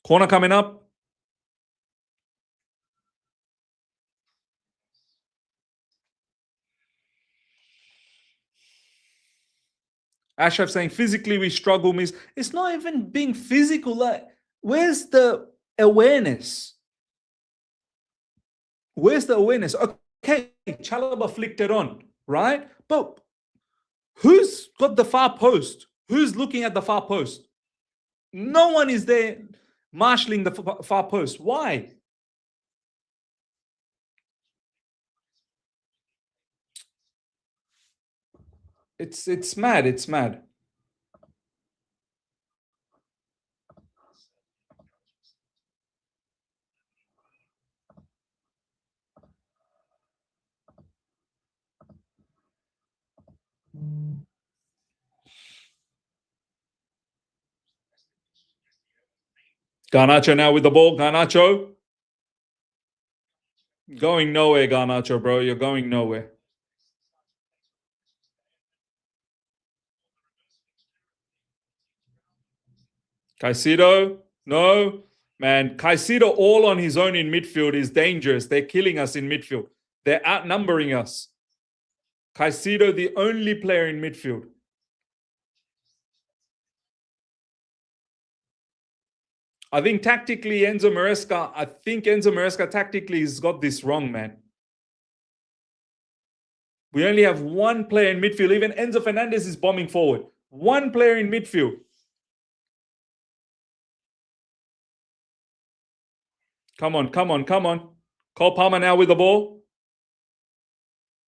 Corner coming up. Ashraf saying physically we struggle, miss. It's not even being physical. Like, where's the awareness? Where's the awareness? Okay, Chalobah flicked it on, right? But who's got the far post? Who's looking at the far post? No one is there marshalling the far post. Why? It's mad. It's mad. Garnacho now with the ball. Garnacho. Going nowhere, Garnacho, bro. You're going nowhere. Caicedo. No. Man, Caicedo all on his own in midfield is dangerous. They're killing us in midfield. They're outnumbering us. Caicedo, the only player in midfield. I think tactically, Enzo Maresca tactically has got this wrong, man. We only have one player in midfield. Even Enzo Fernandez is bombing forward. One player in midfield. Come on, come on, come on. Cole Palmer now with the ball.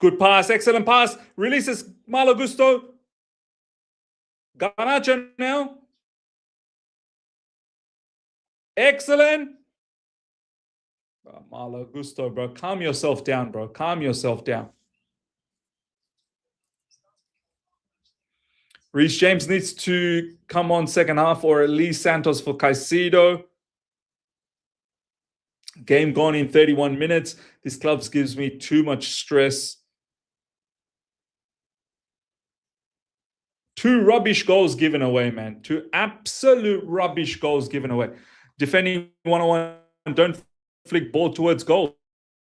Good pass, excellent pass. Releases Malo Gusto. Garnacho now. Excellent. Oh, Malo Gusto, bro. Calm yourself down, bro. Calm yourself down. Reece James needs to come on second half, or at least Santos for Caicedo. Game gone in 31 minutes. This club gives me too much stress. 2 rubbish goals given away, man. 2 absolute rubbish goals given away. Defending 1-on-1, don't flick ball towards goal.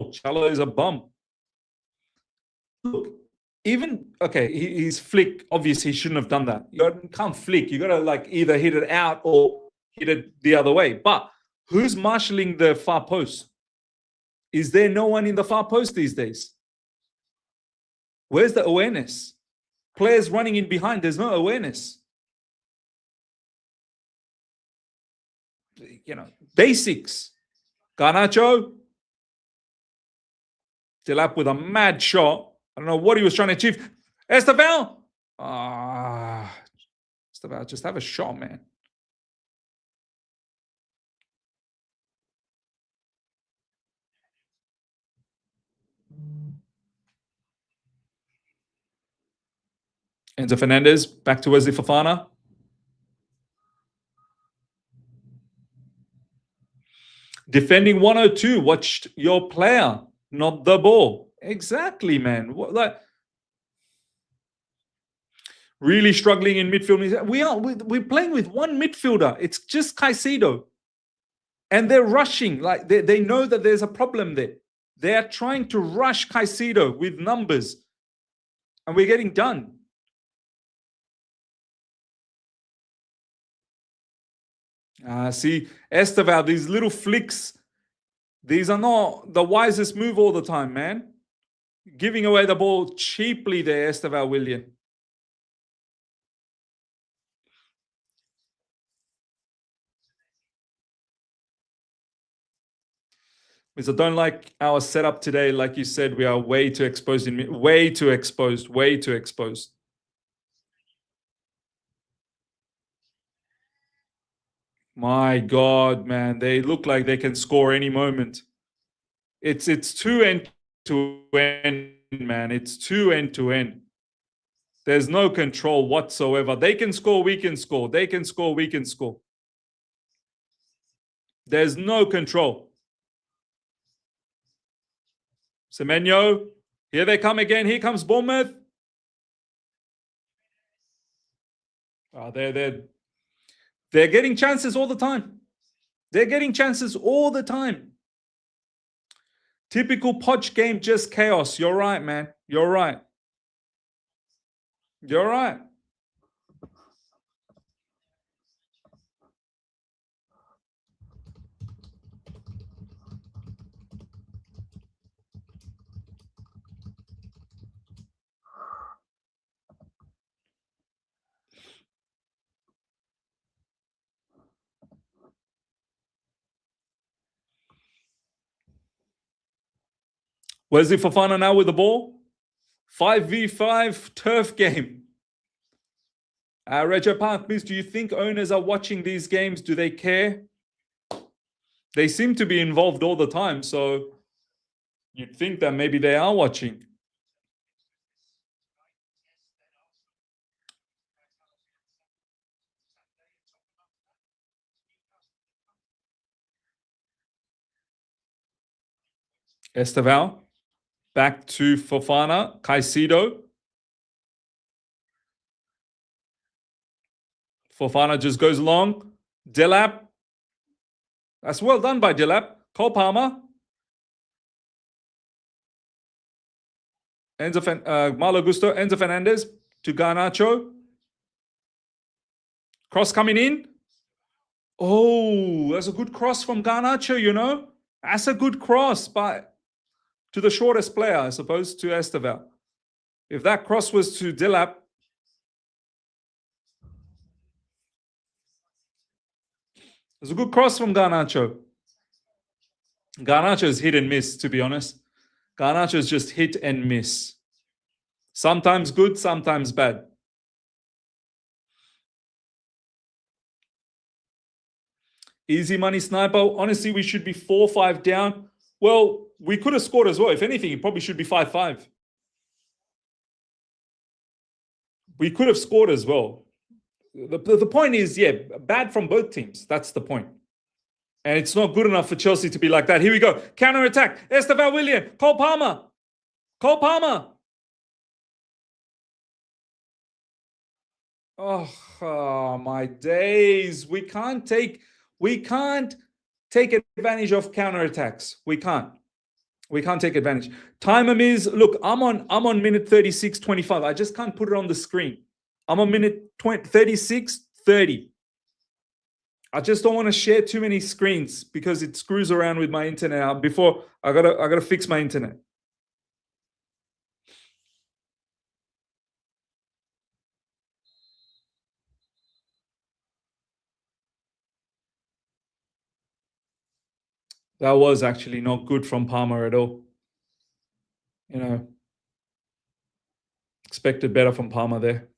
Challo is a bum. Look, even, okay, he's flick. Obviously, he shouldn't have done that. You can't flick. You got to like either hit it out or hit it the other way. But who's marshalling the far post? Is there no one in the far post these days? Where's the awareness? Players running in behind, there's no awareness. You know, basics. Garnacho. Delap with a mad shot. I don't know what he was trying to achieve. Esteval. Esteval, just have a shot, man. Enzo Fernandez, back to Wesley Fofana. Defending 102, watched your player, not the ball. Exactly, man. What, like, really struggling in midfield. We're playing with one midfielder. It's just Caicedo. And they're rushing. Like they know that there's a problem there. They are trying to rush Caicedo with numbers. And we're getting done. See, Esteval, these little flicks, these are not the wisest move all the time, man. Giving away the ball cheaply there, Esteval William. Because I don't like our setup today. Like you said, we are way too exposed. Way too exposed. Way too exposed. My God, man. They look like they can score any moment. It's too end to end, man. It's too end to end. There's no control whatsoever. They can score, we can score. They can score, we can score. There's no control. Semenyo, here they come again. Here comes Bournemouth. They're getting chances all the time. They're getting chances all the time. Typical Poch game, just chaos. You're right, man. You're right. You're right. Wesley Fofana now with the ball. 5v5 turf game. Rejo Park, please, do you think owners are watching these games? Do they care? They seem to be involved all the time, so you'd think that maybe they are watching. Esteval. Back to Fofana. Caicedo. Fofana just goes long. Delap. That's well done by Delap. Cole Palmer. Malo Gusto. Enzo Fernandez to Garnacho. Cross coming in. Oh, that's a good cross from Garnacho, you know. That's a good cross to the shortest player, I suppose, to Esteval. If that cross was to Delap, it's a good cross from Garnacho. Garnacho's hit and miss, to be honest. Garnacho's just hit and miss. Sometimes good, sometimes bad. Easy money sniper. Honestly, we should be 4-5 down. Well, we could have scored as well. If anything, it probably should be 5-5. We could have scored as well. The point is, yeah, bad from both teams. That's the point. And it's not good enough for Chelsea to be like that. Here we go. Counter attack. Esteval Willian. Cole Palmer. Cole Palmer. Oh, my days. We can't take advantage of counter attacks. We can't take advantage. Timer is, look, I'm on minute 36:25. I just can't put it on the screen. I'm on minute 36:30. I just don't want to share too many screens because it screws around with my internet. Before I gotta fix my internet. That was actually not good from Palmer at all. You know, expected better from Palmer there.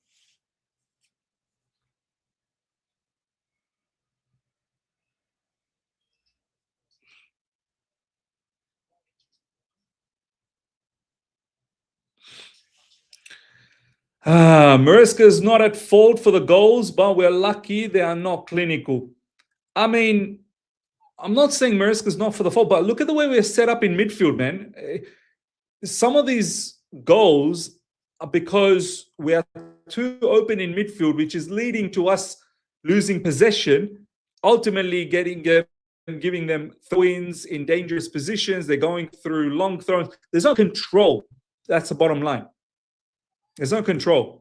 Maresca is not at fault for the goals, but we're lucky they are not clinical. I mean, I'm not saying Maresca is not for the fault, but look at the way we're set up in midfield, man. Some of these goals are because we are too open in midfield, which is leading to us losing possession, ultimately giving them throw-ins in dangerous positions. They're going through long throws. There's no control. That's the bottom line. There's no control.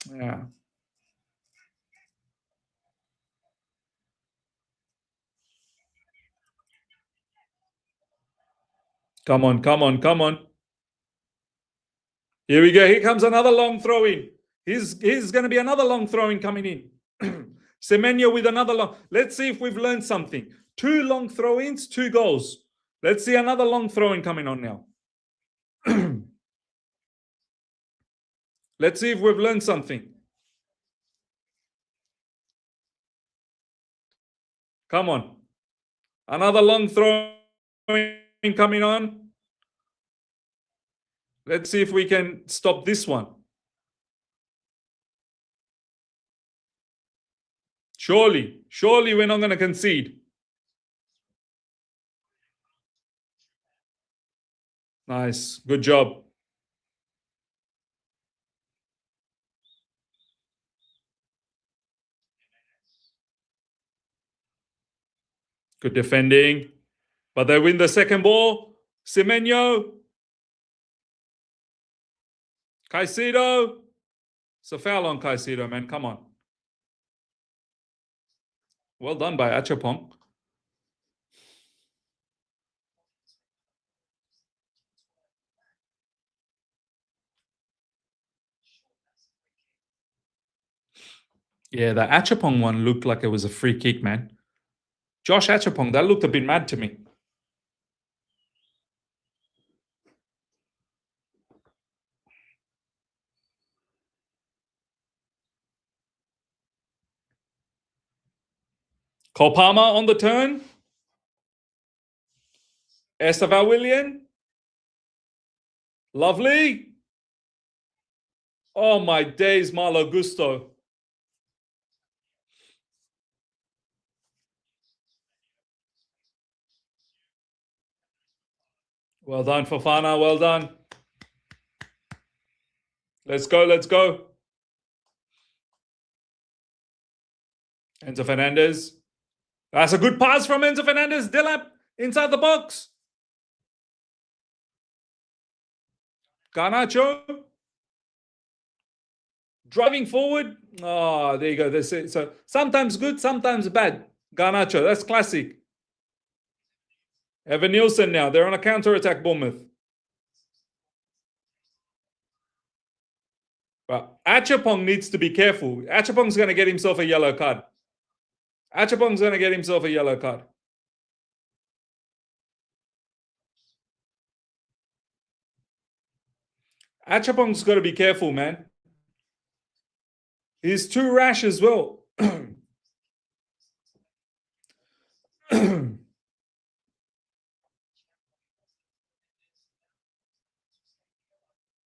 Yeah. Come on, come on, come on. Here we go. Here comes another long throw in. Here's going to be another long throw in coming in. Semenyo with another long. Let's see if we've learned something. 2 long throw ins, 2 goals. Let's see another long throw in coming on now. Let's see if we've learned something. Come on. Another long throw in coming on. Let's see if we can stop this one. Surely we're not going to concede. Nice. Good job. Good defending. But they win the second ball. Semenyo. Caicedo. It's a foul on Caicedo, man. Come on. Well done by Achapong. Yeah, the Achapong one looked like it was a free kick, man. Josh Achapong, that looked a bit mad to me. Cole Palmer on the turn. Esteval Willian. Lovely. Oh my days, Malo Gusto. Well done, Fofana. Well done. Let's go. Let's go. Enzo Fernandez. That's a good pass from Enzo Fernandez. Dilap inside the box. Garnacho. Driving forward. Oh, there you go. That's it. So sometimes good, sometimes bad. Garnacho. That's classic. Evan Nielsen now. They're on a counter-attack, Bournemouth. But Achapong needs to be careful. Achapong's going to get himself a yellow card. Achapong's going to get himself a yellow card. Achapong's got to be careful, man. He's too rash as well.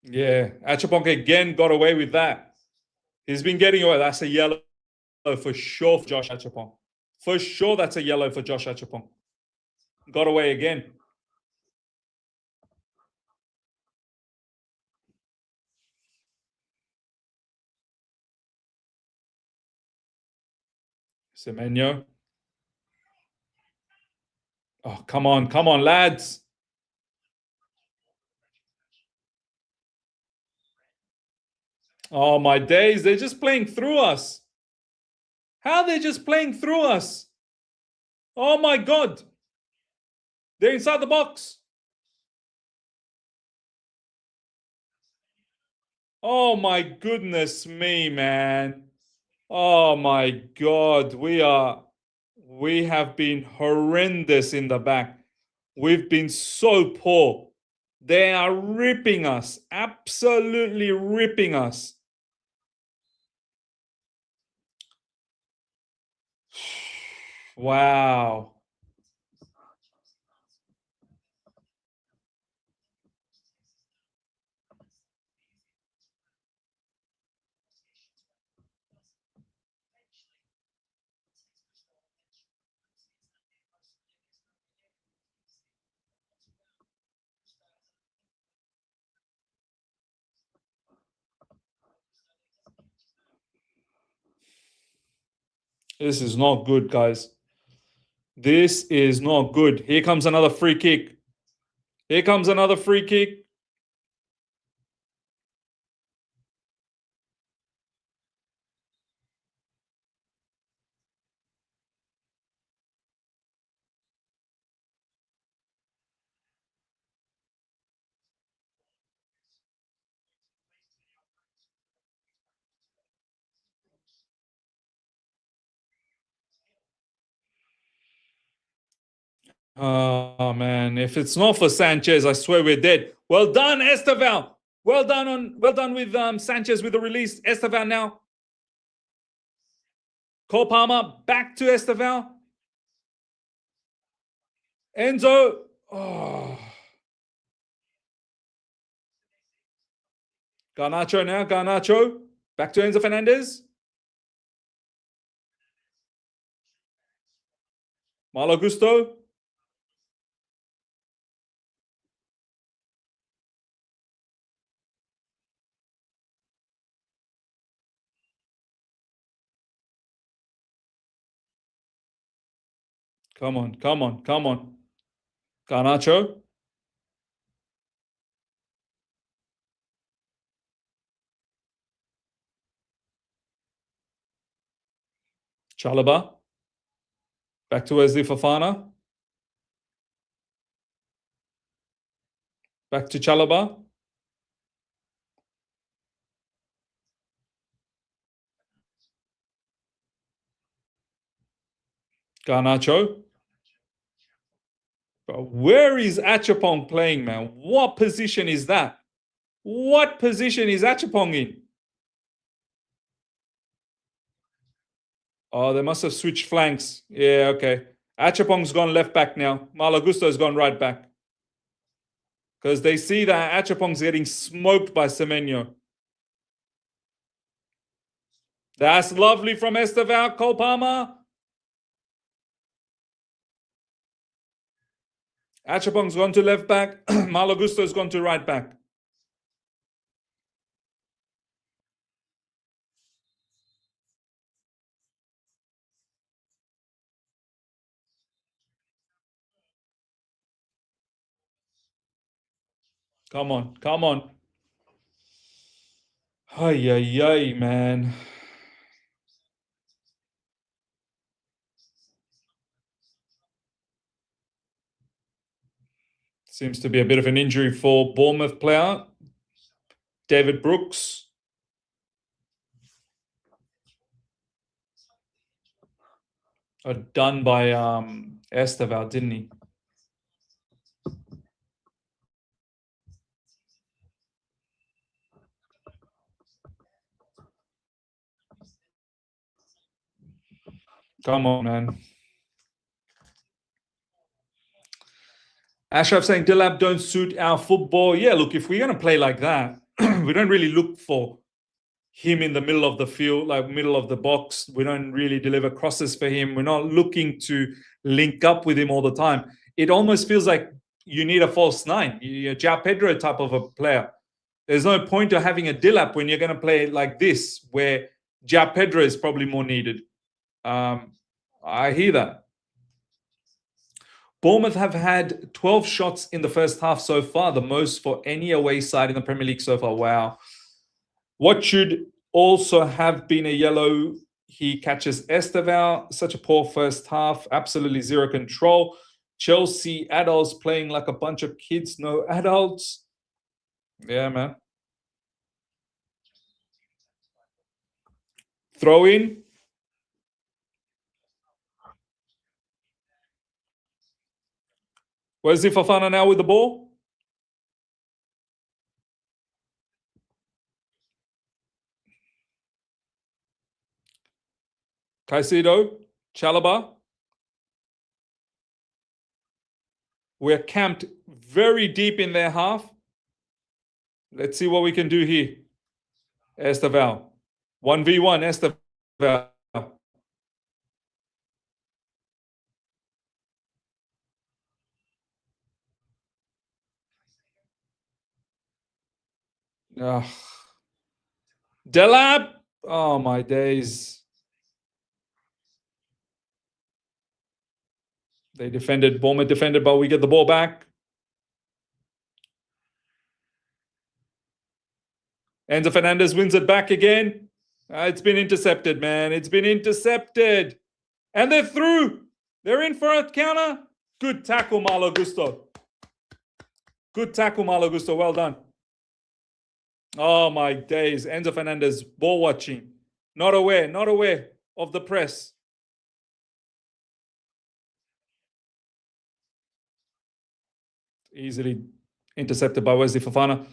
Yeah, Achapong again got away with that. He's been getting away. That's a yellow for sure for Josh Achapong. For sure, that's a yellow for Josh Achapong. Got away again. Semenyo. Oh, come on, lads. Oh, my days. They're just playing through us. How are they just playing through us? Oh, my God. They're inside the box. Oh, my goodness me, man. Oh, my God. We have been horrendous in the back. We've been so poor. They are ripping us. Absolutely ripping us. Wow. This is not good, guys. This is not good. Here comes another free kick. Here comes another free kick. Oh man, if it's not for Sanchez, I swear we're dead. Well done, Esteval. Well done with Sanchez with the release. Esteval now. Cole Palmer back to Esteval. Enzo. Oh. Garnacho now. Garnacho. Back to Enzo Fernandez. Malo Gusto. Come on. Garnacho. Chalaba. Back to Wesley Fofana. Back to Chalaba. Garnacho. But where is Achapong playing, man? What position is that? What position is Achapong in? Oh, they must have switched flanks. Yeah, okay. Achapong's gone left back now. Malo Gusto's gone right back. because they see that Achapong's getting smoked by Semenyo. That's lovely from Esteval. Cole Palmer. Achapong's gone to left back. Malo Gusto's gone to right back. Come on, come on. Ay, ay, ay, man. Seems to be a bit of an injury for Bournemouth player. David Brooks. Done by Esteval, didn't he? Come on, man. Ashraf saying Dilab don't suit our football. Yeah, look, if we're going to play like that, we don't really look for him in the middle of the field, like middle of the box. We don't really deliver crosses for him. We're not looking to link up with him all the time. It almost feels like you need a false nine, a João Pedro type of a player. There's no point of having a Dilap when you're going to play like this, where João Pedro is probably more needed. I hear that. Bournemouth have had 12 shots in the first half so far, the most for any away side in the Premier League so far. Wow. What should also have been a yellow? He catches Esteval. Such a poor first half. Absolutely zero control. Chelsea adults playing like a bunch of kids, no adults. Yeah, man. Throw in. Where's the Fofana now with the ball? Caicedo, Chalobah. We're camped very deep in their half. Let's see what we can do here. Esteval. 1v1, Esteval. Delap. Oh, my days. They defended, Bournemouth defended, but we get the ball back. Enzo Fernandez wins it back again. It's been intercepted, man. It's been intercepted. And they're through. They're in for a counter. Good tackle, Malo Gusto. Good tackle, Malo Gusto. Well done. Oh, my days. Enzo Fernandez, ball watching. Not aware of the press. Easily intercepted by Wesley Fofana.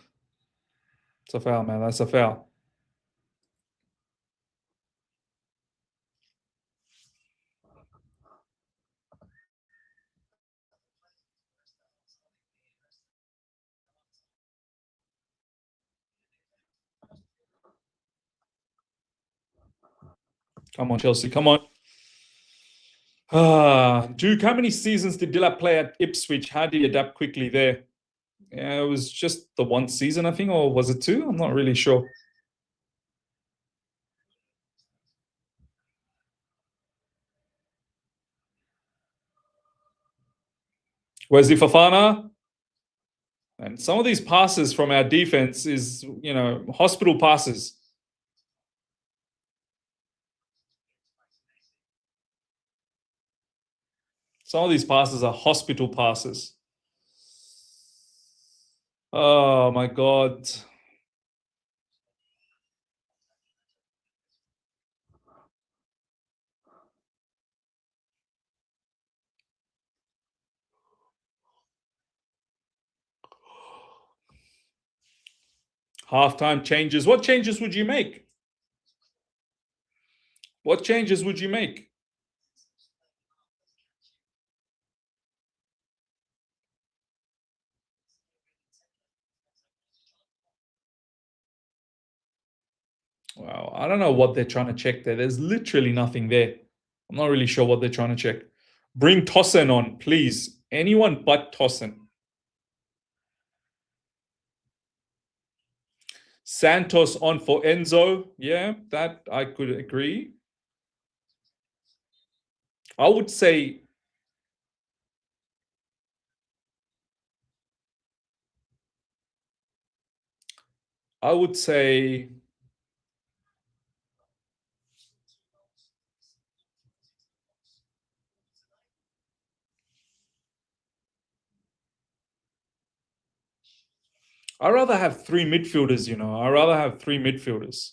It's a foul, man. That's a foul. Come on, Chelsea. Come on. Duke, how many seasons did Dilla play at Ipswich? How did he adapt quickly there? Yeah, it was just the one season, I think, or was it two? I'm not really sure. Wesley Fofana. And some of these passes from our defense is, hospital passes. Some of these passes are hospital passes. Oh, my God. Halftime changes. What changes would you make? What changes would you make? Wow, I don't know what they're trying to check there. There's literally nothing there. I'm not really sure what they're trying to check. Bring Tosin on, please. Anyone but Tosin. Santos on for Enzo. Yeah, that I could agree. I would say I would say I'd rather have three midfielders, I'd rather have three midfielders.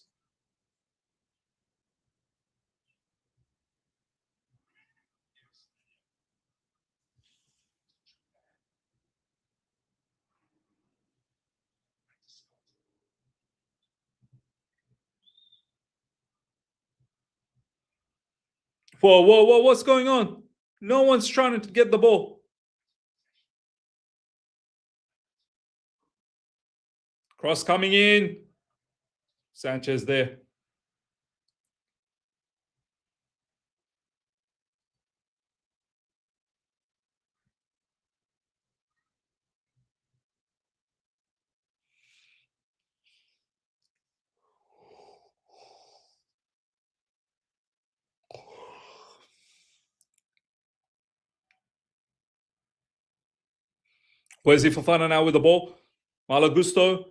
Whoa, whoa, whoa, what's going on? No one's trying to get the ball. Cross coming in. Sanchez there. Where's he Fofana now with the ball? Malagusto.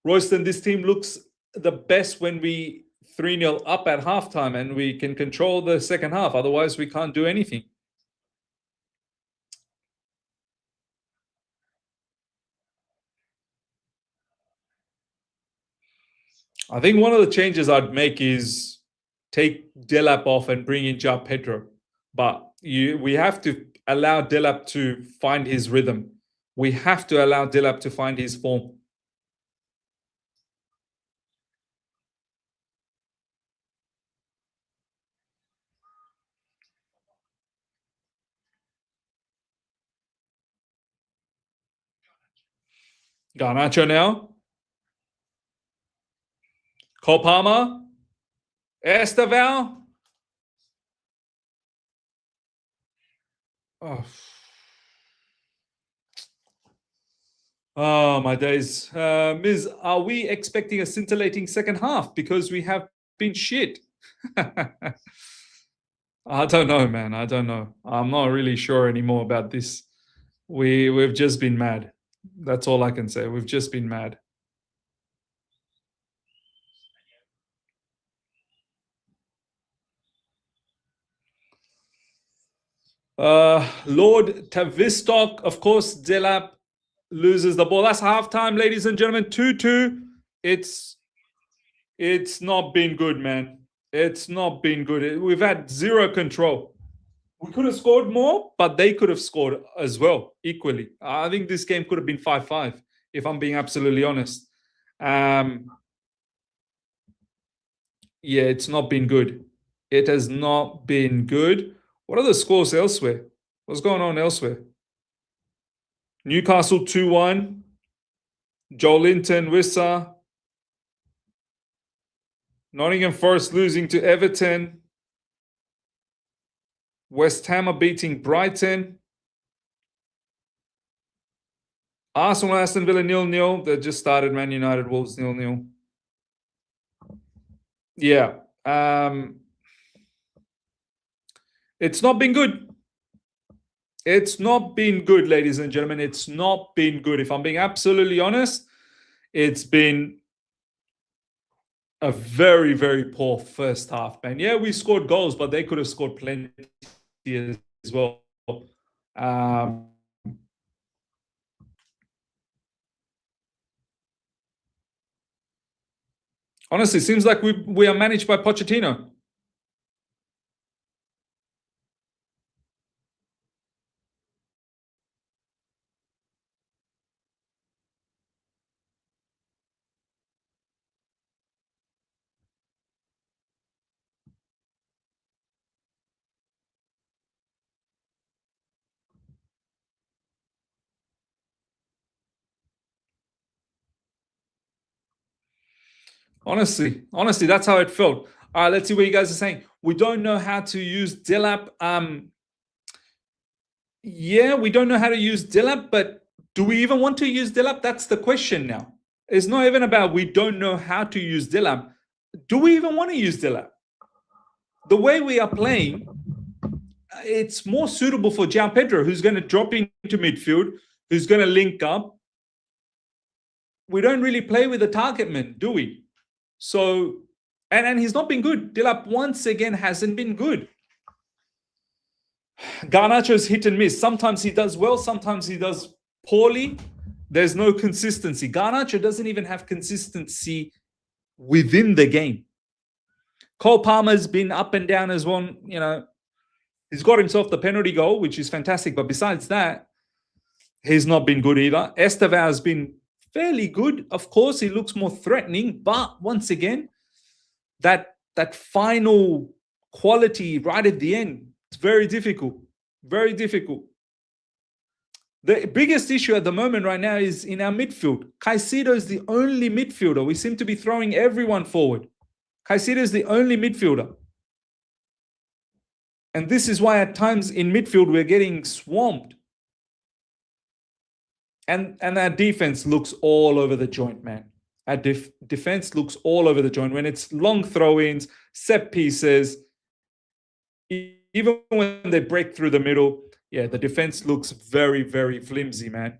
Royston, this team looks the best when we 3-0 up at halftime and we can control the second half. Otherwise, we can't do anything. I think one of the changes I'd make is take Delap off and bring in Ja Pedro. But we have to allow Delap to find his rhythm. We have to allow Delap to find his form. Garnacho now. Cole Esteval. Oh. Oh, my days. Miz, are we expecting a scintillating second half? Because we have been shit. I don't know, man. I don't know. I'm not really sure anymore about this. We've just been mad. That's all I can say. We've just been mad. Lord Tavistock, of course, Delap loses the ball. That's halftime, ladies and gentlemen. 2-2. It's not been good, man. It's not been good. We've had zero control. We could have scored more, but they could have scored as well, equally. I think this game could have been 5-5, if I'm being absolutely honest. Yeah, it's not been good. It has not been good. What are the scores elsewhere? What's going on elsewhere? Newcastle 2-1. Joelinton, Wissa. Nottingham Forest losing to Everton. West Ham are beating Brighton. Arsenal, Aston Villa 0-0. They just started. Man United, Wolves 0-0. Yeah. It's not been good. It's not been good, ladies and gentlemen. It's not been good. If I'm being absolutely honest, it's been a very, very poor first half, man. Yeah, we scored goals, but they could have scored plenty as well. Honestly, it seems like we are managed by Pochettino. Honestly, that's how it felt. All right, let's see what you guys are saying. We don't know how to use buildup. Yeah, we don't know how to use buildup, but do we even want to use buildup? That's the question now. It's not even about we don't know how to use buildup. Do we even want to use buildup? The way we are playing, it's more suitable for João Pedro, who's going to drop into midfield, who's going to link up. We don't really play with the target man, do we? So, and he's not been good. Buildup once again hasn't been good. Garnacho's hit and miss. Sometimes he does well, sometimes he does poorly. There's no consistency. Garnacho doesn't even have consistency within the game. Cole Palmer's been up and down as well. You know, he's got himself the penalty goal, which is fantastic. But besides that, he's not been good either. Estevao has been fairly good. Of course, he looks more threatening. But once again, that final quality right at the end, it's very difficult. Very difficult. The biggest issue at the moment right now is in our midfield. Caicedo is the only midfielder. We seem to be throwing everyone forward. Caicedo is the only midfielder. And this is why at times in midfield we're getting swamped. And our defense looks all over the joint, man. Our defense looks all over the joint. When it's long throw-ins, set pieces, even when they break through the middle, yeah, the defense looks very, very flimsy, man.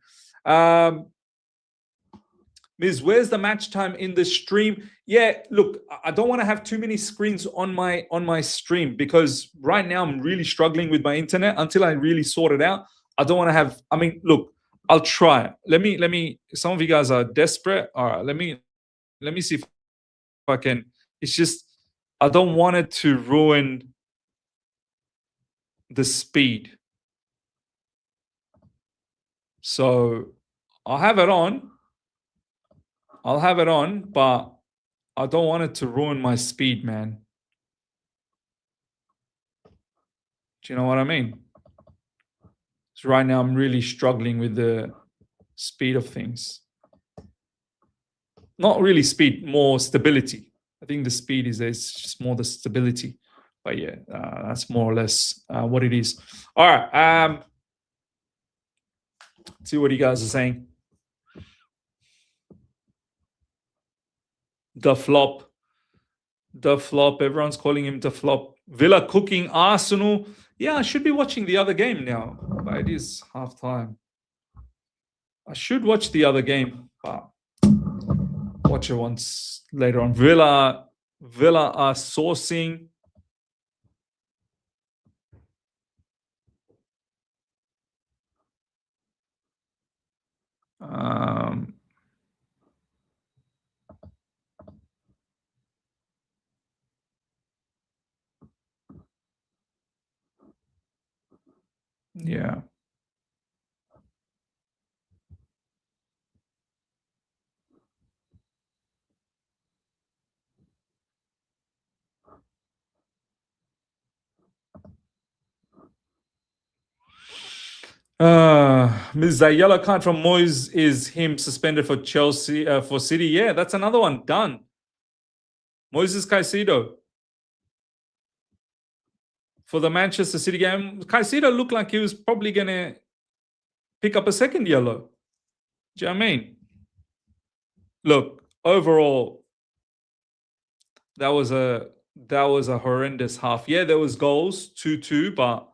Miz, where's the match time in the stream? Yeah, look, I don't want to have too many screens on my stream because right now I'm really struggling with my internet. Until I really sort it out, I don't want to have. I mean, look, I'll try. Let me. Some of you guys are desperate. All right, let me see if I can. It's just I don't want it to ruin the speed. So I'll have it on. But I don't want it to ruin my speed, man. Do you know what I mean? So right now I'm really struggling with the speed of things. Not really speed, more stability. I think the speed is just more the stability. But yeah, that's more or less what it is. All right. See what you guys are saying. The flop. Everyone's calling him the flop. Villa cooking Arsenal. Yeah, I should be watching the other game now, but it is half time. I should watch the other game, but watch it once later on. Villa are sourcing. Yeah. The yellow card from Moyes is him suspended for Chelsea, for City. Yeah, that's another one. Done. Moises Caicedo. For the Manchester City game, Caicedo looked like he was probably going to pick up a second yellow. Do you know what I mean? Look, overall, that was a horrendous half. Yeah, there was goals, 2-2, but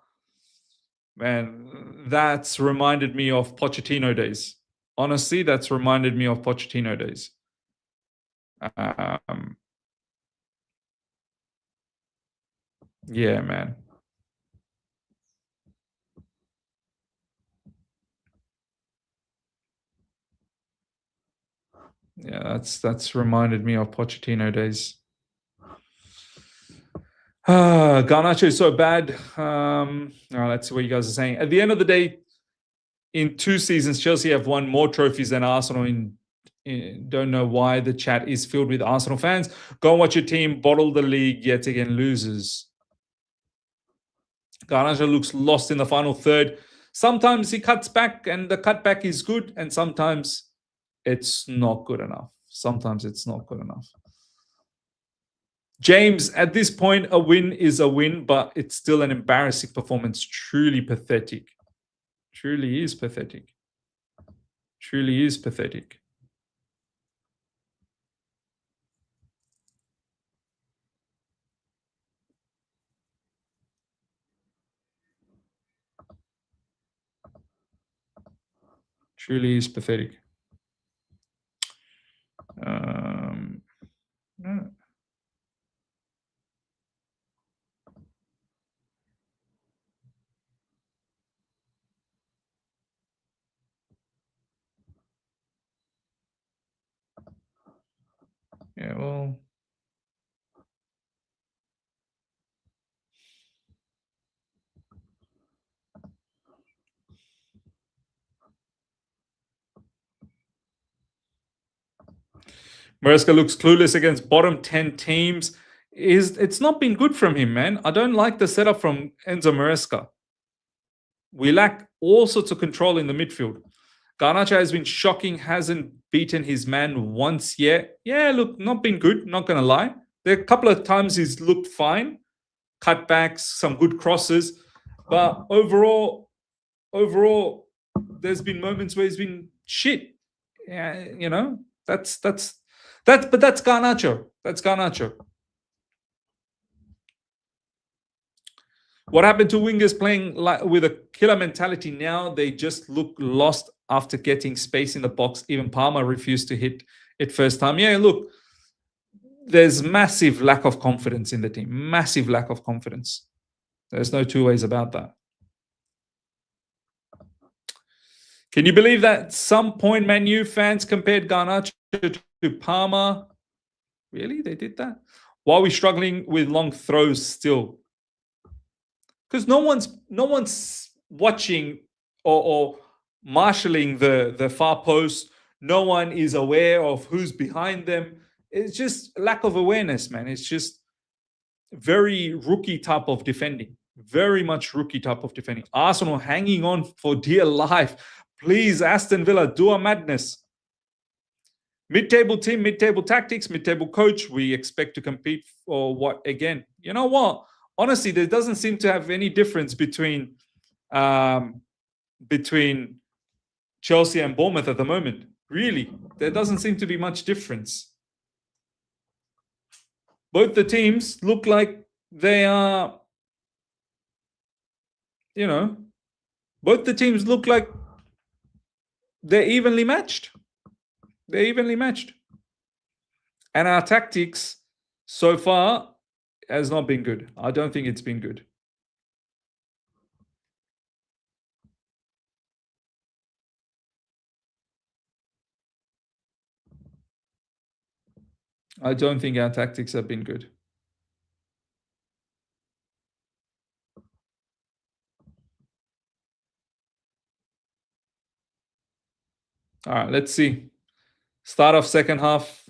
man, that's reminded me of Pochettino days. Honestly, that's reminded me of Pochettino days. Yeah, man. Yeah, that's reminded me of Pochettino days. Garnacho is so bad. Let's see what you guys are saying. At the end of the day, in 2 seasons, Chelsea have won more trophies than Arsenal. Don't know why the chat is filled with Arsenal fans. Go and watch your team bottle the league yet again, losers. Garnacho looks lost in the final third. Sometimes he cuts back and the cutback is good, and sometimes it's not good enough. James, at this point, a win is a win, but it's still an embarrassing performance. Truly pathetic. Truly is pathetic. Truly is pathetic. Truly is pathetic. Yeah. Yeah, well, Maresca looks clueless against bottom 10 teams. It's not been good from him, man. I don't like the setup from Enzo Maresca. We lack all sorts of control in the midfield. Garnacho has been shocking, hasn't beaten his man once yet. Yeah, look, not been good, not going to lie. There are a couple of times he's looked fine, cutbacks, some good crosses. But overall, there's been moments where he's been shit. Yeah, you know, but that's Garnacho. That's Garnacho. What happened to wingers playing with a killer mentality now? They just look lost after getting space in the box. Even Palmer refused to hit it first time. Yeah, look, there's massive lack of confidence in the team. Massive lack of confidence. There's no two ways about that. Can you believe that at some point Man U fans compared Garnacho to Palmer? Really? They did that? Why are we struggling with long throws still? Because no one's watching or marshalling the far post. No one is aware of who's behind them. It's just lack of awareness, man. It's just very rookie type of defending. Very much rookie type of defending. Arsenal hanging on for dear life. Please, Aston Villa, do a madness. Mid-table team, mid-table tactics, mid-table coach. We expect to compete for what again? You know what? Honestly, there doesn't seem to have any difference between Chelsea and Bournemouth at the moment. Really, there doesn't seem to be much difference. Both the teams look like they are, you know, both the teams look like they're evenly matched. They're evenly matched. And our tactics so far has not been good. I don't think it's been good. I don't think our tactics have been good. All right, let's see. Start of second half.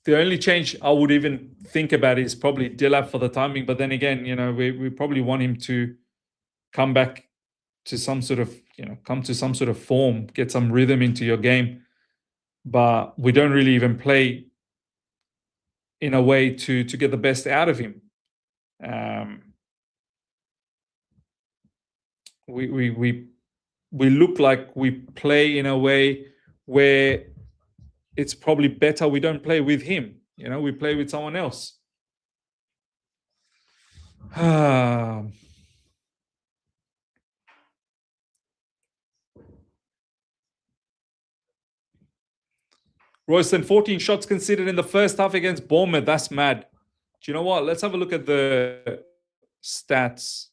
The only change I would even think about is probably Dilap for the timing. But then again, you know, we probably want him to come back to some sort of, you know, come to some sort of form, get some rhythm into your game. But we don't really even play in a way to get the best out of him. We look like we play in a way where it's probably better we don't play with him. You know, we play with someone else. Royston, 14 shots considered in the first half against Bournemouth. That's mad. Do you know what? Let's have a look at the stats.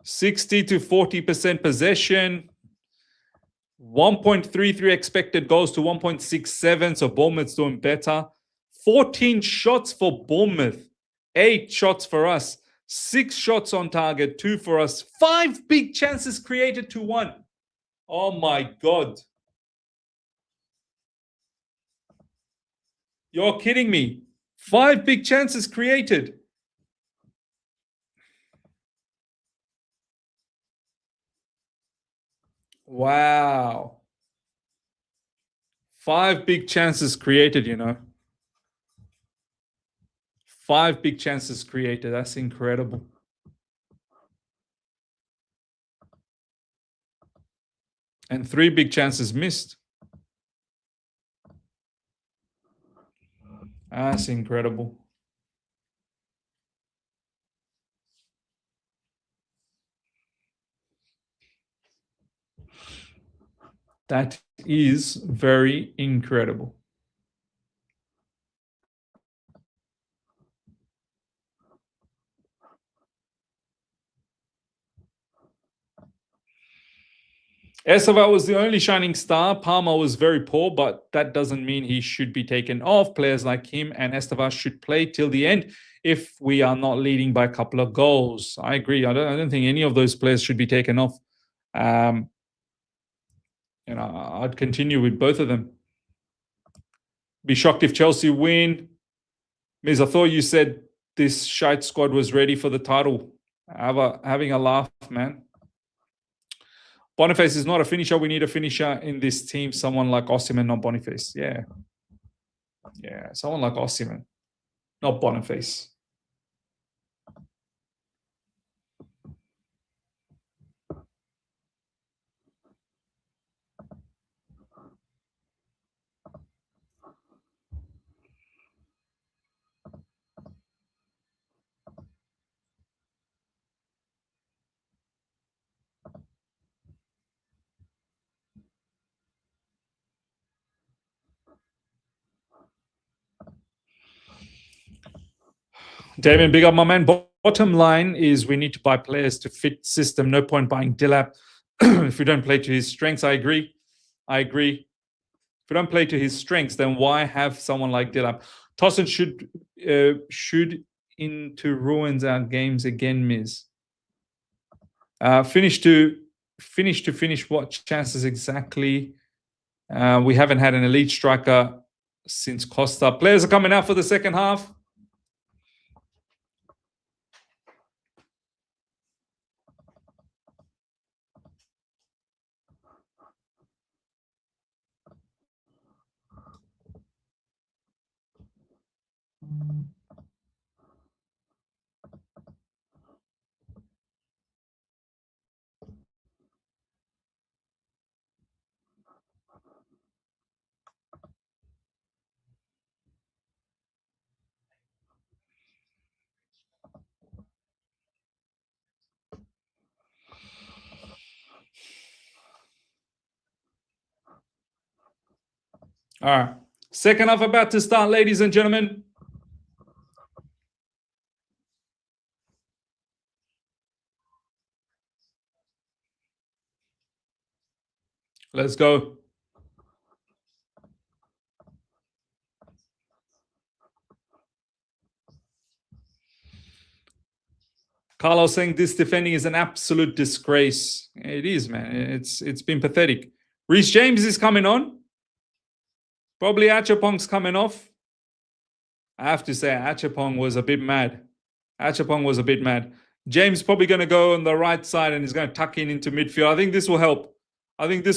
$60 to 40% possession, 1.33 expected goals to 1.67. So Bournemouth's doing better. 14 shots for Bournemouth, 8 shots for us, 6 shots on target, 2 for us, 5 big chances created to 1. Oh my God. You're kidding me. 5 big chances created. Wow. 5 big chances created, 5 big chances created. That's incredible. And 3 big chances missed. That's incredible. That is very incredible. Esteval was the only shining star. Palmer was very poor, but that doesn't mean he should be taken off. Players like him and Esteval should play till the end if we are not leading by a couple of goals. I agree. I don't think any of those players should be taken off. I'd continue with both of them. Be shocked if Chelsea win. Miz, I thought you said this shite squad was ready for the title. Having a laugh, man. Boniface is not a finisher. We need a finisher in this team. Someone like Osimhen, not Boniface. Yeah, someone like Osimhen, not Boniface. Damien, big up my man. Bottom line is we need to buy players to fit system. No point buying Dillap if we don't play to his strengths. I agree. If we don't play to his strengths, then why have someone like Dillap? Tosin should into ruins our games again, Miz. Finish what chances exactly? We haven't had an elite striker since Costa. Players are coming out for the second half. All right. Second half about to start, ladies and gentlemen. Let's go. Carlos saying this defending is an absolute disgrace. It is, man. It's been pathetic. Reece James is coming on. Probably Achapong's coming off. I have to say, Achapong was a bit mad. James probably going to go on the right side and he's going to tuck into midfield. I think this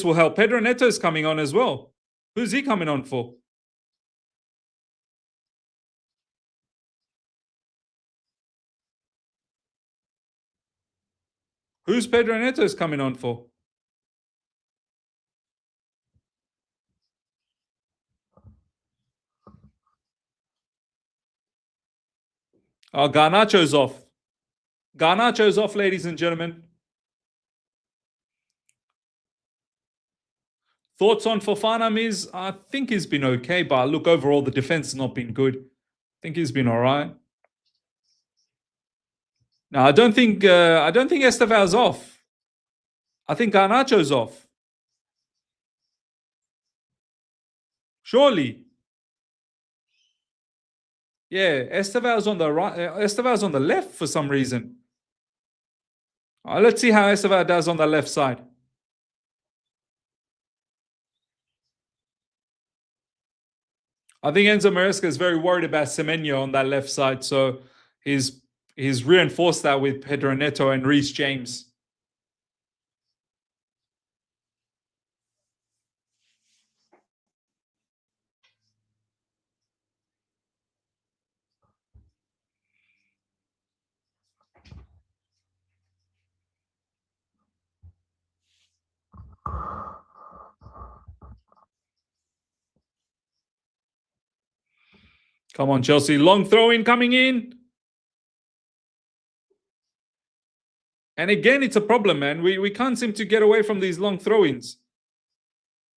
will help. Pedro Neto is coming on as well. Who's he coming on for? Who's Pedro Neto is coming on for? Oh, Garnacho's off. Ladies and gentlemen. Thoughts on Fofana, Miz? I think he's been okay, but look, overall, the defense has not been good. I think he's been all right. No, I don't think Esteval's off. I think Garnacho's off. Surely. Yeah, Esteval's on the right. Esteval's on the left for some reason. Let's see how Esteval does on the left side. I think Enzo Maresca is very worried about Semenyo on that left side, so he's reinforced that with Pedro Neto and Reece James. Come on, Chelsea. Long throw in coming in. And again, it's a problem, man. We can't seem to get away from these long throw-ins.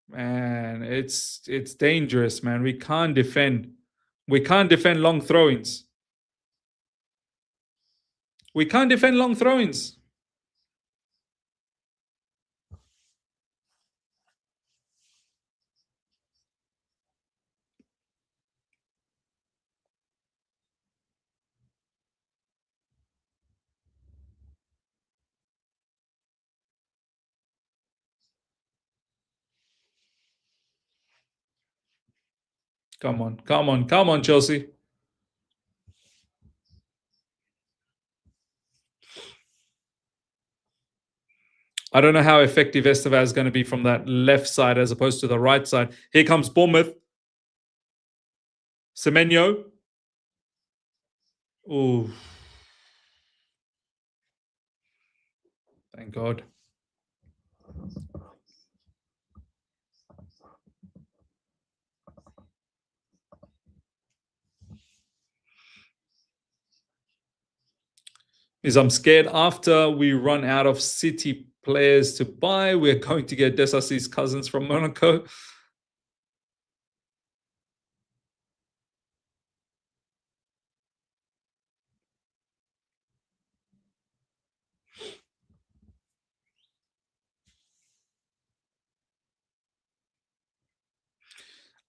Man, it's dangerous, man. We can't defend. We can't defend long throw-ins. We can't defend long throw-ins. Come on, come on, come on, Chelsea. I don't know how effective Estevao is going to be from that left side as opposed to the right side. Here comes Bournemouth. Semenyo. Ooh. Thank God. Is I'm scared after we run out of City players to buy, we're going to get Desassi's cousins from Monaco.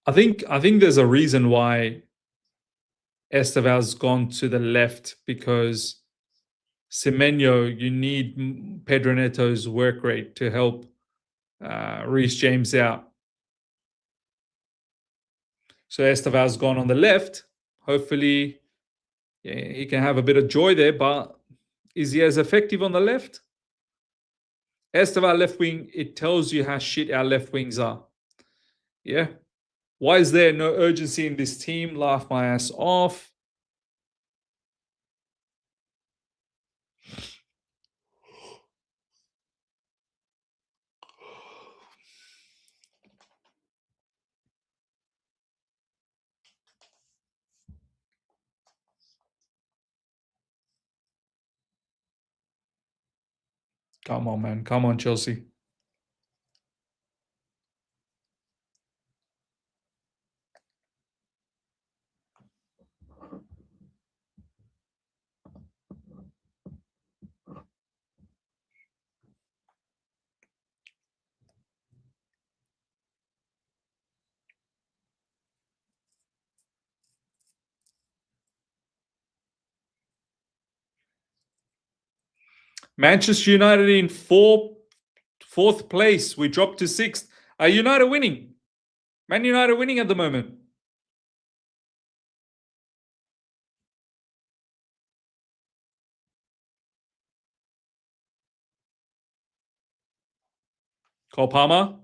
I think there's a reason why Estevao's gone to the left, because Semenyo, you need Pedro Neto's work rate to help Reece James out. So Estevao's gone on the left. Hopefully, he can have a bit of joy there, but is he as effective on the left? Estevao left wing, it tells you how shit our left wings are. Yeah. Why is there no urgency in this team? Laugh my ass off. Come on, man. Come on, Chelsea. Manchester United in fourth place. We dropped to sixth. Are United winning? Man United winning at the moment. Cole Palmer.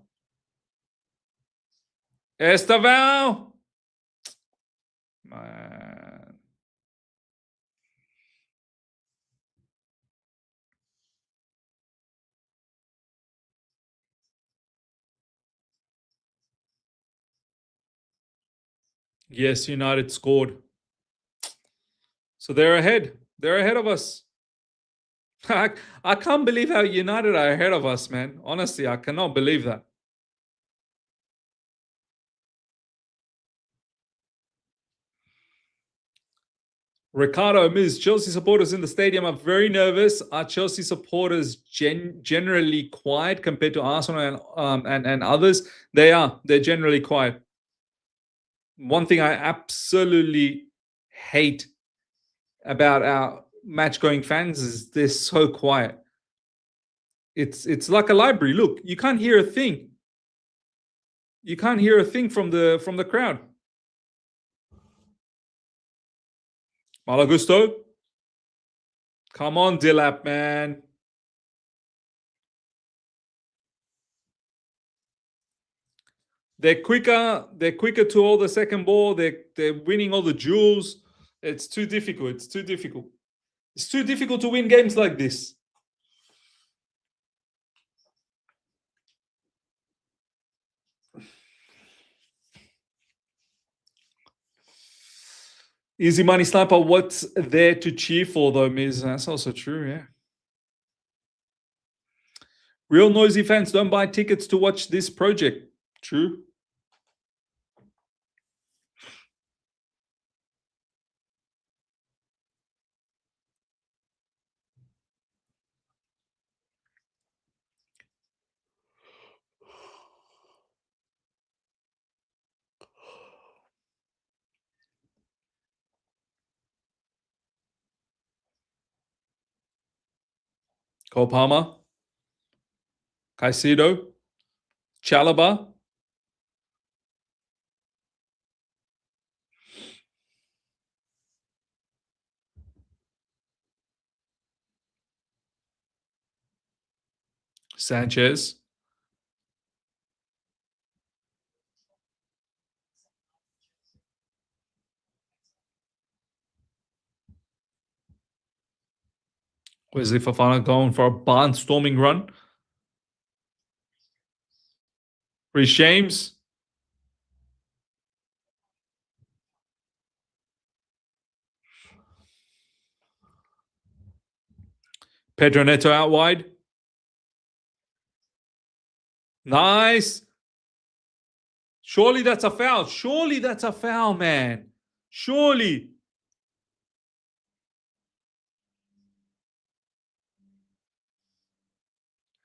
Estevao. Man. Yes, United scored. So they're ahead. They're ahead of us. I can't believe how United are ahead of us, man. Honestly, I cannot believe that. Ricardo Miz, Chelsea supporters in the stadium are very nervous. Are Chelsea supporters generally quiet compared to Arsenal and others? They are. They're generally quiet. One thing I absolutely hate about our match-going fans is they're so quiet. It's like a library. Look, you can't hear a thing. You can't hear a thing from the crowd. Malagusto. Come on, Dilap, man. They're quicker. They're quicker to all the second ball. They're winning all the duels. It's too difficult. It's too difficult. It's too difficult to win games like this. Easy money sniper. What's there to cheer for though, Miz? That's also true. Yeah. Real noisy fans don't buy tickets to watch this project. True. Cole Palmer, Caicedo, Chalaba, Sanchez, Wesley Fofana going for a barnstorming run. Reece James, Pedro Neto out wide. Nice. Surely that's a foul. Surely that's a foul, man. Surely.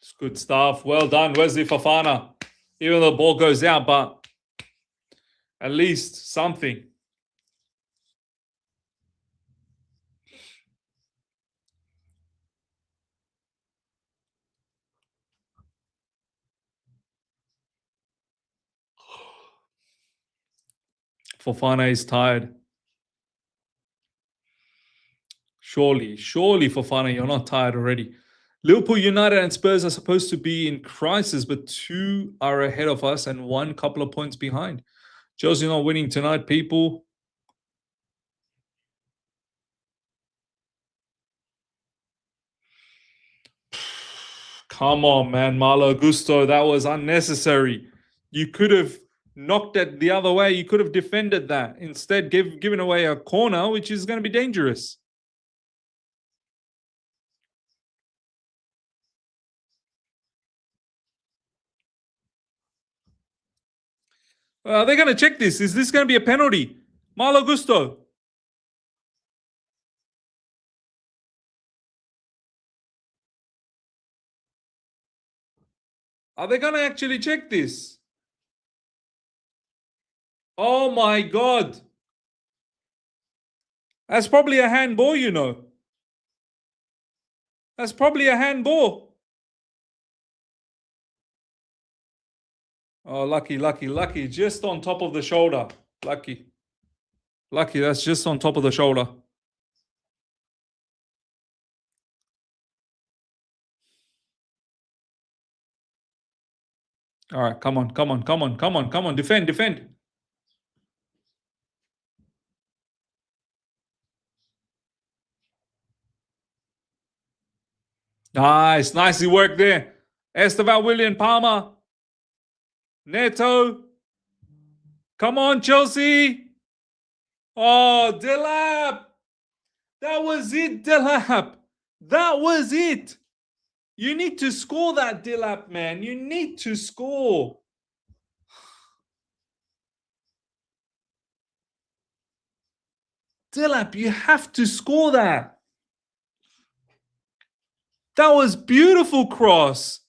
It's good stuff. Well done, Wesley Fofana. Even though the ball goes out, but at least something. Fofana is tired. Surely, Fofana, you're not tired already. Liverpool, United, and Spurs are supposed to be in crisis, but two are ahead of us and one couple of points behind. Chelsea not winning tonight, people. Come on, man. Malo Gusto, that was unnecessary. You could have knocked it the other way. You could have defended that. Instead, given away a corner, which is going to be dangerous. They're going to check this. Is this going to be a penalty? Malo Gusto. Are they going to actually check this? Oh my God. That's probably a handball, you know. That's probably a handball. Oh, lucky. Just on top of the shoulder. Lucky, that's just on top of the shoulder. All right, come on. Defend. Nice. Nicely worked there. Esteban William Palmer. Neto. Come on, Chelsea. Oh, Delap. That was it, Delap. That was it. You need to score that, Delap, man. You need to score. Delap, you have to score that. That was beautiful cross.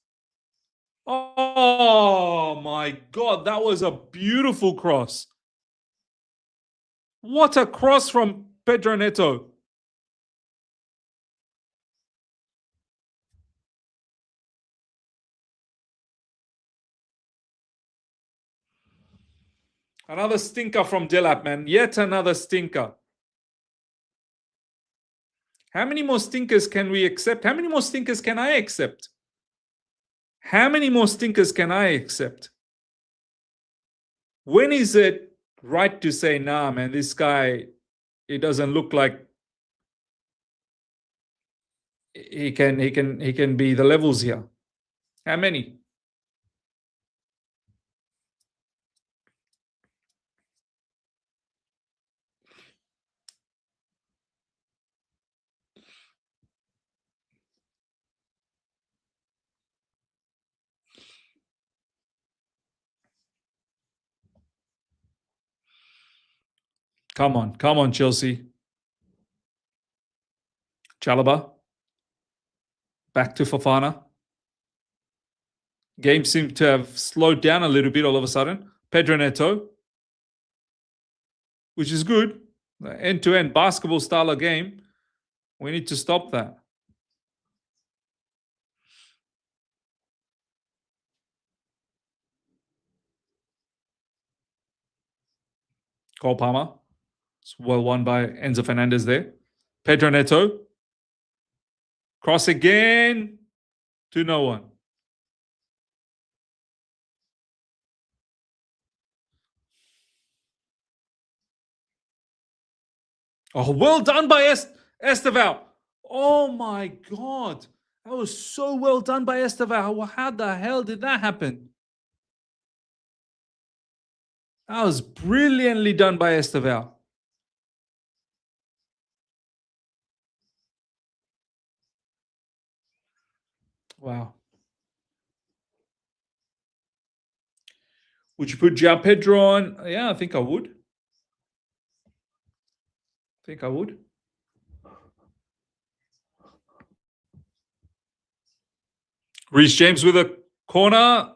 Oh my God, that was a beautiful cross. What a cross from Pedro Neto. Another stinker from Delap, man. Yet another stinker. How many more stinkers can we accept? How many more stinkers can I accept? How many more stinkers can I accept? When is it right to say, nah, man, this guy, it doesn't look like he can be the levels here? How many? Come on, Chelsea. Chalaba, back to Fafana. Game seemed to have slowed down a little bit all of a sudden. Pedro Neto, which is good. End-to-end basketball style of game. We need to stop that. Cole Palmer. It's well won by Enzo Fernandez there. Pedro Neto. Cross again to no one. Oh, well done by Esteval. Oh my God. That was so well done by Esteval. How the hell did that happen? That was brilliantly done by Esteval. Wow. Would you put João Pedro on? Yeah, I think I would. Reece James with a corner.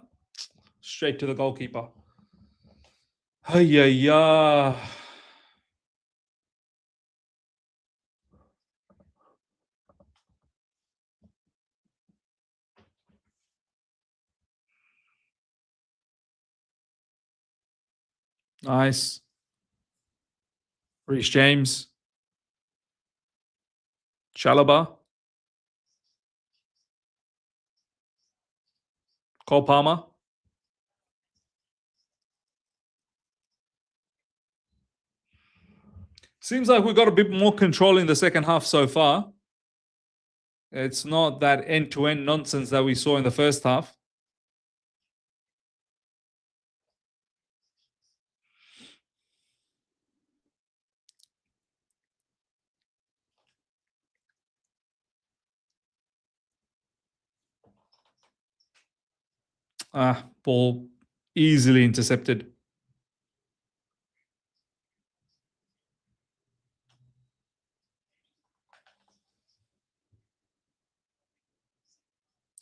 Straight to the goalkeeper. Ay. Nice. Reece James. Chalaba. Cole Palmer. Seems like we got a bit more control in the second half so far. It's not that end-to-end nonsense that we saw in the first half. Ball easily intercepted.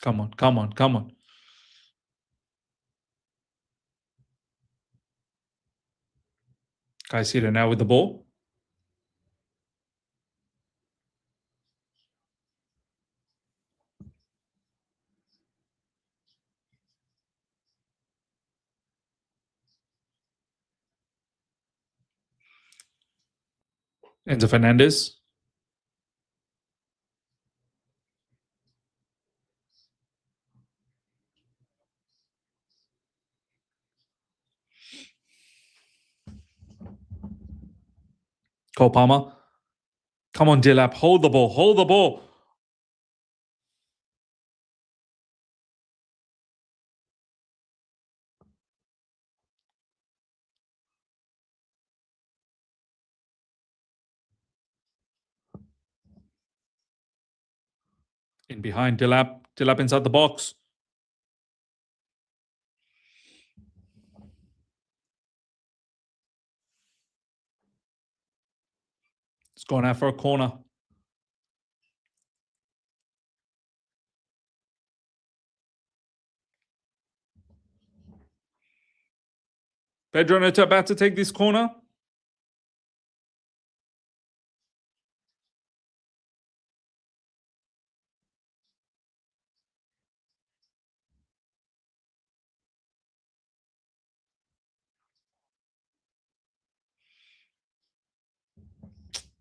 Come on. Caicedo now with the ball. Enzo Fernandez. Cole Palmer. Come on, Dilap. Hold the ball. In behind Dilap. Dilap inside the box. It's going out for a corner. Pedro Neto about to take this corner.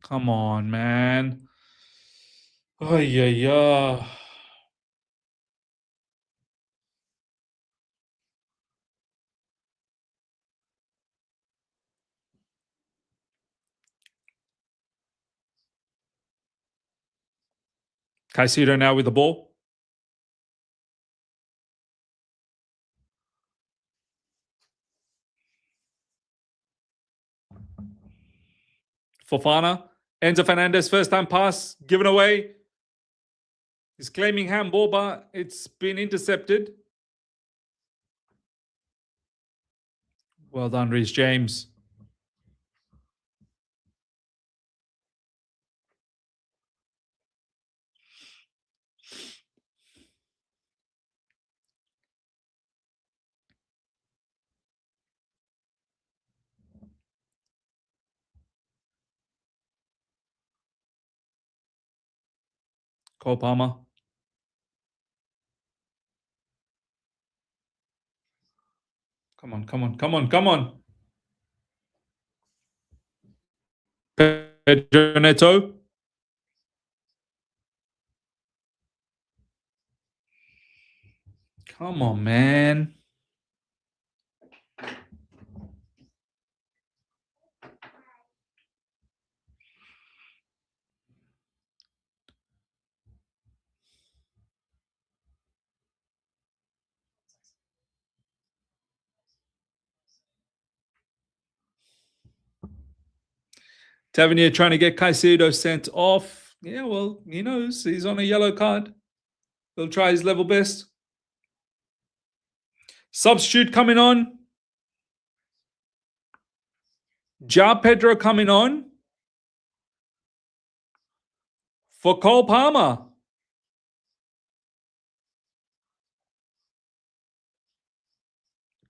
Come on, man. Ay, ay, ay. Caicedo now with the ball. Fofana. Enzo Fernandez, first time pass, given away. He's claiming handball, but it's been intercepted. Well done, Reece James. Cole Palmer. Come on, come on, come on, come on. Pedro Neto. Come on, man. Tavernier trying to get Caicedo sent off. Yeah, well, he knows he's on a yellow card. He'll try his level best. Substitute coming on. Ja Pedro coming on for Cole Palmer.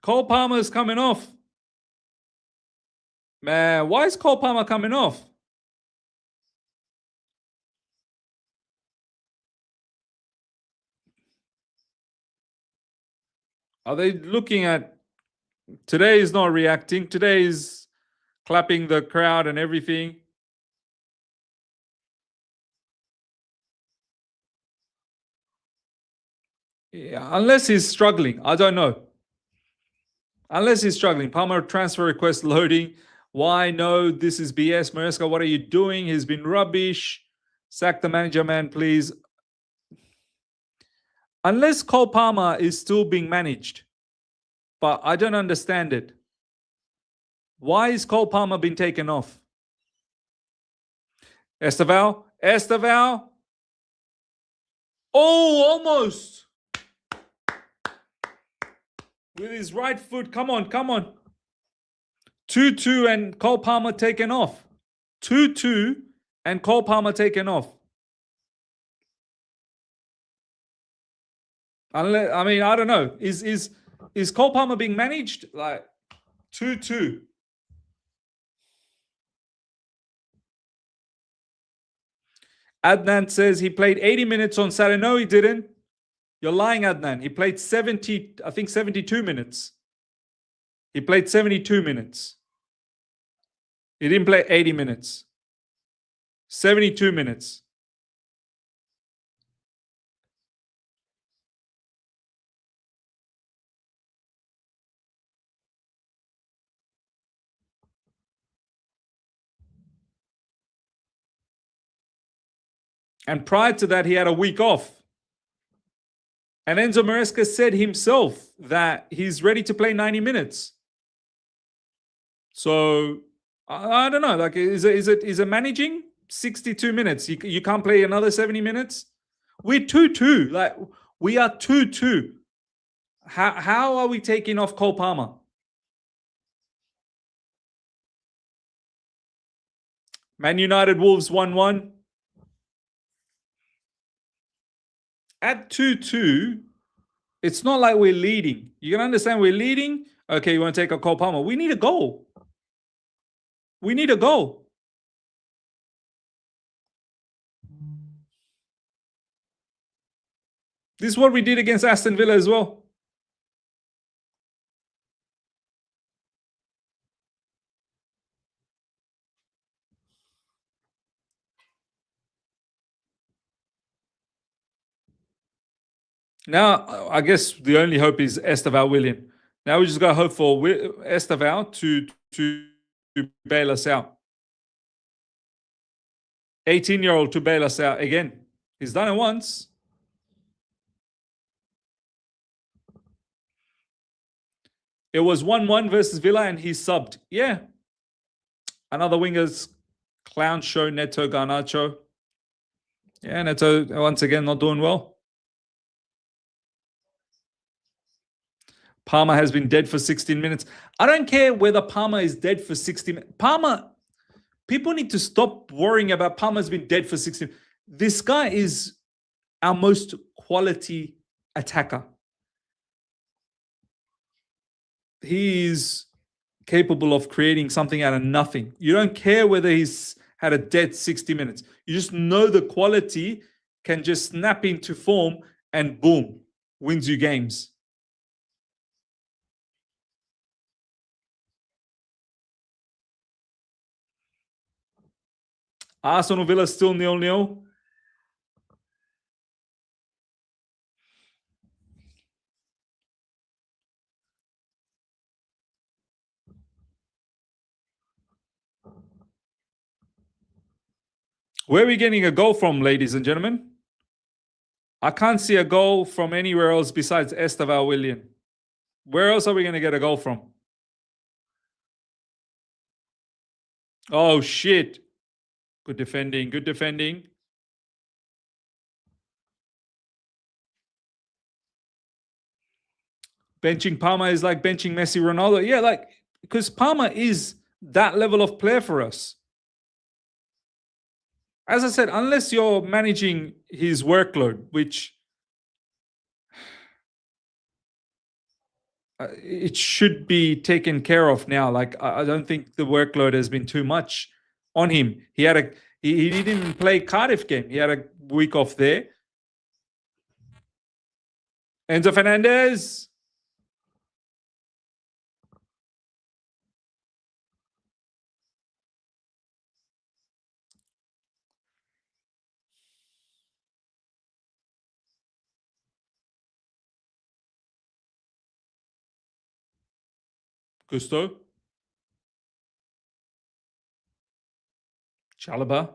Cole Palmer is coming off. Man, why is Cole Palmer coming off? Are they looking at today is not reacting? Today is clapping the crowd and everything. Yeah, unless he's struggling. I don't know. Unless he's struggling. Palmer transfer request loading. Why? No, this is BS. Maresca, what are you doing? He's been rubbish. Sack the manager, man, please. Unless Cole Palmer is still being managed. But I don't understand it. Why is Cole Palmer being taken off? Esteval? Esteval? Oh, almost. With his right foot. Come on, come on. 2-2 and Cole Palmer taken off. 2-2 and Cole Palmer taken off. Unless, I mean, I don't know. Is Cole Palmer being managed? Like 2-2. Adnan says he played 80 minutes on Saturday. No, he didn't. You're lying, Adnan. He played 70, I think 72 minutes. He played 72 minutes. He didn't play 80 minutes. 72 minutes. And prior to that, he had a week off. And Enzo Maresca said himself that he's ready to play 90 minutes. So I don't know. Like, is it managing 62 minutes? You can't play another 70 minutes. We're 2-2. Like, we are 2-2. How are we taking off Cole Palmer? Man United Wolves 1-1. At 2-2, it's not like we're leading. You can understand we're leading. Okay, you want to take a Cole Palmer. We need a goal. We need a goal. This is what we did against Aston Villa as well. Now, I guess the only hope is Esteval William. Now we just got to hope for Esteval to bail us out. 18-year-old to bail us out again. He's done it once. It was 1-1 versus Villa and he subbed. Yeah. Another winger's clown show, Neto Garnacho. Yeah, Neto, once again, not doing well. Palmer has been dead for 16 minutes. I don't care whether Palmer is dead for 60 minutes. Palmer, people need to stop worrying about Palmer's been dead for 16 minutes. This guy is our most quality attacker. He is capable of creating something out of nothing. You don't care whether he's had a dead 60 minutes. You just know the quality can just snap into form and boom, wins you games. Arsenal Villa still 0-0. Where are we getting a goal from, ladies and gentlemen? I can't see a goal from anywhere else besides Esteval William. Where else are we going to get a goal from? Oh, shit. Good defending. Good defending. Benching Palmer is like benching Messi, Ronaldo. Yeah, like, because Palmer is that level of player for us. As I said, unless you're managing his workload, which it should be taken care of now. Like, I don't think the workload has been too much on him. He didn't even play Cardiff game. He had a week off there. Enzo Fernandez. Gusto. Chalaba.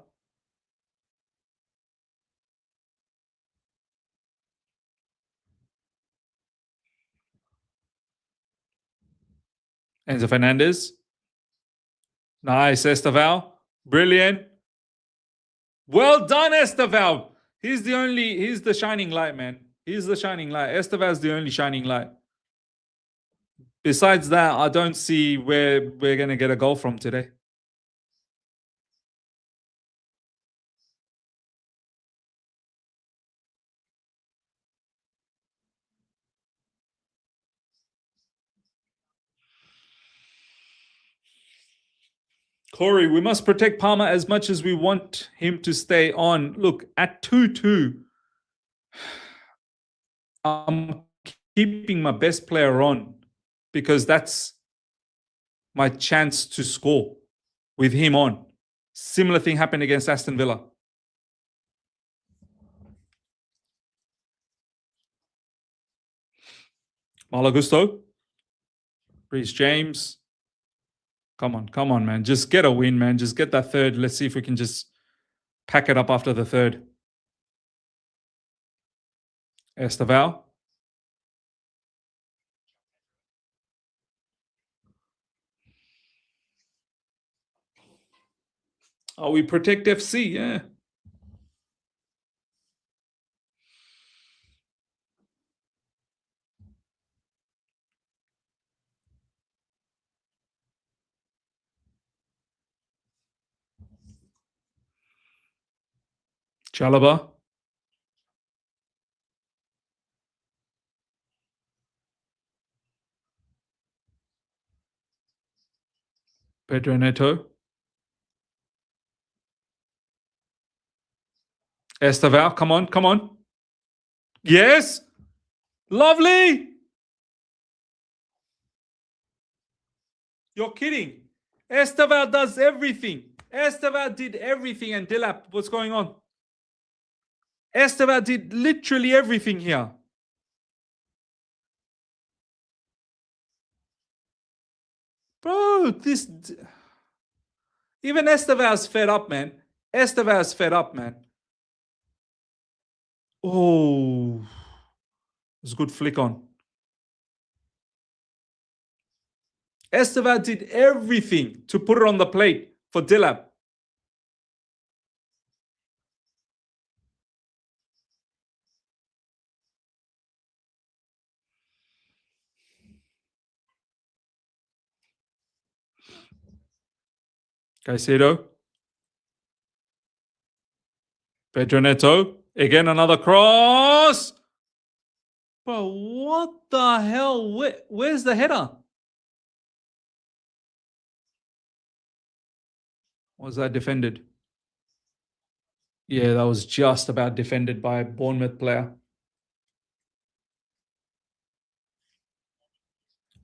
Enzo Fernandez. Nice, Esteval. Brilliant. Well done, Esteval. He's the shining light, man. He's the shining light. Esteval's the only shining light. Besides that, I don't see where we're going to get a goal from today. Corey, we must protect Palmer as much as we want him to stay on. Look, at 2-2, I'm keeping my best player on because that's my chance to score with him on. Similar thing happened against Aston Villa. Malo Gusto. Reece James. Come on, man. Just get a win, man. Just get that third. Let's see if we can just pack it up after the third. Esteval. Oh, we protect FC, yeah. Chalaba. Pedro Neto. Esteval, come on. Yes. Lovely. You're kidding. Esteval does everything. Esteval did everything. And Dilap, what's going on? Esteval did literally everything here. Bro, this... Even Esteva's fed up, man. Esteva's fed up, man. Oh, it's a good flick on. Esteva did everything to put it on the plate for Dillap. Caicedo. Pedro Neto. Again, another cross. Bro, what the hell? Where's the header? Was that defended? Yeah, that was just about defended by a Bournemouth player.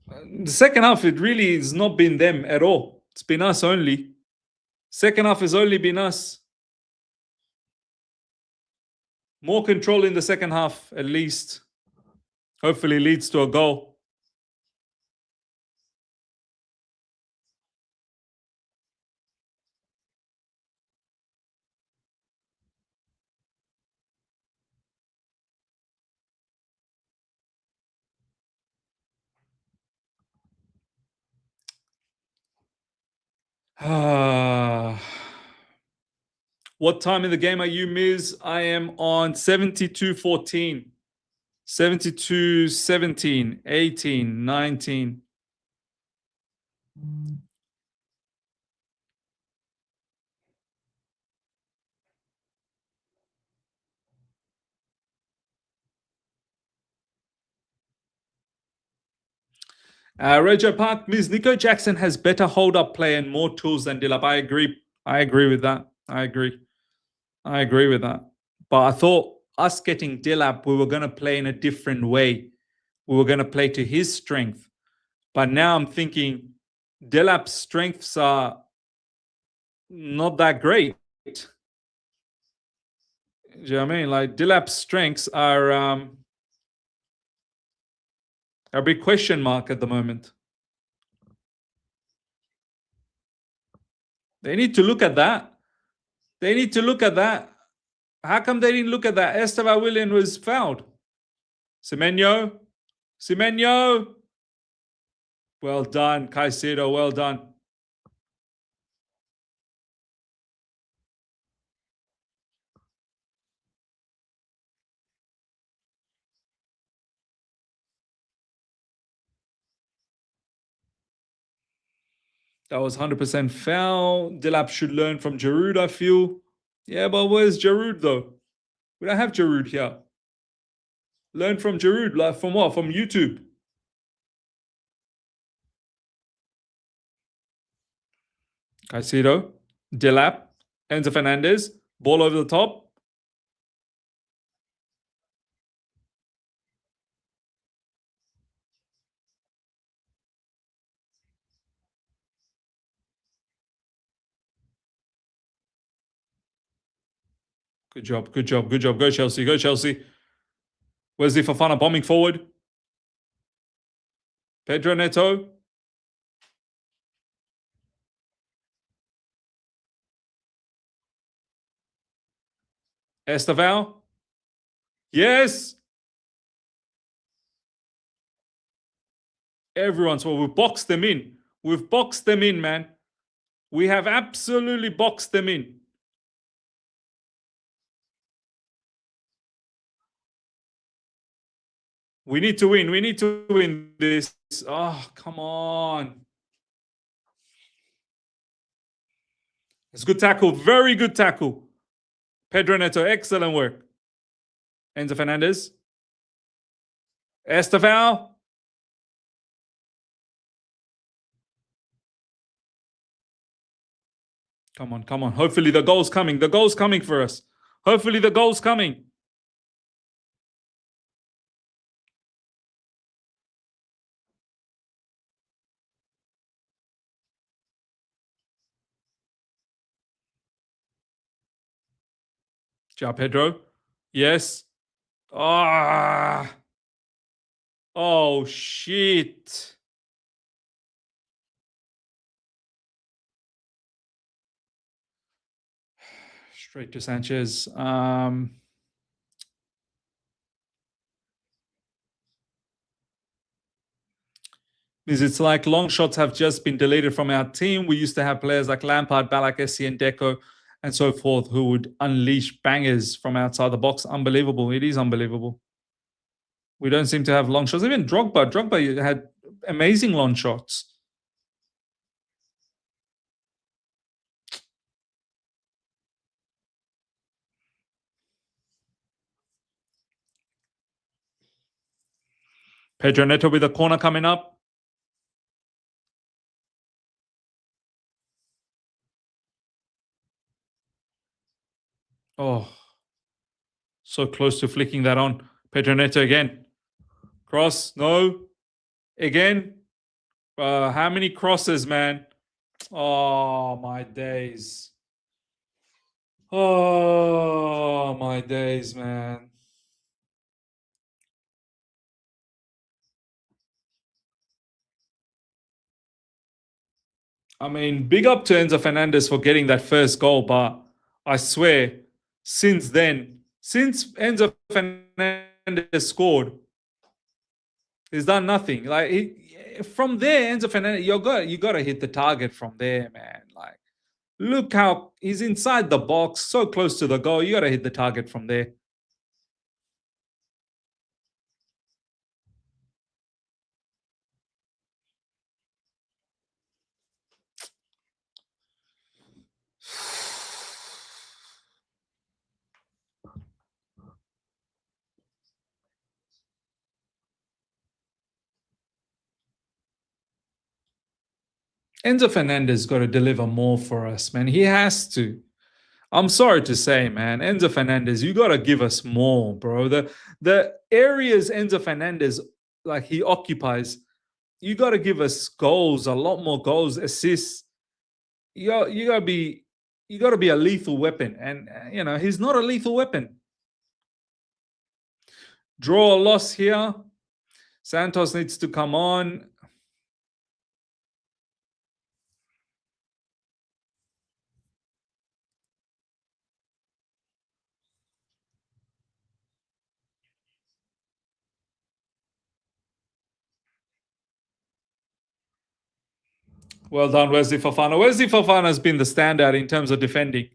The second half, it really has not been them at all. It's been us only. Second half has only been us. More control in the second half, at least. Hopefully leads to a goal. What time in the game are you, Miz? I am on 72-14. 72-17, 18, 19. Rojo Park, Ms. Nico Jackson has better hold-up play and more tools than Dillap. I agree. I agree with that. I agree with that. But I thought us getting Dillap, we were going to play in a different way. We were going to play to his strength. But now I'm thinking Dillap's strengths are not that great. Do you know what I mean? Like Dillap's strengths are a big question mark at the moment. They need to look at that. They need to look at that. How come they didn't look at that? Esteva Willian was fouled. Semenyo. Well done, Caicedo. Well done. That was 100% foul. Dillap should learn from Giroud, I feel. Yeah, but where's Giroud, though? We don't have Giroud here. Learn from Giroud. Like, from what? From YouTube. Caicedo. Dillap. Enzo Fernandez. Ball over the top. Good job. Go Chelsea. Wesley Fofana bombing forward. Pedro Neto. Esteval. Yes. Everyone's well. We've boxed them in. We've boxed them in, man. We have absolutely boxed them in. We need to win. We need to win this. Oh, come on. It's good tackle. Very good tackle. Pedro Neto, excellent work. Enzo Fernandez. Estefan. Come on. Hopefully the goal's coming. The goal's coming for us. Hopefully the goal's coming. Ja Pedro. Yes. Ah. Oh, shit. Straight to Sanchez. It's like long shots have just been deleted from our team. We used to have players like Lampard, Ballack, Essie, and Deco, and so forth, who would unleash bangers from outside the box. Unbelievable. It is unbelievable. We don't seem to have long shots. Even Drogba had amazing long shots. Pedro Neto with a corner coming up. Oh, so close to flicking that on. Pedro Neto again. Cross, no. Again. How many crosses, man? Oh, my days. Oh, my days, man. I mean, big up to Enzo Fernandez for getting that first goal, but I swear, since then, since Enzo Fernandez scored, he's done nothing. Like from there, Enzo Fernandez, you got to hit the target from there, man. Like, look how he's inside the box, so close to the goal. You got to hit the target from there. Enzo Fernandez got to deliver more for us, man. He has to. I'm sorry to say, man, Enzo Fernandez, you got to give us more, bro. The areas Enzo Fernandez like he occupies, you got to give us goals, a lot more goals, assists. You got to be a lethal weapon, and he's not a lethal weapon. Draw a loss here. Santos needs to come on. Well done, Wesley Fofana. Wesley Fofana has been the standout in terms of defending.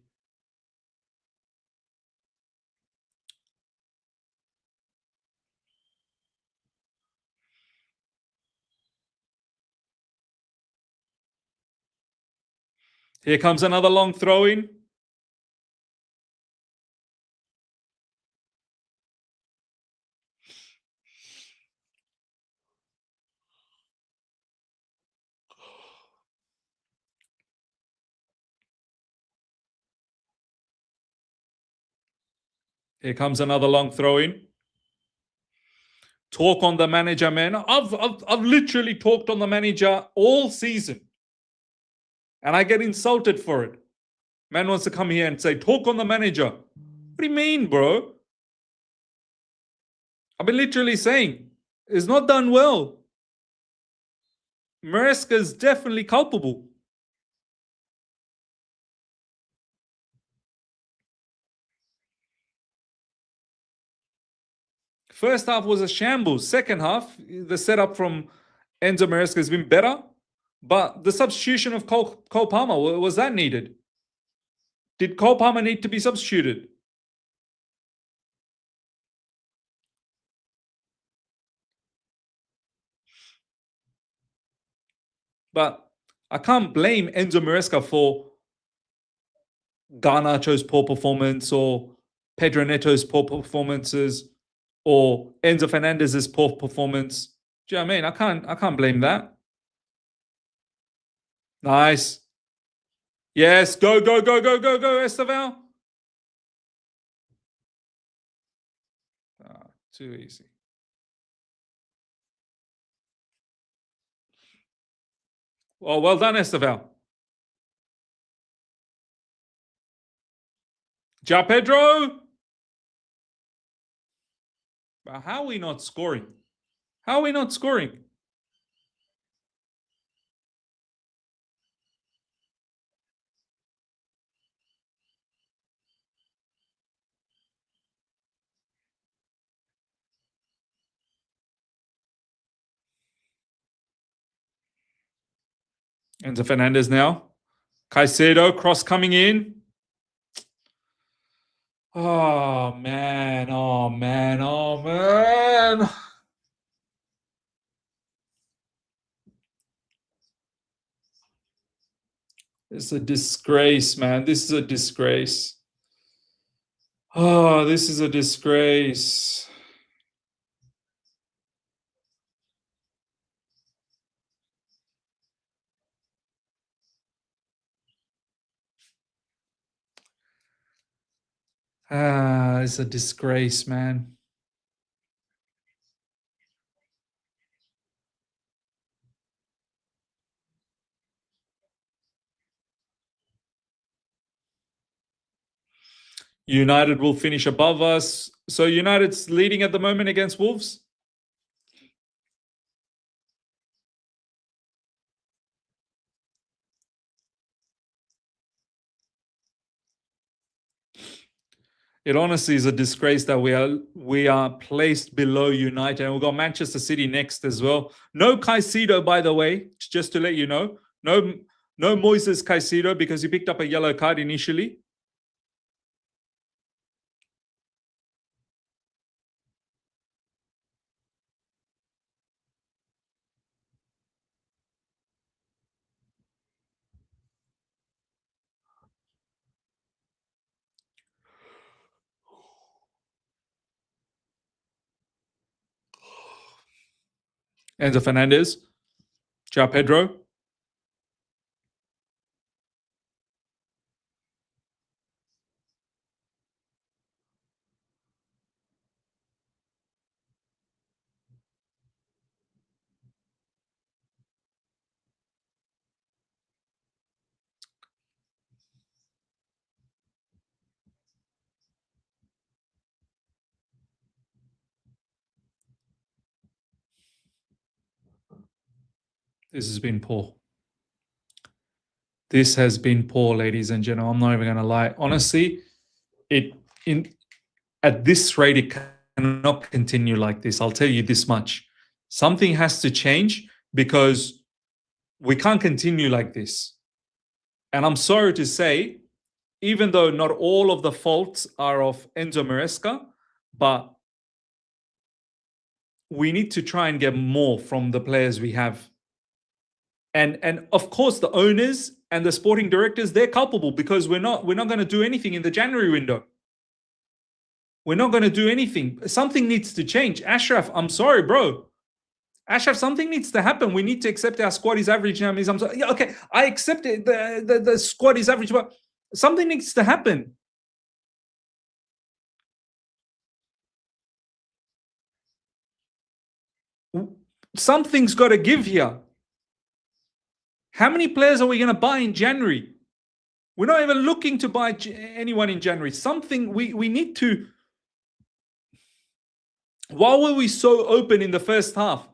Here comes another long throw in. Here comes another long throw in. Talk on the manager, man. I've literally talked on the manager all season, and I get insulted for it. Man wants to come here and say, talk on the manager. What do you mean, bro? I've been literally saying, it's not done well. Maresca's definitely culpable. First half was a shambles. Second half, the setup from Enzo Maresca has been better. But the substitution of Cole Palmer, was that needed? Did Cole Palmer need to be substituted? But I can't blame Enzo Maresca for Garnacho's poor performance or Pedro Neto's poor performances or Enzo Fernandez's poor performance. Do you know what I mean? I can't blame that. Nice. Yes, go, Esteval. Too easy. Well done, Esteval. Ja Pedro. But how are we not scoring? How are we not scoring? Enzo Fernandez now. Caicedo, cross coming in. Oh, man. Oh, man. Oh, man. It's a disgrace, man. This is a disgrace. Oh, this is a disgrace. It's a disgrace, man. United will finish above us. So United's leading at the moment against Wolves. It honestly is a disgrace that we are placed below United, and we've got Manchester City next as well. No Caicedo, by the way, just to let you know. No Moises Caicedo because he picked up a yellow card initially. Enzo Fernandez, João Pedro. This has been poor. This has been poor, ladies and gentlemen. I'm not even going to lie. Honestly, at this rate, it cannot continue like this. I'll tell you this much. Something has to change because we can't continue like this. And I'm sorry to say, even though not all of the faults are of Enzo Maresca, but we need to try and get more from the players we have. And of course, the owners and the sporting directors, they're culpable because we're not going to do anything in the January window. We're not going to do anything. Something needs to change. Ashraf, I'm sorry, bro. Ashraf, something needs to happen. We need to accept our squad is average now. I'm sorry. Yeah, okay, I accept it. The squad is average, but something needs to happen. Something's got to give here. How many players are we going to buy in January? We're not even looking to buy anyone in January. Something we need to. Why were we so open in the first half?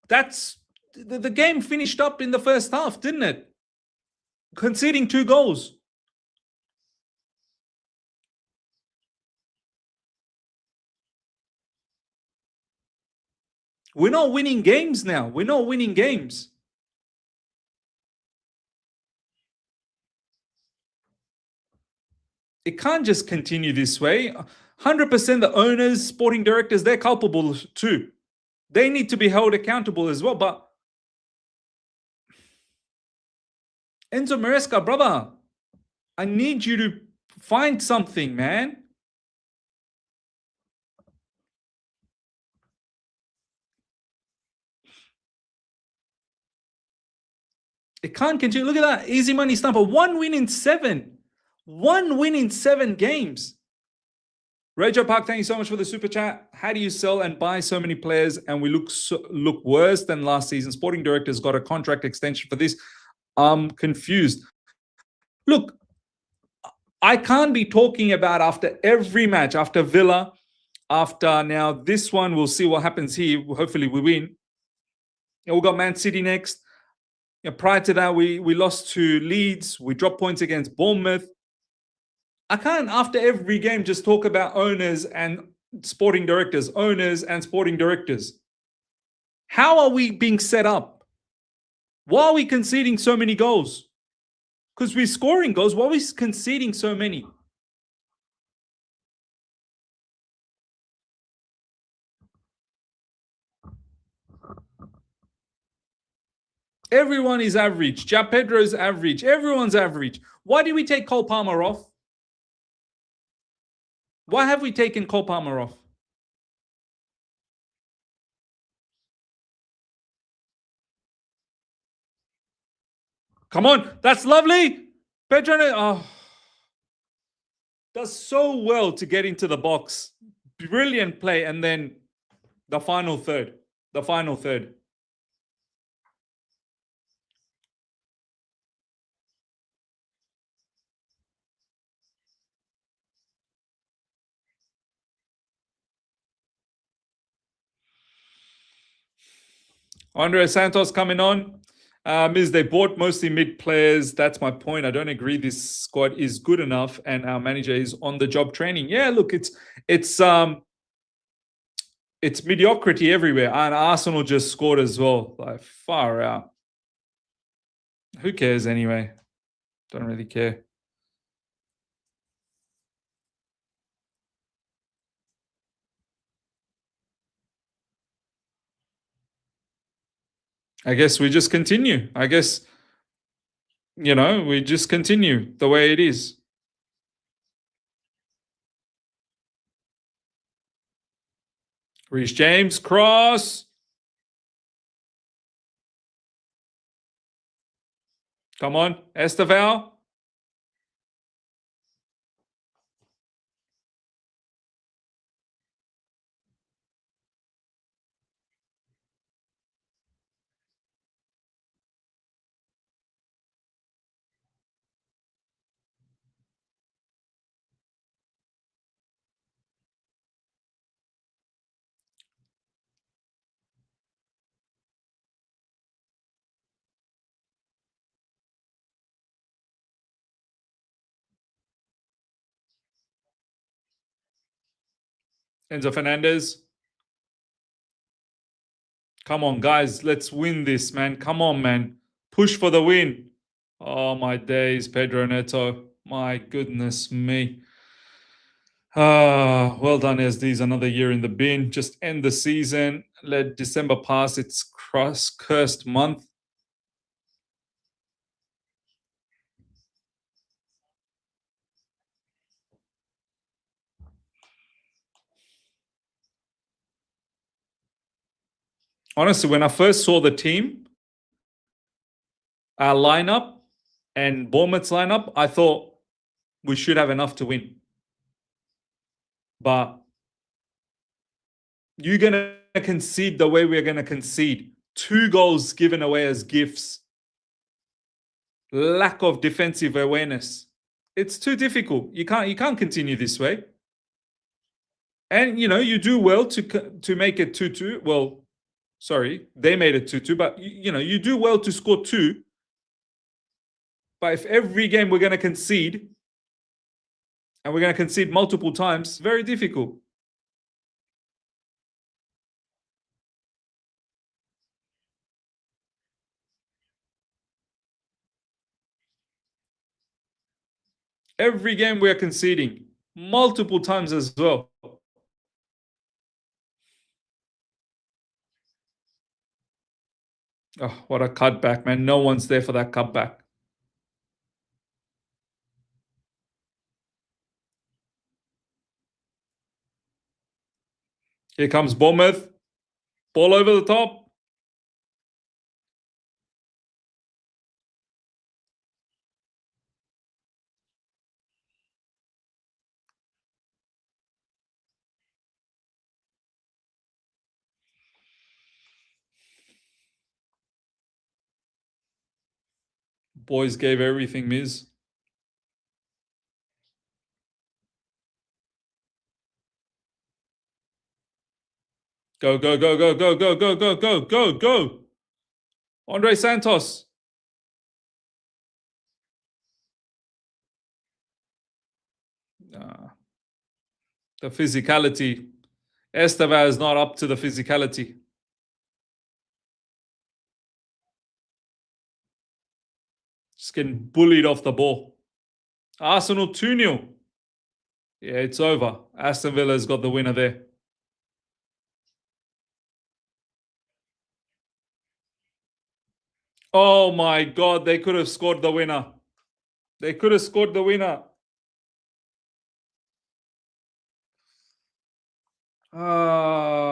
That's the game finished up in the first half, didn't it? Conceding 2 goals. We're not winning games now. We're not winning games. It can't just continue this way. 100% the owners, sporting directors, they're culpable too. They need to be held accountable as well. But Enzo Maresca, brother, I need you to find something, man. It can't continue. Look at that. Easy money stamper. 1 win in 7. 1 win in 7 games. Rejo Park, thank you so much for the super chat. How do you sell and buy so many players and we look worse than last season? Sporting directors got a contract extension for this. I'm confused. Look, I can't be talking about after every match, after Villa, after now this one, we'll see what happens here. Hopefully we win. We've got Man City next. Prior to that, we lost to Leeds. We dropped points against Bournemouth. I can't, after every game, just talk about owners and sporting directors, owners and sporting directors. How are we being set up? Why are we conceding so many goals? Because we're scoring goals. Why are we conceding so many? Everyone is average. Ja Pedro's average. Everyone's average. Why did we take Cole Palmer off? Why have we taken Cole Palmer off? Come on. That's lovely. Pedro does so well to get into the box. Brilliant play. And then the final third. The final third. Andre Santos coming on. Is they bought mostly mid players. That's my point. I don't agree this squad is good enough, and our manager is on the job training. Yeah, look, it's mediocrity everywhere, and Arsenal just scored as well. Like far out. Who cares anyway? Don't really care. I guess we just continue. I guess we just continue the way it is. Reece James cross. Come on, Esteval. Enzo Fernandez. Come on, guys. Let's win this, man. Come on, man. Push for the win. Oh, my days, Pedro Neto. My goodness me. Well done, SDs. Another year in the bin. Just end the season. Let December pass its cursed month. Honestly, when I first saw the team, our lineup and Bournemouth's lineup, I thought we should have enough to win. But you're going to concede the way we're going to concede. 2 goals given away as gifts. Lack of defensive awareness. It's too difficult. You can't continue this way. And you do well to make it 2-2. Well, sorry, they made it 2-2, but you do well to score 2. But if every game we're going to concede, and we're going to concede multiple times, very difficult. Every game we're conceding multiple times as well. Oh, what a cutback, man. No one's there for that cutback. Here comes Bournemouth. Ball over the top. Boys gave everything, Miz. Go, go, go, go, go, go, go, go, go, go, go. Andre Santos. The physicality. Esteva is not up to the physicality. Just getting bullied off the ball. Arsenal 2-0. Yeah, it's over. Aston Villa's got the winner there. Oh my God, they could have scored the winner. They could have scored the winner. Ah.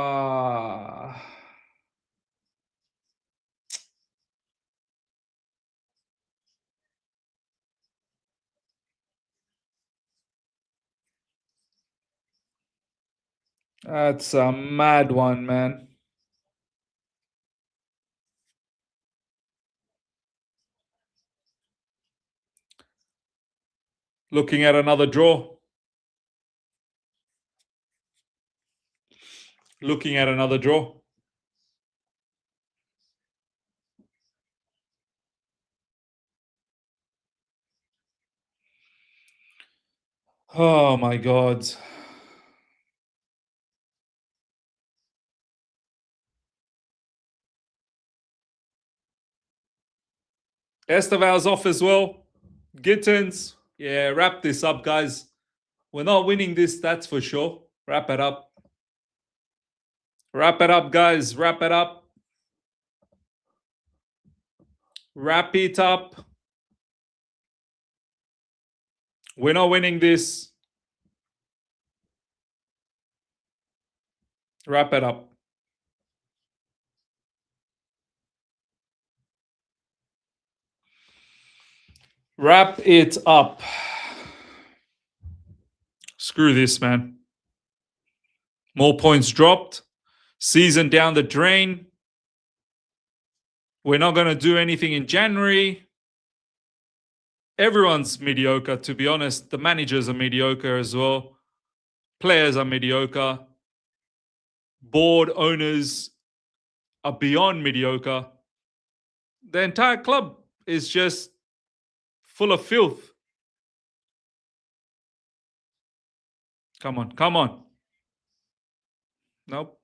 That's a mad one, man. Looking at another draw. Looking at another draw. Oh my God. Esteval's off as well. Gittins. Yeah, wrap this up, guys. We're not winning this, that's for sure. Wrap it up. Wrap it up, guys. Wrap it up. Wrap it up. We're not winning this. Wrap it up. Wrap it up. Screw this, man. More points dropped. Season down the drain. We're not going to do anything in January. Everyone's mediocre, to be honest. The managers are mediocre as well. Players are mediocre. Board owners are beyond mediocre. The entire club is just full of filth. Come on, come on. Nope.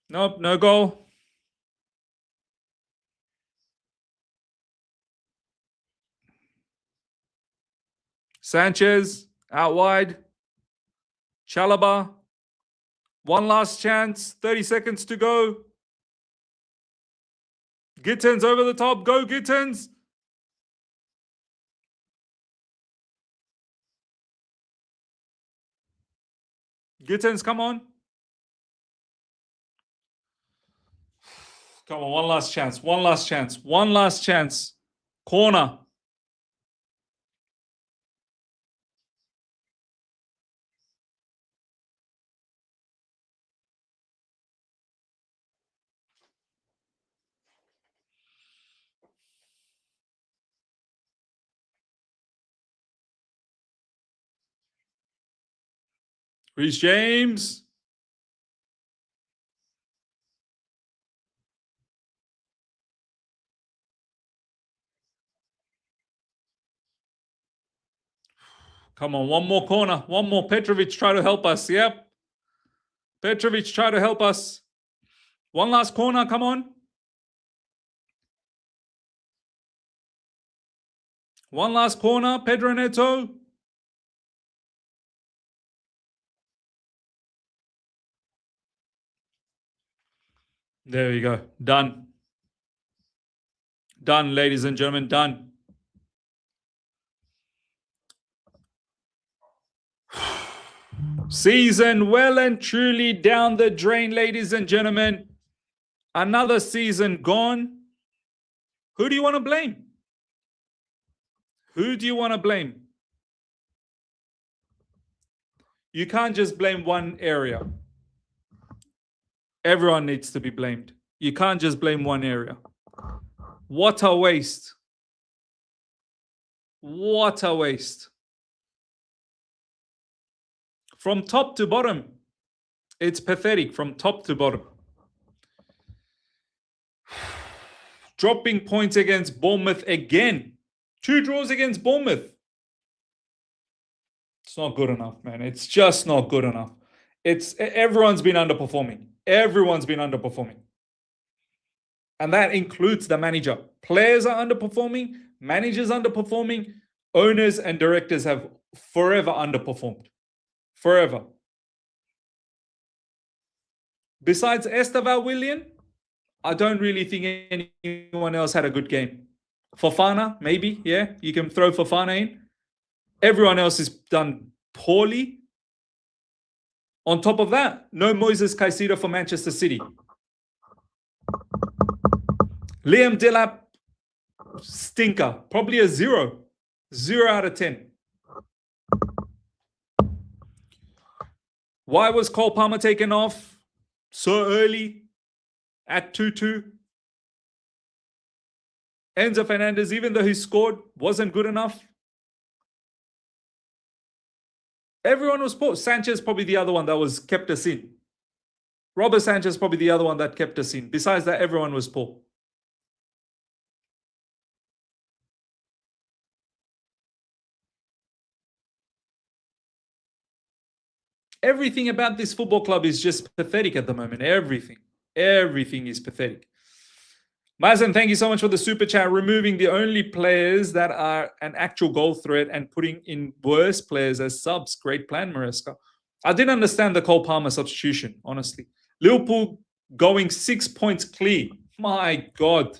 Nope, no goal. Sanchez, out wide. Chalaba. One last chance. 30 seconds to go. Gittins over the top. Go, Gittins. Gittins, come on. Come on, one last chance. One last chance. One last chance. Corner. Reece James. Come on, one more corner. One more. Petrovic, try to help us. Yep. Petrovic, try to help us. One last corner. Come on. One last corner. Pedro Neto. There we go. Done. Done, ladies and gentlemen. Done. Season well and truly down the drain, ladies and gentlemen. Another season gone. Who do you want to blame? Who do you want to blame? You can't just blame one area. Everyone needs to be blamed. You can't just blame one area. What a waste. What a waste. From top to bottom. It's pathetic from top to bottom. Dropping points against Bournemouth again. 2 draws against Bournemouth. It's not good enough, man. It's just not good enough. Everyone's been underperforming. Everyone's been underperforming. And that includes the manager. Players are underperforming, managers underperforming, owners and directors have forever underperformed. Forever. Besides Esteval Willian, I don't really think anyone else had a good game. Fofana, maybe, yeah, you can throw Fofana in. Everyone else has done poorly. On top of that, no Moises Caicedo for Manchester City. Liam Delap, stinker. Probably a 0. 0 out of 10. Why was Cole Palmer taken off so early at 2-2? Enzo Fernandez, even though he scored, wasn't good enough. Everyone was poor. Sanchez probably the other one that was kept us in. Robert Sanchez probably the other one that kept us in. Besides that, everyone was poor. Everything about this football club is just pathetic at the moment. Everything. Everything is pathetic. Mazen, thank you so much for the super chat. Removing the only players that are an actual goal threat and putting in worse players as subs. Great plan, Maresca. I didn't understand the Cole Palmer substitution, honestly. Liverpool going 6 points clear. My God.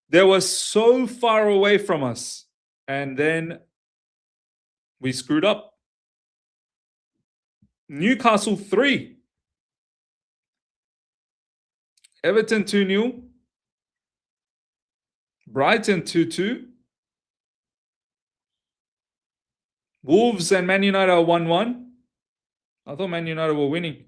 They were so far away from us. And then we screwed up. Newcastle 3. Everton 2-0. Brighton 2-2. Wolves and Man United are 1-1. I thought Man United were winning.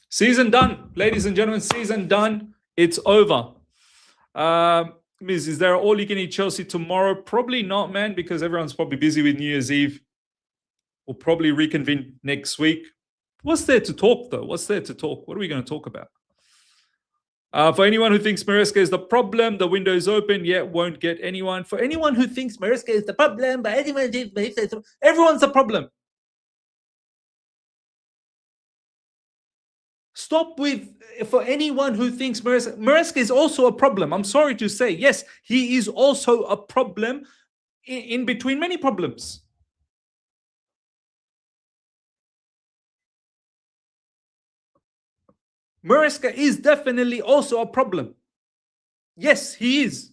Season done, ladies and gentlemen. Season done. It's over. Is there all you can eat Chelsea tomorrow? Probably not, man, because everyone's probably busy with New Year's Eve. We'll probably reconvene next week. What's there to talk, though? What's there to talk? What are we going to talk about? For anyone who thinks Maresca is the problem, the window is open, yet won't get anyone. For anyone who thinks Maresca is the problem, but everyone's the problem. Stop with, for anyone who thinks Maresca is also a problem. I'm sorry to say, yes, he is also a problem in between many problems. Maresca is definitely also a problem. Yes, he is.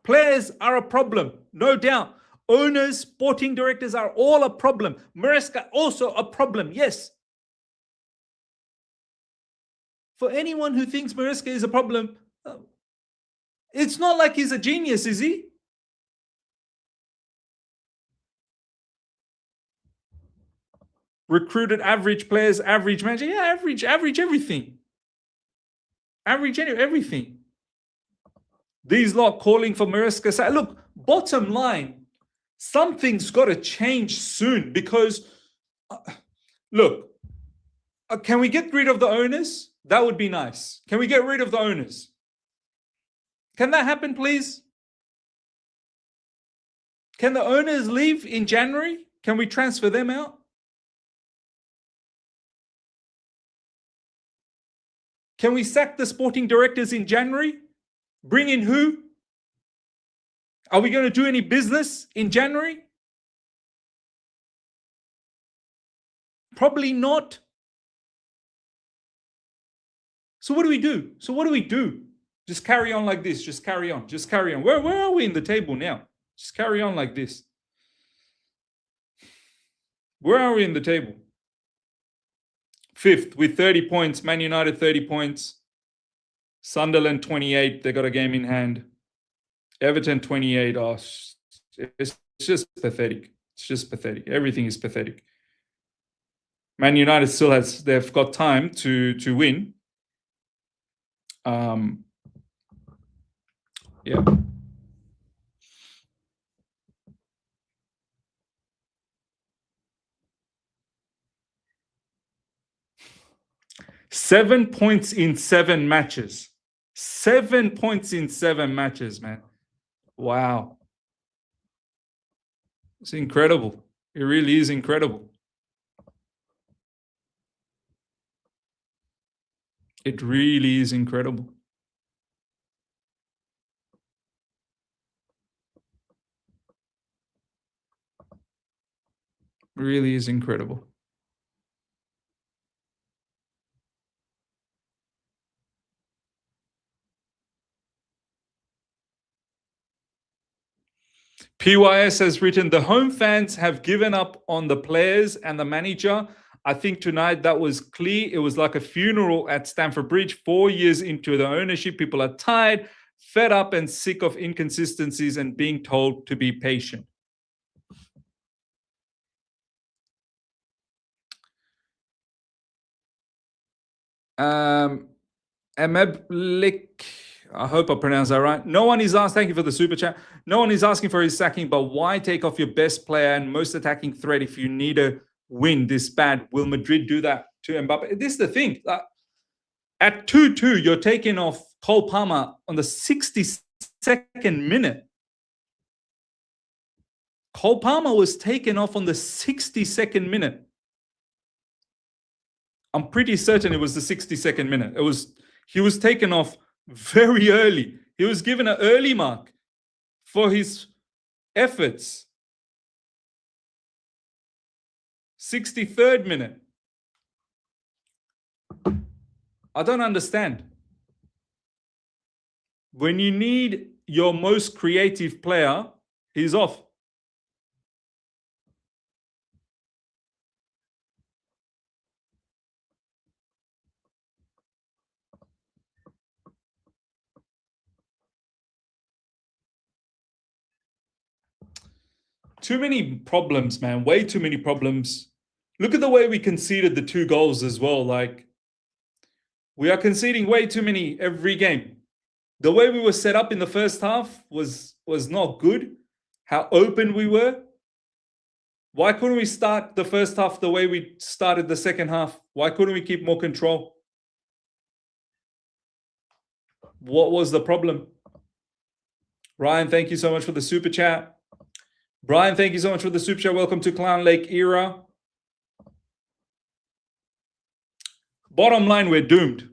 Players are a problem, no doubt. Owners, sporting directors are all a problem. Maresca also a problem, yes. For anyone who thinks Maresca is a problem, it's not like he's a genius, is he? Recruited average players, average manager. Yeah, average everything. Average everything. These lot calling for Maresca. Say, look, bottom line, something's got to change soon because, look, can we get rid of the owners? That would be nice. Can we get rid of the owners? Can that happen, please? Can the owners leave in January? Can we transfer them out? Can we sack the sporting directors in January? Bring in who? Are we going to do any business in January? Probably not. So what do we do? Just carry on like this. Just carry on. Where are we in the table now? Just carry on like this. Where are we in the table? 5th with 30 points. Man United 30 points. Sunderland 28. They got a game in hand. Everton 28. Oh, it's just pathetic. It's just pathetic. Everything is pathetic. Man United still has. They've got time to win. Yeah. Seven points in 7 matches. 7 points in 7 matches, man. Wow. It's incredible. It really is incredible. It really is incredible. Really is incredible. PYS has written, the home fans have given up on the players and the manager. I think tonight that was clear. It was like a funeral at Stamford Bridge. 4 years into the ownership, people are tired, fed up, and sick of inconsistencies and being told to be patient. Ameblik, I hope I pronounced that right. No one is asked, thank you for the super chat. No one is asking for his sacking, but why take off your best player and most attacking threat if you need a win this bad? Will Madrid do that to Mbappe? This is the thing. At 2-2, you're taking off Cole Palmer on the 62nd minute. Cole Palmer was taken off on the 62nd minute. I'm pretty certain it was the 62nd minute. He was taken off very early. He was given an early mark for his efforts. 63rd minute. I don't understand. When you need your most creative player, he's off. Too many problems, man. Way too many problems. Look at the way we conceded the 2 goals as well. Like, we are conceding way too many every game. The way we were set up in the first half was not good. How open we were. Why couldn't we start the first half the way we started the second half? Why couldn't we keep more control? What was the problem? Ryan, thank you so much for the super chat. Brian, thank you so much for the super chat. Welcome to Clown Lake Era. Bottom line, we're doomed.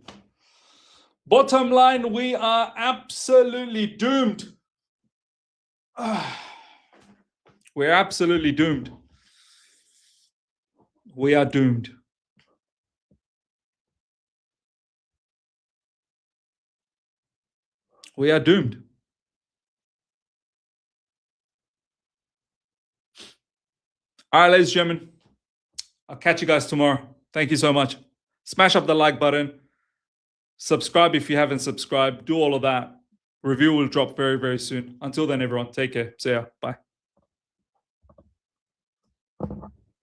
Bottom line, we are absolutely doomed. We're absolutely doomed. We are doomed. We are doomed. All right, ladies and gentlemen, I'll catch you guys tomorrow. Thank you so much. Smash up the like button. Subscribe if you haven't subscribed. Do all of that. Review will drop very, very soon. Until then, everyone, take care. See ya. Bye.